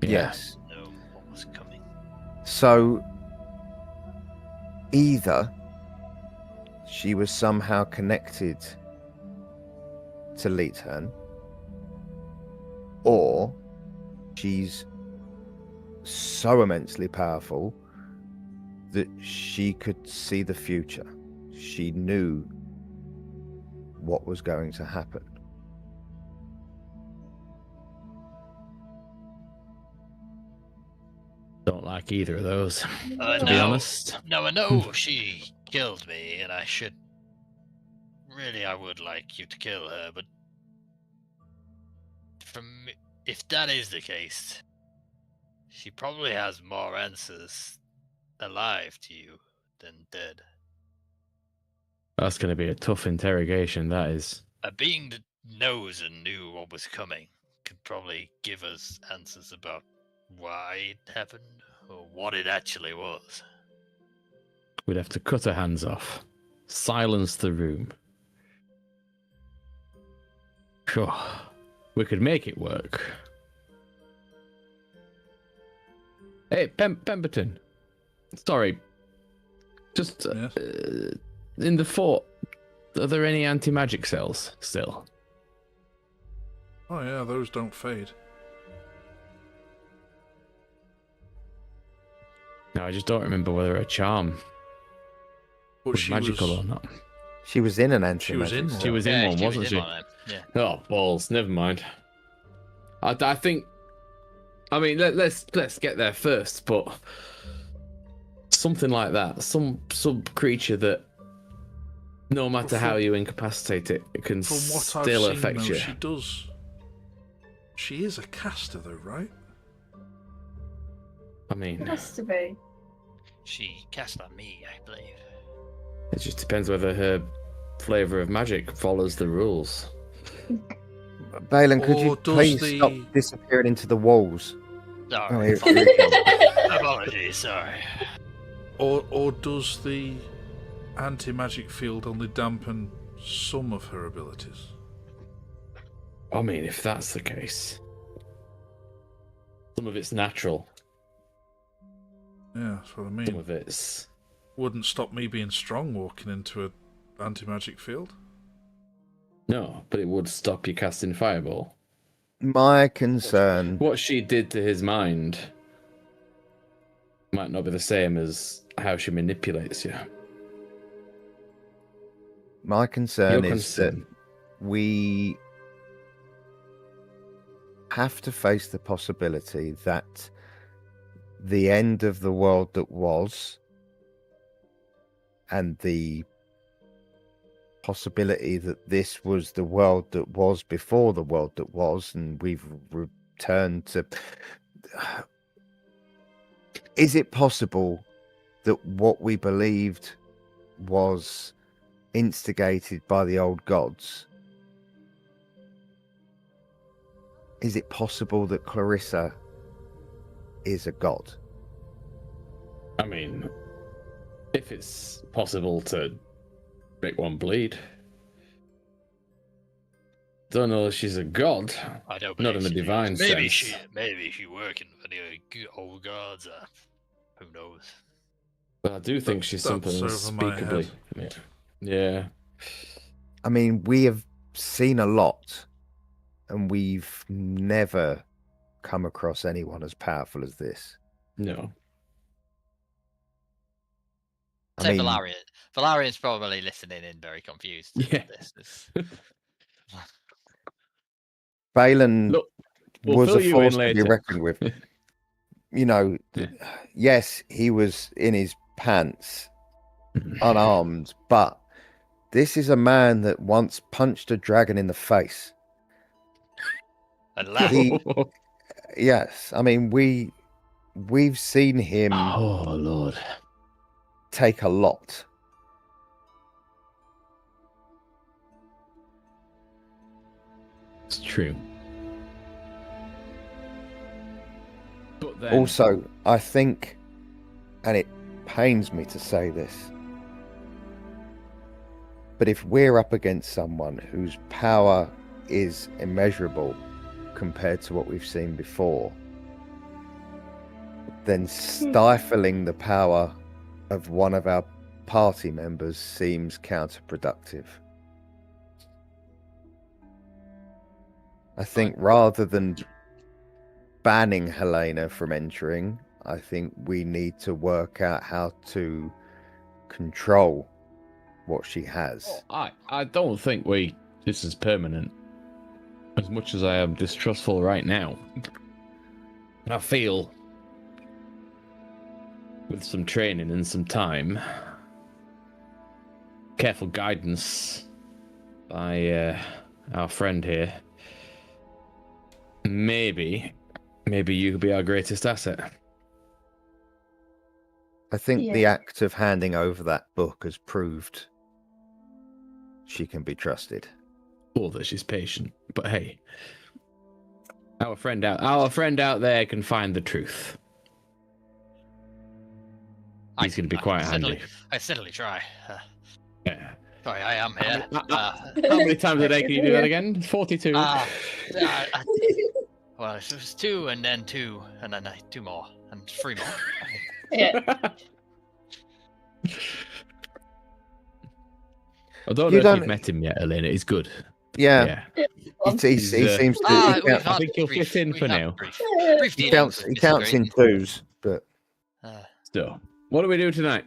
Yes. Known what was coming. So, either she was somehow connected to Leetern, or she's so immensely powerful that she could see the future. She knew what was going to happen. like either of those, I to be know. honest. No, I know she killed me, and I should. Really, I would like you to kill her, but if that is the case, she probably has more answers alive to you than dead. That's going to be a tough interrogation, that is. A being that knows and knew what was coming could probably give us answers about why it happened or what it actually was. We'd have to cut her hands off, silence the room. Sure, we could make it work. Hey, Pemberton. Sorry. Just Yes? in the fort, are there any anti-magic cells still? Oh yeah, those don't fade. No, I just don't remember whether a charm But was she magical was, or not. She was in an anti-magic. in cell. one. She was in one, she wasn't was she? in one, yeah. Oh, balls. Never mind. I think. I mean, let's get there first. But something like that, some creature that, no matter how you incapacitate it, it can From what still I've seen, affect though, you. she does. She is a caster, though, right? I mean, Has to be. She cast on me, I believe. it just depends whether her flavor of magic follows the rules. Balan, could you Or does please the- stop disappearing into the walls? Sorry. here we go. Apologies, sorry. Or does the anti-magic field only dampen some of her abilities? I mean, if that's the case, some of it's natural, Yeah, that's what I some mean. of it's. Wouldn't stop me being strong walking into an anti-magic field. No, but it would stop you casting Fireball. My concern. What she did to his mind might not be the same as how she manipulates you. My concern Your is that concern. we have to face the possibility that the end of the world that was and the possibility that this was the world that was before the world that was, and we've returned to. Is it possible that what we believed was instigated by the old gods? Is it possible that Clarissa is a god? I mean, if it's possible to make one bleed. Don't know if she's a god. I don't Not believe in the she divine is. Maybe sense. maybe she working for the old gods. Who knows? But I do think she's something That's over my unspeakably. Yeah. I mean, we have seen a lot, and we've never come across anyone as powerful as this. No. I Say mean, Valarian. Valarian's probably listening in, very confused. Yeah. Balan Look, we'll was fill a you force in to be later. reckoned with. You know, Yeah. yes, he was in his pants, unarmed, but this is a man that once punched a dragon in the face. And laugh. He- Yes, I mean, we've seen him Oh, Lord. take a lot. It's true. But then, Also, I think, and it pains me to say this, but if we're up against someone whose power is immeasurable compared to what we've seen before, then stifling the power of one of our party members seems counterproductive. I think rather than banning Helena from entering, I think we need to work out how to control what she has. I don't think this is permanent. As much as I am distrustful right now. And I feel with some training and some time, careful guidance by our friend here, maybe you could be our greatest asset. I think Yeah. the act of handing over that book has proved she can be trusted. Or that she's patient. But hey, our friend out there can find the truth. He's going to be quite handy. I steadily try. Yeah. Sorry, I am here. How many times a day can you do that again? 42. Well, it was 2 and then 2 and then 2 more and 3 more. Yeah. I don't know if you've met him yet, Elena. He's good. Yeah. He seems to. I think he'll fit in for now. He counts in twos, but. So, what do we do tonight?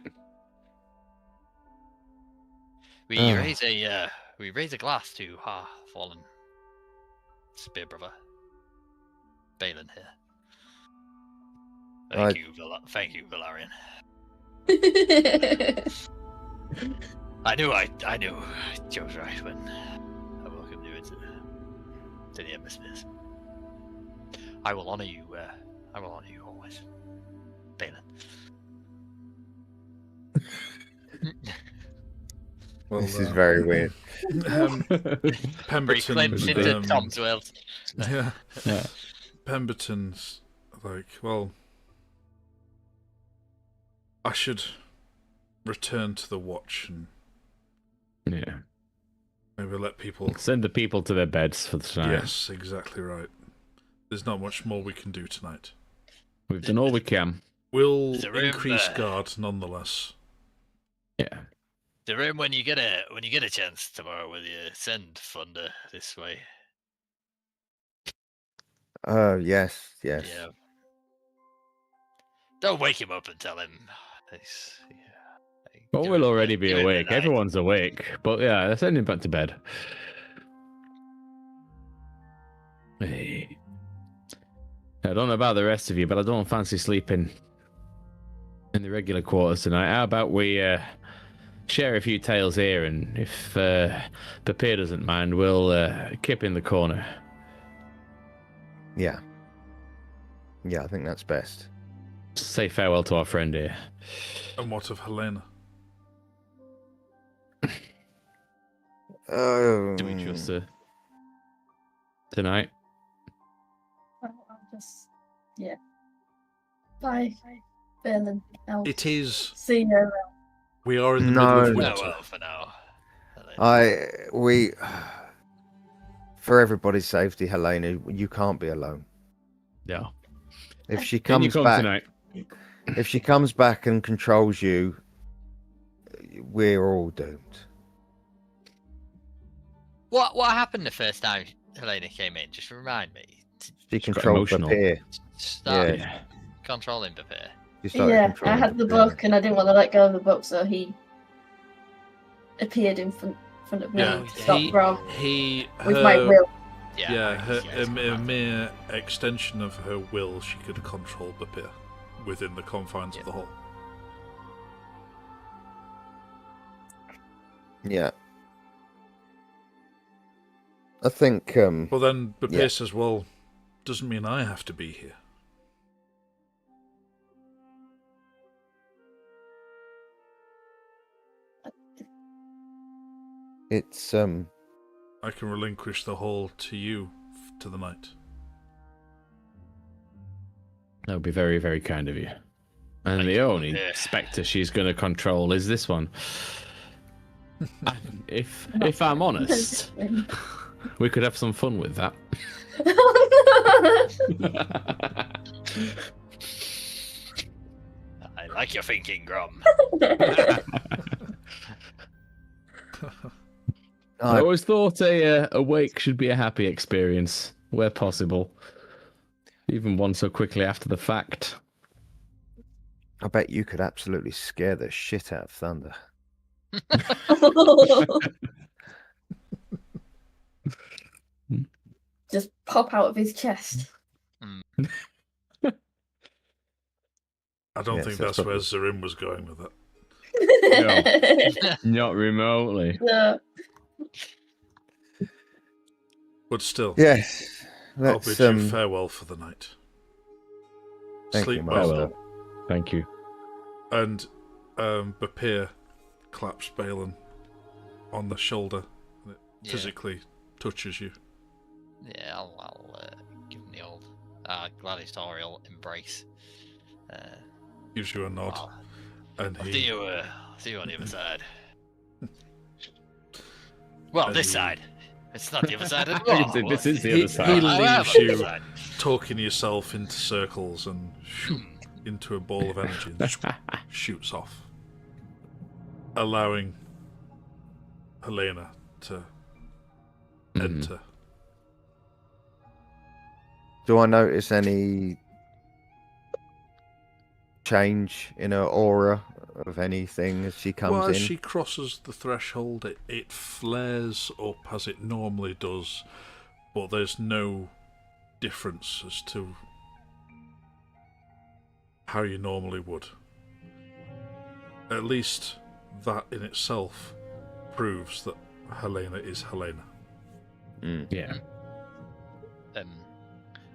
We raise a glass to our fallen spear brother, Balan here. Thank you, Valarian. I knew I chose right when I welcomed you to the Emberspears. I will honor you. I will honor you always, Balan. Well, This is very weird. Pemberton's into Tom's world. yeah. Yeah. Pemberton's like, well, I should return to the watch and Yeah. maybe let people. Send the people to their beds for the tonight. Yes, exactly right. There's not much more we can do tonight. We've done all we can. We'll There's a room increase there. guard nonetheless. Yeah. The room when you get a chance tomorrow, will you send Thunder this way? Yes. Yeah. Don't wake him up and tell him. Well, we'll already be Give him the awake. night. Everyone's awake. But yeah, let's send him back to bed. Hey. I don't know about the rest of you, but I don't fancy sleeping in the regular quarters tonight. How about we share a few tales here, and if Papir doesn't mind, we'll kip in the corner. Yeah. Yeah, I think that's best. Say farewell to our friend here. And what of Helena? Oh. Do we trust her tonight? I'll just, yeah. Bye, Balan. I'll It is. see you around. We are in the middle of No. winter. Well, for now. For everybody's safety, Helena, you can't be alone. No. If she Can you comes come back, tonight? if she comes back and controls you, we're all doomed. What happened the first time Helena came in? Just remind me. She got controls emotional. Papir. Start Yeah. controlling Papir. She started Yeah, I controlling had the Papir. book and I didn't want to let go of the book, so he appeared in front of me Yeah, to stop Rob he with my will. a mere extension of her will, she could control Papir within the confines of the hall. Yeah. I think Well, then Papir Yeah. says, well, doesn't mean I have to be here. it's I can relinquish the hall to you to the night. That would be very, very kind of you. And Thank the you, only yeah. spectre she's going to control is this one. If I'm honest, we could have some fun with that. I like your thinking, Grom. I always thought a wake should be a happy experience, where possible. Even one so quickly after the fact. I bet you could absolutely scare the shit out of Thunder. Just pop out of his chest. I don't Yes, think that's that's where probably- Zarim was going with it. Not remotely. No. But still, Yes. I'll Let's bid you farewell for the night. Thank Sleep you, well. Master. Farewell. Thank you. And Bapir claps Balan on the shoulder and it physically touches you. Yeah, I'll give him the old gladiatorial embrace. Gives you a nod. I'll And see he you on the other side. Well, And this he- side. It's not the other side I anymore. can say this is the he other side. leaves on the you other side. talking yourself into circles and into a ball of energy and shoots off, allowing Helena to enter. Do I notice any change in her aura of anything as she comes Well, as in? she crosses the threshold, it flares up as it normally does, but there's no difference as to how you normally would. At least that in itself proves that Helena is Helena. Yeah.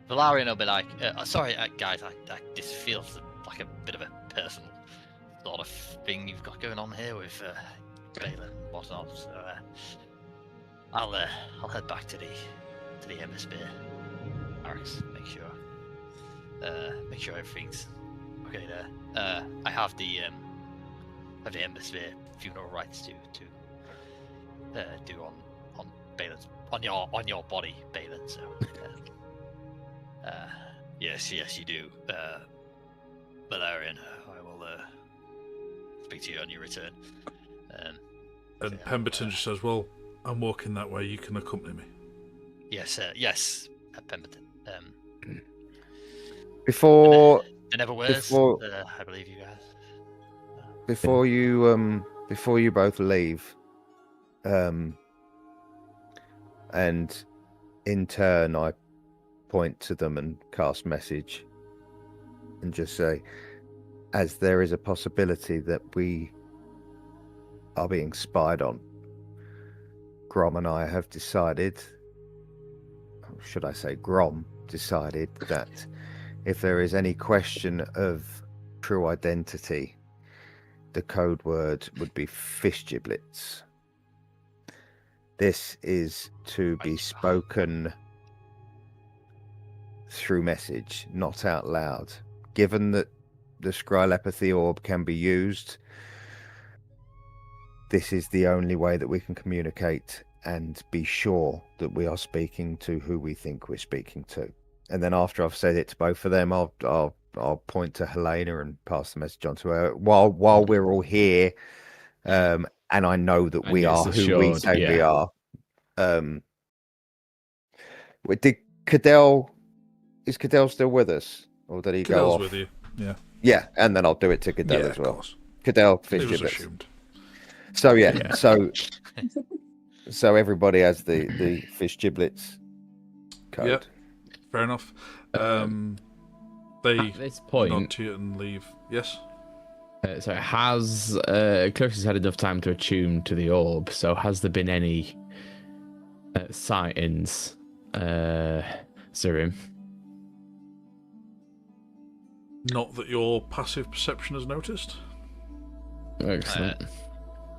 Valarian will be like, sorry, guys, this feels like a bit of a personal sort of thing you've got going on here with Balan and whatnot. So I'll head back to the Emberspear barracks. Make sure everything's okay there. I have the Emberspear funeral rites to do on Balan's on your body, Balan. So. Yes, you do. Valerian, I will speak to you on your return. And Pemberton just says, "Well, I'm walking that way. You can accompany me." Yes, Pemberton. Before The never wears. before- I believe you guys. before you both leave, and in turn I point to them and cast message and just say, as there is a possibility that we are being spied on, Grom and I have decided, or should I say Grom decided, that if there is any question of true identity, the code word would be fish giblets. This is to be spoken through message, not out loud. Given that the scrylepathy orb can be used, this is the only way that we can communicate and be sure that we are speaking to who we think we're speaking to. And then after I've said it to both of them, I'll point to Helena and pass the message on to her while we're all here, and I know that And we it's are who we assured, say we yeah. are. Did Cadell? Is Cadell still with us, or did he go Cadell's off? with you. Yeah. Yeah, and then I'll do it to Cadell Yeah, as of well. course. Cadell, It fish was giblets. assumed. So yeah, Yeah. so everybody has the fish giblets code. Yep. Fair enough. They At this nod point, to you and leave. Yes. so has Clarissa's had enough time to attune to the orb? So has there been any sightings, Zarim? Not that your passive perception has noticed. Excellent.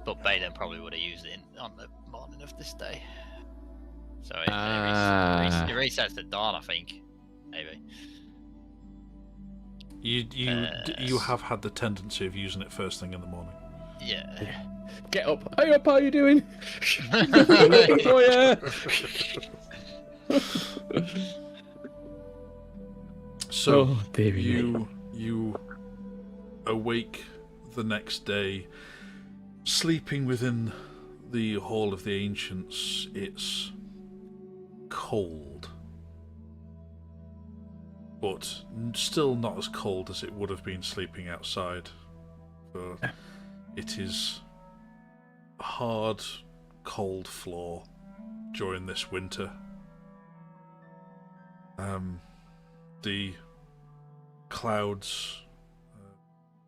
But Balan probably would have used it on the morning of this day. So it resets the dawn, I think. Maybe. You have had the tendency of using it first thing in the morning. Yeah. Get up! Hey up! How you doing? Looking for you. So Oh, dearie me. you awake the next day, sleeping within the Hall of the Ancients. It's cold, but still not as cold as it would have been sleeping outside. For it is a hard, cold floor during this winter. The clouds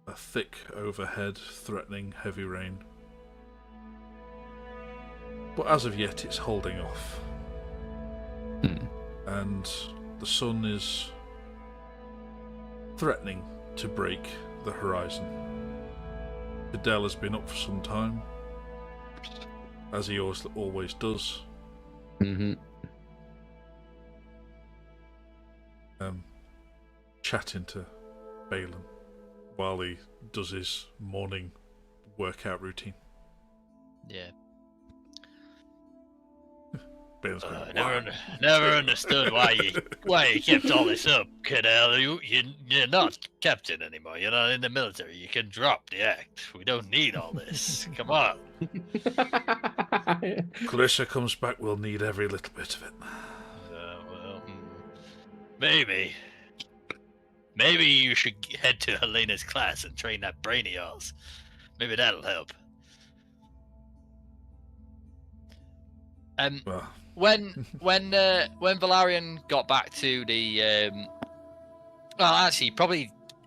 a thick overhead, threatening heavy rain. But as of yet, it's holding off. And the sun is threatening to break the horizon. Fidel has been up for some time, as he always does. Chatting to Balan while he does his morning workout routine. Yeah. Balan's going, Never understood why you kept all this up, Cadell. You're not captain anymore. You're not in the military. You can drop the act. We don't need all this. Come on. Clarissa comes back, we'll need every little bit of it. Maybe you should head to Helena's class and train that brain of yours. Maybe that'll help. Well, When Valerian got back to the well, actually,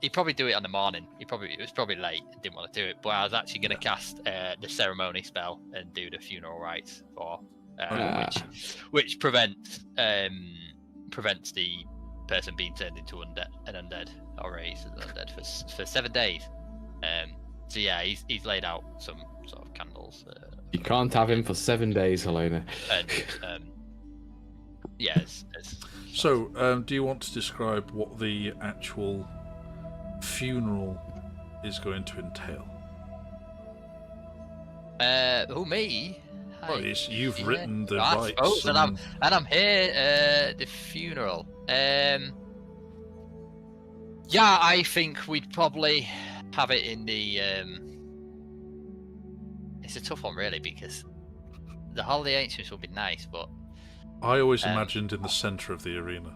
he'd probably do it on the morning. It was probably late. Didn't want to do it, but I was actually going to cast the ceremony spell and do the funeral rites for which prevents the person being turned into an undead or raised as an undead for 7 days. So yeah, he's laid out some sort of candles. You can't have him for 7 days, Helena. And yeah, so do you want to describe what the actual funeral is going to entail? Who, me? Well, you've written the I rites, suppose, and I'm here. The funeral. Yeah, I think we'd probably have it in the. It's a tough one, really, because the Hall of the Ancients would be nice, but I always imagined in the centre of the arena.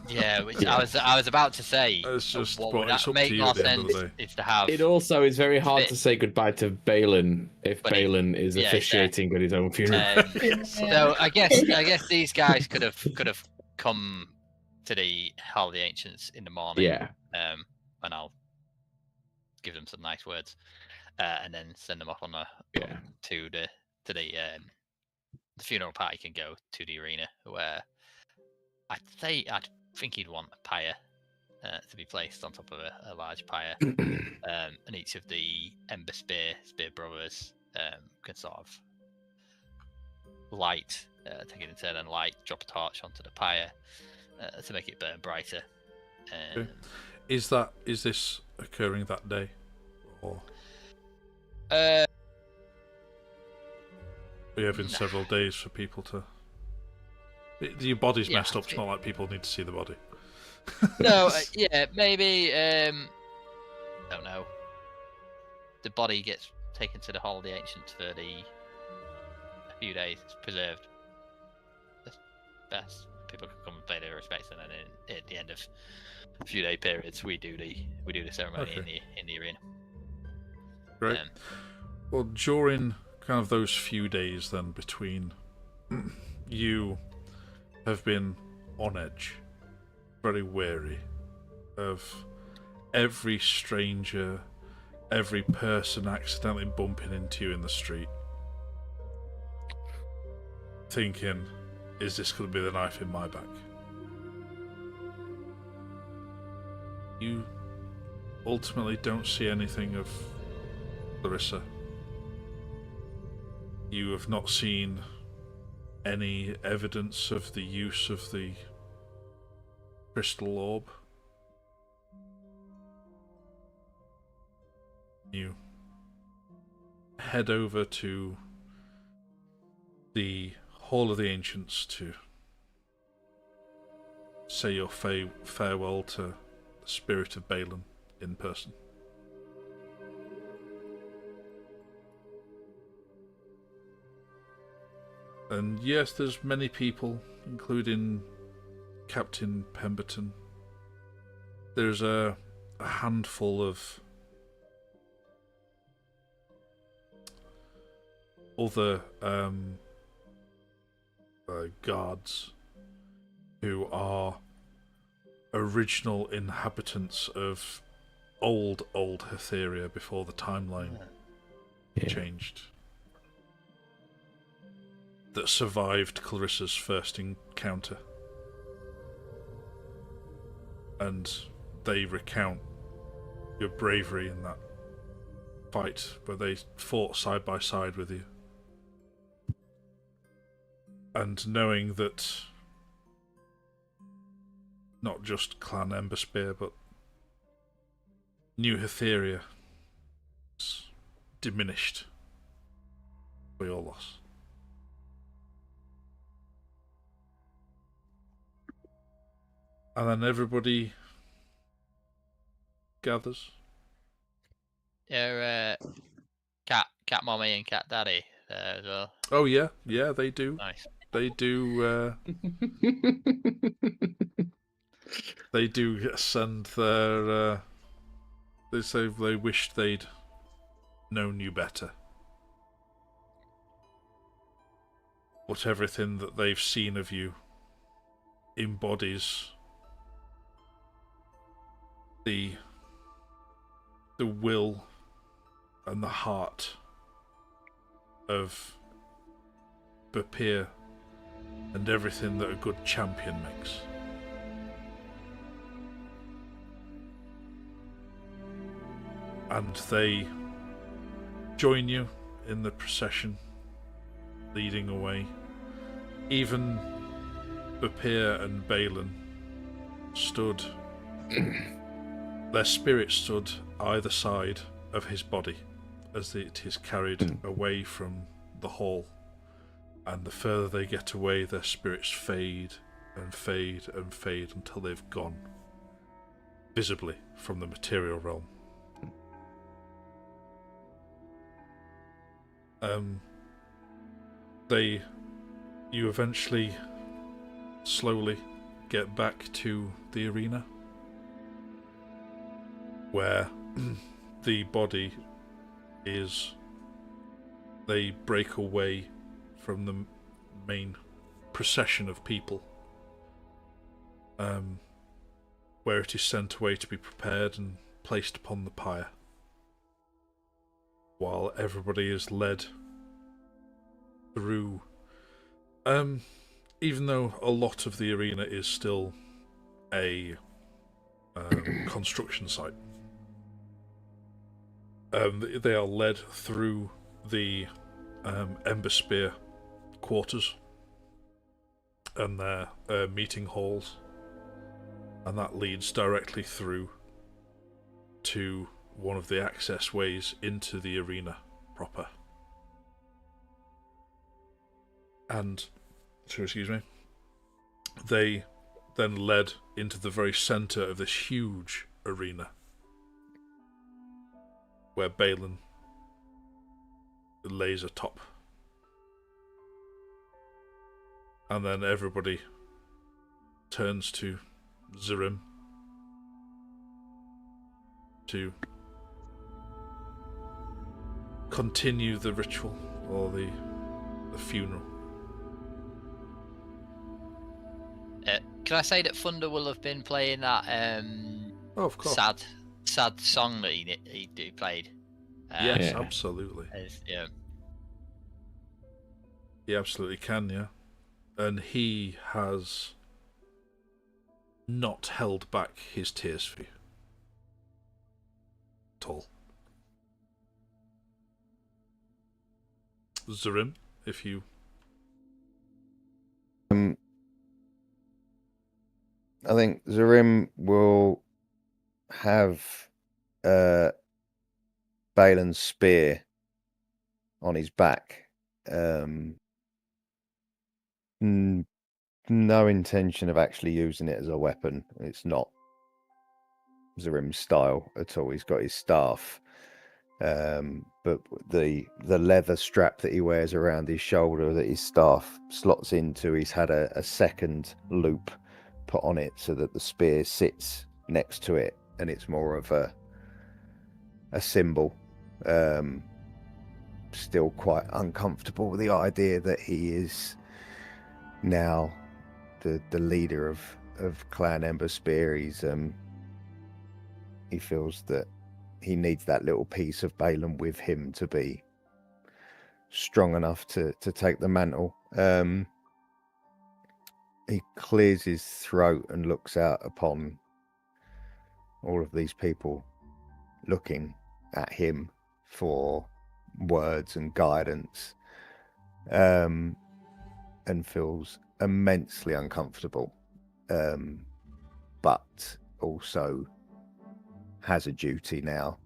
Yeah, which I was about to say. It's just what well, would it's up make to you more at the end of the sense day. is to have. It also is very hard Fit. to say goodbye to Balan if But Balan is officiating at his own funeral. So I guess these guys could have come to the Hall of the Ancients in the morning. Yeah. And I'll give them some nice words, and then send them off on to the funeral party can go to the arena where I think he'd want a pyre to be placed on top of a large pyre, and each of the Emberspear brothers can sort of light, take it in turn and light, drop a torch onto the pyre to make it burn brighter. Okay. Is this occurring that day, or are you having several days for people to? Your body's messed up. It's not like people need to see the body. No, maybe. Don't know. The body gets taken to the Hall of the Ancients for a few days. It's preserved. That's best. People can come and pay their respects, and then at the end of a few day periods, we do the ceremony in the arena. Great. Well, during kind of those few days, then between you have been on edge, very wary of every stranger, every person accidentally bumping into you in the street, thinking, is this going to be the knife in my back? You ultimately don't see anything of Clarissa. You have not seen any evidence of the use of the crystal orb. You head over to the Hall of the Ancients to say your farewell to the spirit of Balan in person. And yes, there's many people, including Captain Pemberton. There's a handful of other guards who are original inhabitants of old Hatheria before the timeline changed. That survived Clarissa's first encounter. And they recount your bravery in that fight where they fought side by side with you. And knowing that not just Clan Emberspear, but New Hatheria is diminished by your loss. And then everybody gathers. Your cat mommy and cat daddy there as well. Oh yeah, they do. Nice. They do. They do send their. They say they wished they'd known you better. But everything that they've seen of you embodies the will and the heart of Bapir and everything that a good champion makes. And they join you in the procession leading away. Even Bapir and Balan stood, their spirits stood either side of his body as it is carried away from the hall. And the further they get away, their spirits fade and fade and fade until they've gone visibly from the material realm. You eventually slowly get back to the arena where the body is. They break away from the main procession of people, where it is sent away to be prepared and placed upon the pyre, while everybody is led through. Even though a lot of the arena is still a construction site, they are led through the Emberspear quarters and their meeting halls, and that leads directly through to one of the access ways into the arena proper. And, excuse me, they then led into the very centre of this huge arena where Balan lays atop. And then everybody turns to Zerim to continue the ritual or the funeral. Can I say that Thunder will have been playing that Oh, of course. sad song that he played? Yes, absolutely. Yeah. He absolutely can, yeah. And he has not held back his tears for you at all. Zerim, if you... I think Zerim will have Balan's spear on his back. No intention of actually using it as a weapon. It's not Zerim's style at all. He's got his staff, but the leather strap that he wears around his shoulder that his staff slots into, he's had a second loop put on it so that the spear sits next to it, and it's more of a symbol. Still quite uncomfortable with the idea that he is now the leader of Clan Emberspear. he feels that he needs that little piece of Balan with him to be strong enough to take the mantle. He clears his throat and looks out upon all of these people looking at him for words and guidance, and feels immensely uncomfortable, but also has a duty now.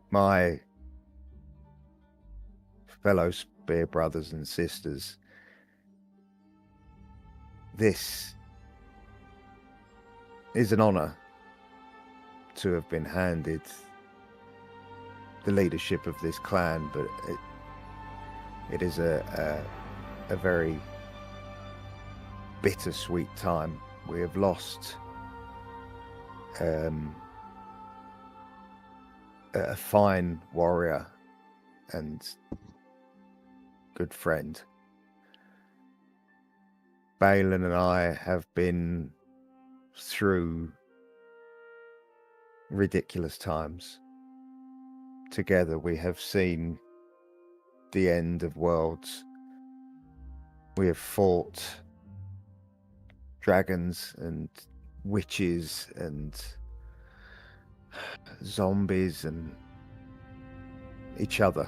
My fellow spear brothers and sisters, this is an honor to have been handed the leadership of this clan, but it is a very bittersweet time. We have lost a fine warrior and good friend. Balan and I have been through ridiculous times. Together we have seen the end of worlds. We have fought dragons and witches and zombies and each other.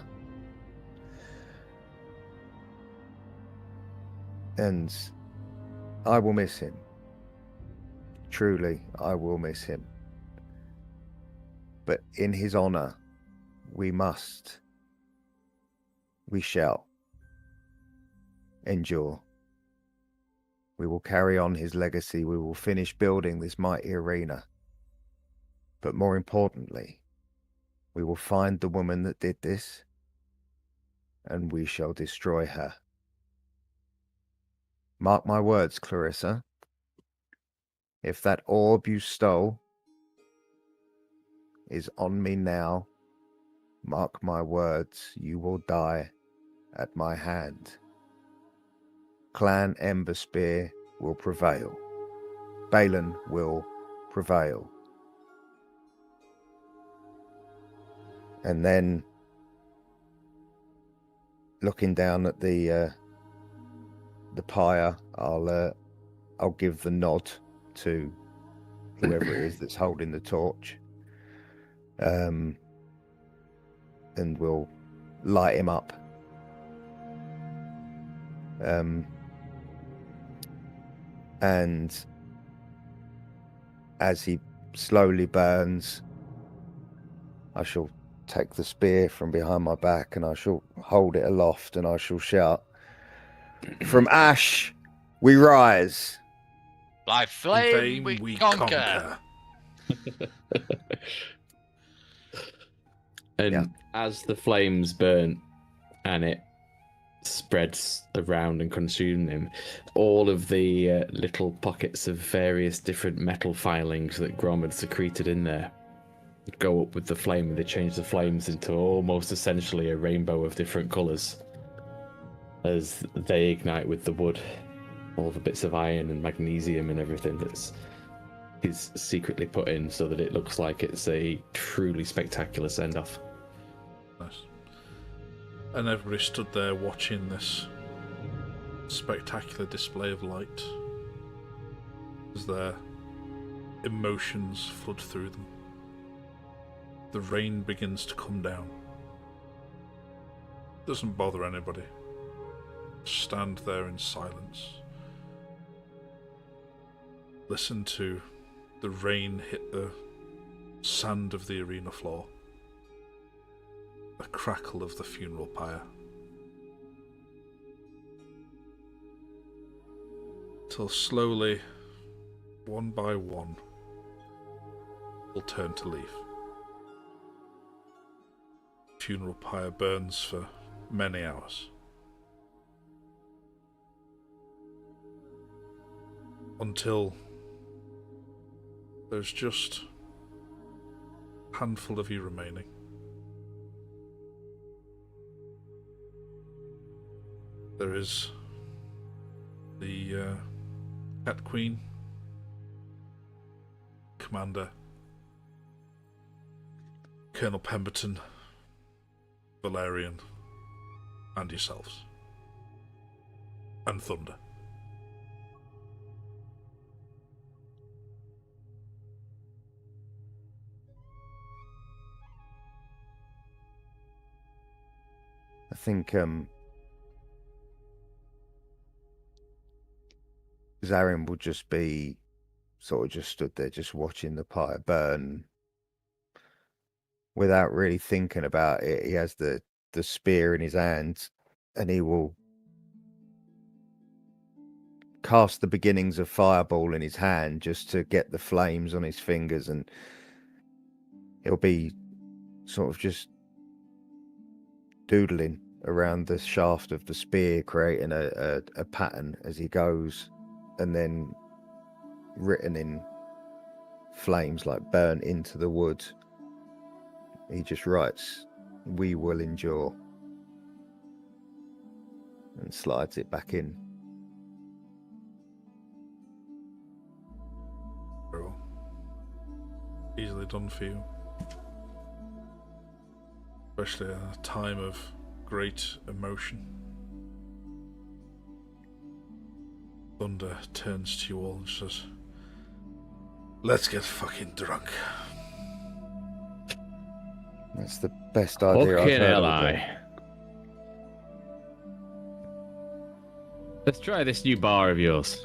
And I will miss him. Truly, I will miss him. But in his honor, we shall endure. We will carry on his legacy. We will finish building this mighty arena. But more importantly, we will find the woman that did this, and we shall destroy her. Mark my words, Clarissa. If that orb you stole is on me now, mark my words, you will die at my hand. Clan Emberspear will prevail. Balan will prevail. And then, looking down at the pyre, I'll give the nod to whoever it is that's holding the torch, and we'll light him up. And as he slowly burns, I shall take the spear from behind my back and I shall hold it aloft and I shall shout, "From ash we rise. By flame we conquer." And as the flames burn and it spreads around and consumes him, all of the little pockets of various different metal filings that Grom had secreted in there go up with the flame, and they change the flames into almost essentially a rainbow of different colours as they ignite with the wood. All the bits of iron and magnesium and everything that's is secretly put in so that it looks like it's a truly spectacular send-off. Nice. And everybody stood there watching this spectacular display of light as their emotions flood through them. The rain begins to come down. Doesn't bother anybody. Stand there in silence. Listen to the rain hit the sand of the arena floor. The crackle of the funeral pyre. Till slowly, one by one, will turn to leave. Funeral pyre burns for many hours. Until there's just a handful of you remaining. There is the Cat Queen, Commander, Colonel Pemberton, Valerian, and yourselves. And Thunder. I think Zarin will just be sort of just stood there, just watching the pyre burn without really thinking about it. He has the spear in his hand, and he will cast the beginnings of fireball in his hand just to get the flames on his fingers, and he'll be sort of just doodling around the shaft of the spear, creating a pattern as he goes, and then written in flames, like burn into the wood. He just writes, "We will endure," and slides it back in. Very well. Easily done for you. Especially at a time of great emotion. Thunder turns to you all and says, "Let's get fucking drunk." That's the best idea I've Fucking heard hell, of it. aye. Let's try this new bar of yours.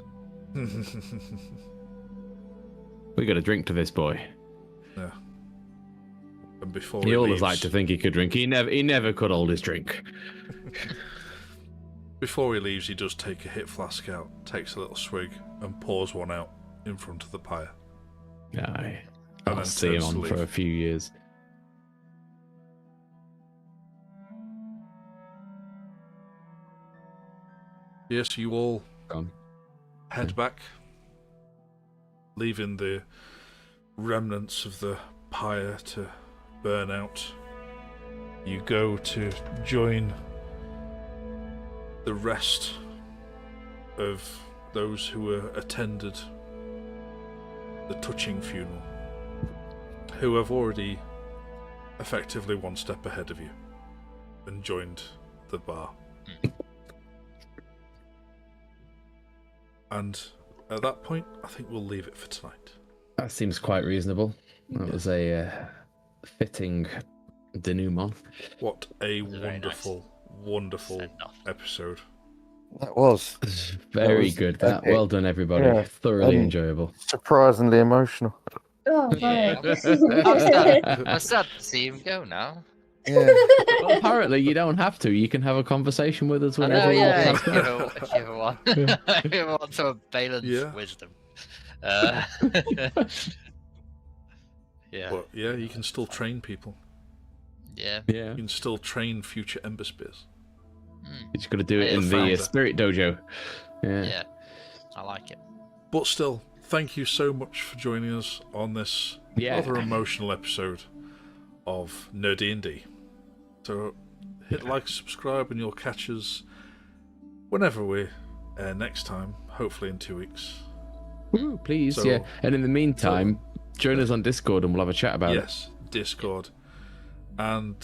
We got a drink to this boy. Yeah. And before He he always leaves, liked to think he could drink. He never could hold his drink. Before he leaves, he does take a hit flask out, takes a little swig, and pours one out in front of the pyre. Aye. And I'll then see him turns to on for leave. a few years. Yes, you all Gone. head back, leaving the remnants of the pyre to burn out. You go to join the rest of those who attended the touching funeral, who have already effectively one step ahead of you and joined the bar. And at that point, I think we'll leave it for tonight. That seems quite reasonable. That was a fitting denouement. What a was very wonderful, wonderful Send off. episode. That was Very was good. That epic. well done, everybody. Yeah, Thoroughly and- enjoyable. surprisingly emotional. Oh, Yeah. thanks. I'm sad to see him go now. Yeah. Well, apparently you don't have to. You can have a conversation with us I whenever know, you yeah. want. If you ever want, if you ever want some of Balan's Yeah. wisdom. Yeah. But yeah, you can still train people. Yeah. Yeah. You can still train future Emberspears. Mm. You just got to do it Yeah, in the founder. spirit dojo. Yeah. Yeah. I like it. But still, thank you so much for joining us on this Yeah. rather emotional episode of NerD&D. So hit like, subscribe, and you'll catch us whenever we next time, hopefully in 2 weeks. Woo, please, So- yeah. And in the meantime, join us on Discord and we'll have a chat about it. Yes, Discord. And